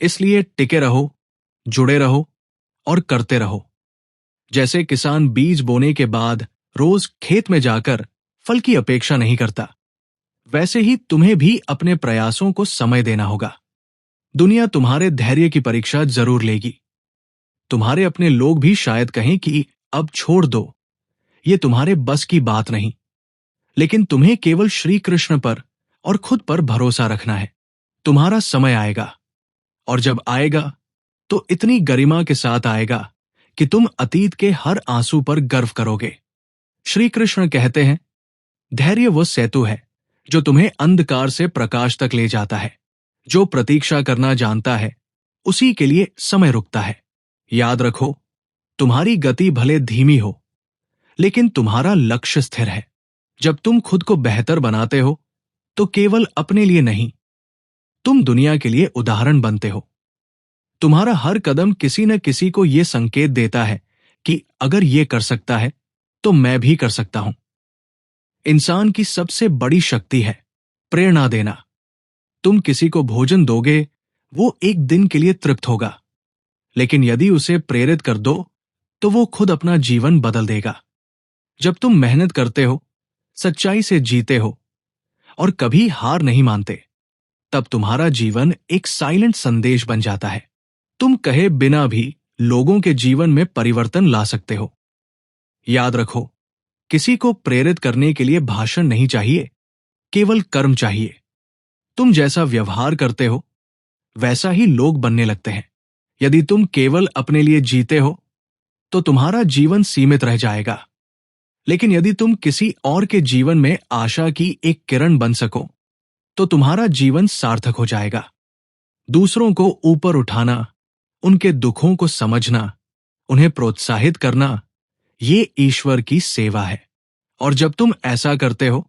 इसलिए टिके रहो, जुड़े रहो और करते रहो। जैसे किसान बीज बोने के बाद रोज खेत में जाकर फल की अपेक्षा नहीं करता, वैसे ही तुम्हें भी अपने प्रयासों को समय देना होगा। दुनिया तुम्हारे धैर्य की परीक्षा जरूर लेगी। तुम्हारे अपने लोग भी शायद कहें कि अब छोड़ दो, ये तुम्हारे बस की बात नहीं। लेकिन तुम्हें केवल श्री कृष्ण पर और खुद पर भरोसा रखना है। तुम्हारा समय आएगा, और जब आएगा तो इतनी गरिमा के साथ आएगा कि तुम अतीत के हर आंसू पर गर्व करोगे। श्री कृष्ण कहते हैं, धैर्य वो सेतु है जो तुम्हें अंधकार से प्रकाश तक ले जाता है। जो प्रतीक्षा करना जानता है उसी के लिए समय रुकता है। याद रखो, तुम्हारी गति भले धीमी हो, लेकिन तुम्हारा लक्ष्य स्थिर है। जब तुम खुद को बेहतर बनाते हो तो केवल अपने लिए नहीं, तुम दुनिया के लिए उदाहरण बनते हो। तुम्हारा हर कदम किसी न किसी को यह संकेत देता है कि अगर ये कर सकता है तो मैं भी कर सकता हूं। इंसान की सबसे बड़ी शक्ति है प्रेरणा देना। तुम किसी को भोजन दोगे, वो एक दिन के लिए तृप्त होगा, लेकिन यदि उसे प्रेरित कर दो तो वो खुद अपना जीवन बदल देगा। जब तुम मेहनत करते हो, सच्चाई से जीते हो और कभी हार नहीं मानते, तब तुम्हारा जीवन एक साइलेंट संदेश बन जाता है। तुम कहे बिना भी लोगों के जीवन में परिवर्तन ला सकते हो। याद रखो, किसी को प्रेरित करने के लिए भाषण नहीं चाहिए, केवल कर्म चाहिए। तुम जैसा व्यवहार करते हो वैसा ही लोग बनने लगते हैं। यदि तुम केवल अपने लिए जीते हो तो तुम्हारा जीवन सीमित रह जाएगा, लेकिन यदि तुम किसी और के जीवन में आशा की एक किरण बन सको तो तुम्हारा जीवन सार्थक हो जाएगा। दूसरों को ऊपर उठाना, उनके दुखों को समझना, उन्हें प्रोत्साहित करना, ये ईश्वर की सेवा है। और जब तुम ऐसा करते हो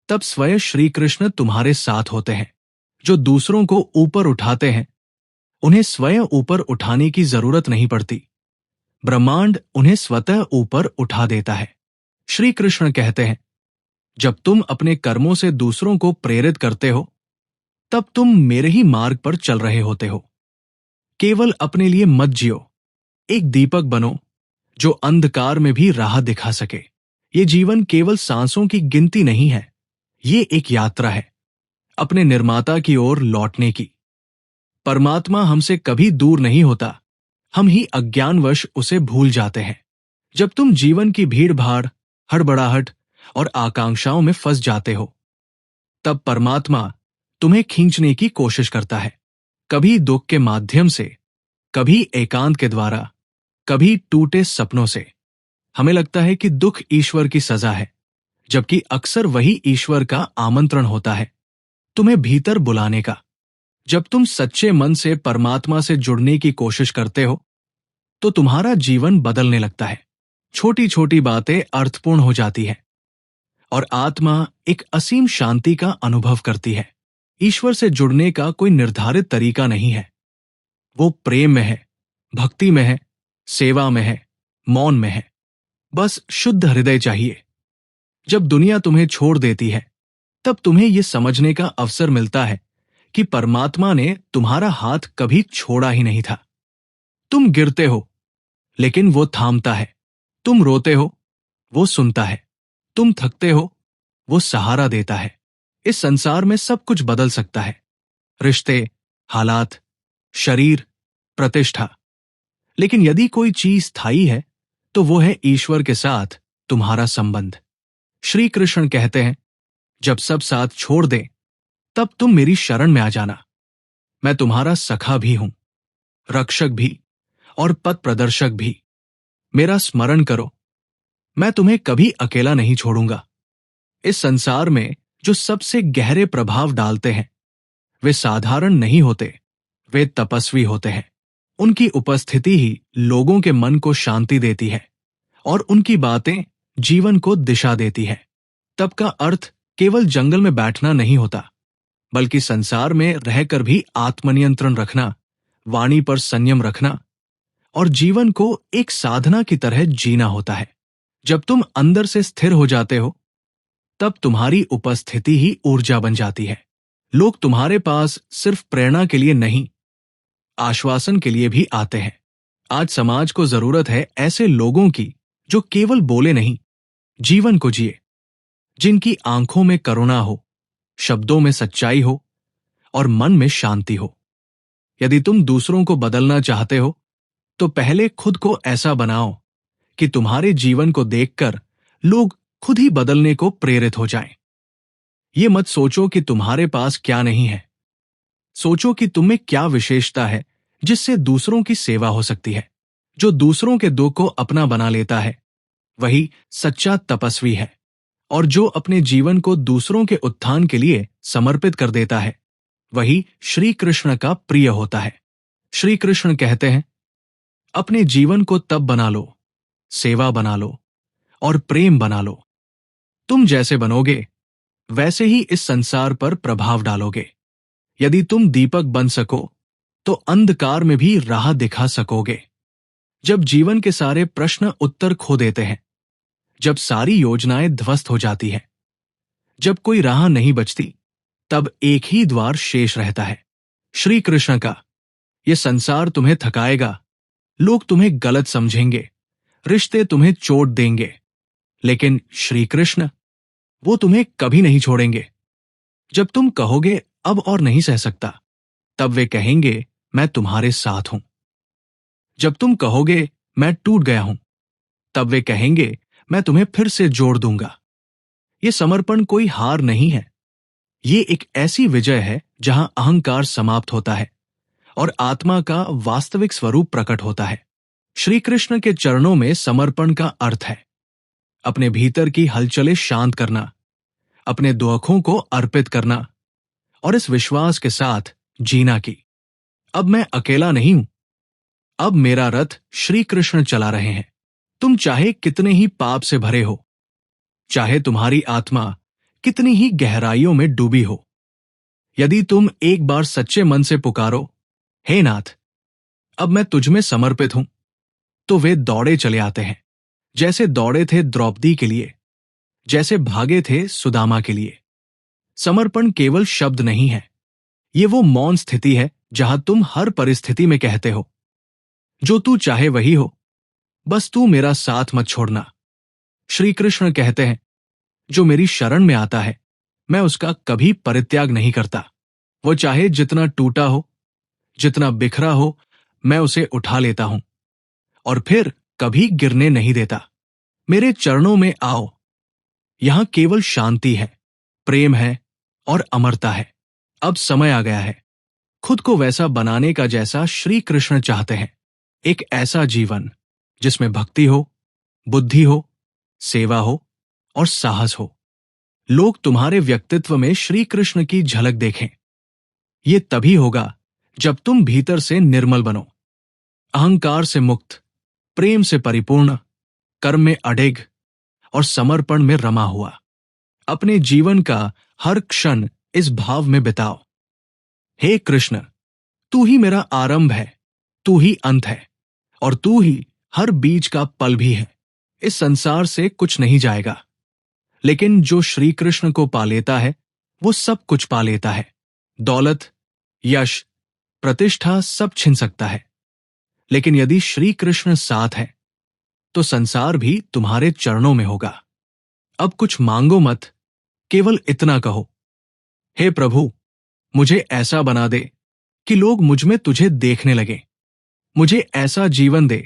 तब स्वयं श्री कृष्ण तुम्हारे साथ होते हैं। जो दूसरों को ऊपर उठाते हैं उन्हें स्वयं ऊपर उठाने की जरूरत नहीं पड़ती, ब्रह्मांड उन्हें स्वतः ऊपर उठा देता है। श्री कृष्ण कहते हैं, जब तुम अपने कर्मों से दूसरों को प्रेरित करते हो तब तुम मेरे ही मार्ग पर चल रहे होते हो। केवल अपने लिए मत जियो, एक दीपक बनो जो अंधकार में भी राह दिखा सके। ये जीवन केवल सांसों की गिनती नहीं है, ये एक यात्रा है अपने निर्माता की ओर लौटने की। परमात्मा हमसे कभी दूर नहीं होता, हम ही अज्ञानवश उसे भूल जाते हैं। जब तुम जीवन की भीड़ भाड़, हड़बड़ाहट और आकांक्षाओं में फंस जाते हो, तब परमात्मा तुम्हें खींचने की कोशिश करता है। कभी दुख के माध्यम से, कभी एकांत के द्वारा, कभी टूटे सपनों से। हमें लगता है कि दुख ईश्वर की सजा है, जबकि अक्सर वही ईश्वर का आमंत्रण होता है तुम्हें भीतर बुलाने का। जब तुम सच्चे मन से परमात्मा से जुड़ने की कोशिश करते हो तो तुम्हारा जीवन बदलने लगता है। छोटी छोटी बातें अर्थपूर्ण हो जाती है और आत्मा एक असीम शांति का अनुभव करती है। ईश्वर से जुड़ने का कोई निर्धारित तरीका नहीं है। वो प्रेम में है, भक्ति में है, सेवा में है, मौन में है। बस शुद्ध हृदय चाहिए। जब दुनिया तुम्हें छोड़ देती है तब तुम्हें यह समझने का अवसर मिलता है कि परमात्मा ने तुम्हारा हाथ कभी छोड़ा ही नहीं था। तुम गिरते हो लेकिन वो थामता है, तुम रोते हो वो सुनता है, तुम थकते हो वो सहारा देता है। इस संसार में सब कुछ बदल सकता है, रिश्ते, हालात, शरीर, प्रतिष्ठा, लेकिन यदि कोई चीज स्थायी है तो वो है ईश्वर के साथ तुम्हारा संबंध। श्री कृष्ण कहते हैं, जब सब साथ छोड़ दें तब तुम मेरी शरण में आ जाना। मैं तुम्हारा सखा भी हूं, रक्षक भी और पथ प्रदर्शक भी। मेरा स्मरण करो, मैं तुम्हें कभी अकेला नहीं छोड़ूंगा। इस संसार में जो सबसे गहरे प्रभाव डालते हैं वे साधारण नहीं होते, वे तपस्वी होते हैं। उनकी उपस्थिति ही लोगों के मन को शांति देती है और उनकी बातें जीवन को दिशा देती है। तप का अर्थ केवल जंगल में बैठना नहीं होता, बल्कि संसार में रहकर भी आत्मनियंत्रण रखना, वाणी पर संयम रखना और जीवन को एक साधना की तरह जीना होता है। जब तुम अंदर से स्थिर हो जाते हो तब तुम्हारी उपस्थिति ही ऊर्जा बन जाती है। लोग तुम्हारे पास सिर्फ प्रेरणा के लिए नहीं, आश्वासन के लिए भी आते हैं। आज समाज को जरूरत है ऐसे लोगों की जो केवल बोले नहीं, जीवन को जिए जिनकी आंखों में करुणा हो, शब्दों में सच्चाई हो और मन में शांति हो। यदि तुम दूसरों को बदलना चाहते हो तो पहले खुद को ऐसा बनाओ कि तुम्हारे जीवन को देखकर लोग खुद ही बदलने को प्रेरित हो जाएं। ये मत सोचो कि तुम्हारे पास क्या नहीं है, सोचो कि तुम में क्या विशेषता है जिससे दूसरों की सेवा हो सकती है। जो दूसरों के दुख को अपना बना लेता है वही सच्चा तपस्वी है, और जो अपने जीवन को दूसरों के उत्थान के लिए समर्पित कर देता है वही श्री कृष्ण का प्रिय होता है। श्री कृष्ण कहते हैं, अपने जीवन को तप बना लो, सेवा बना लो और प्रेम बना लो। तुम जैसे बनोगे वैसे ही इस संसार पर प्रभाव डालोगे। यदि तुम दीपक बन सको तो अंधकार में भी राह दिखा सकोगे। जब जीवन के सारे प्रश्न उत्तर खो देते हैं, जब सारी योजनाएं ध्वस्त हो जाती हैं, जब कोई राह नहीं बचती, तब एक ही द्वार शेष रहता है, श्री कृष्ण का। यह संसार तुम्हें थकाएगा, लोग तुम्हें गलत समझेंगे, रिश्ते तुम्हें चोट देंगे, लेकिन श्री कृष्ण, वो तुम्हें कभी नहीं छोड़ेंगे। जब तुम कहोगे अब और नहीं सह सकता, तब वे कहेंगे मैं तुम्हारे साथ हूं। जब तुम कहोगे मैं टूट गया हूं, तब वे कहेंगे मैं तुम्हें फिर से जोड़ दूंगा। ये समर्पण कोई हार नहीं है, ये एक ऐसी विजय है जहां अहंकार समाप्त होता है और आत्मा का वास्तविक स्वरूप प्रकट होता है। श्री कृष्ण के चरणों में समर्पण का अर्थ है अपने भीतर की हलचलें शांत करना, अपने दुखों को अर्पित करना और इस विश्वास के साथ जीना कि अब मैं अकेला नहीं हूं, अब मेरा रथ श्री कृष्ण चला रहे हैं। तुम चाहे कितने ही पाप से भरे हो, चाहे तुम्हारी आत्मा कितनी ही गहराइयों में डूबी हो, यदि तुम एक बार सच्चे मन से पुकारो, हे नाथ, अब मैं तुझमें समर्पित हूं, तो वे दौड़े चले आते हैं, जैसे दौड़े थे द्रौपदी के लिए, जैसे भागे थे सुदामा के लिए। समर्पण केवल शब्द नहीं है, ये वो मौन स्थिति है जहां तुम हर परिस्थिति में कहते हो, जो तू चाहे वही हो, बस तू मेरा साथ मत छोड़ना। श्री कृष्ण कहते हैं, जो मेरी शरण में आता है मैं उसका कभी परित्याग नहीं करता। वो चाहे जितना टूटा हो, जितना बिखरा हो, मैं उसे उठा लेता हूं और फिर कभी गिरने नहीं देता। मेरे चरणों में आओ, यहां केवल शांति है, प्रेम है और अमरता है। अब समय आ गया है खुद को वैसा बनाने का जैसा श्री कृष्ण चाहते हैं। एक ऐसा जीवन जिसमें भक्ति हो, बुद्धि हो, सेवा हो और साहस हो। लोग तुम्हारे व्यक्तित्व में श्री कृष्ण की झलक देखें। ये तभी होगा जब तुम भीतर से निर्मल बनो, अहंकार से मुक्त, प्रेम से परिपूर्ण, कर्म में अडिग और समर्पण में रमा हुआ। अपने जीवन का हर क्षण इस भाव में बिताओ, हे कृष्ण, तू ही मेरा आरंभ है, तू ही अंत है और तू ही हर बीच का पल भी है। इस संसार से कुछ नहीं जाएगा, लेकिन जो श्री कृष्ण को पा लेता है वो सब कुछ पा लेता है। दौलत, यश, प्रतिष्ठा सब छिन सकता है, लेकिन यदि श्री कृष्ण साथ है तो संसार भी तुम्हारे चरणों में होगा। अब कुछ मांगो मत, केवल इतना कहो, हे प्रभु, मुझे ऐसा बना दे कि लोग मुझ में तुझे देखने लगे। मुझे ऐसा जीवन दे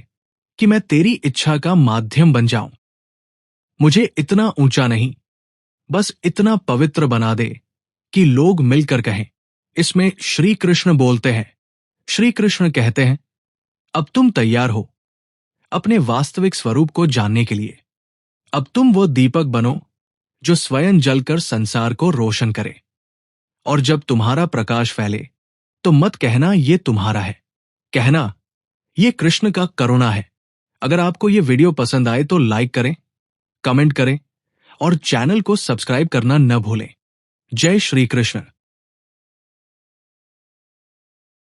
कि मैं तेरी इच्छा का माध्यम बन जाऊं। मुझे इतना ऊंचा नहीं, बस इतना पवित्र बना दे कि लोग मिलकर कहें, इसमें श्री कृष्ण बोलते हैं। श्री कृष्ण कहते हैं, अब तुम तैयार हो अपने वास्तविक स्वरूप को जानने के लिए। अब तुम वो दीपक बनो जो स्वयं जलकर संसार को रोशन करे। और जब तुम्हारा प्रकाश फैले तो मत कहना ये तुम्हारा है, कहना ये कृष्ण का करुणा है। अगर आपको ये वीडियो पसंद आए तो लाइक करें, कमेंट करें और चैनल को सब्सक्राइब करना न भूलें। जय श्री कृष्ण।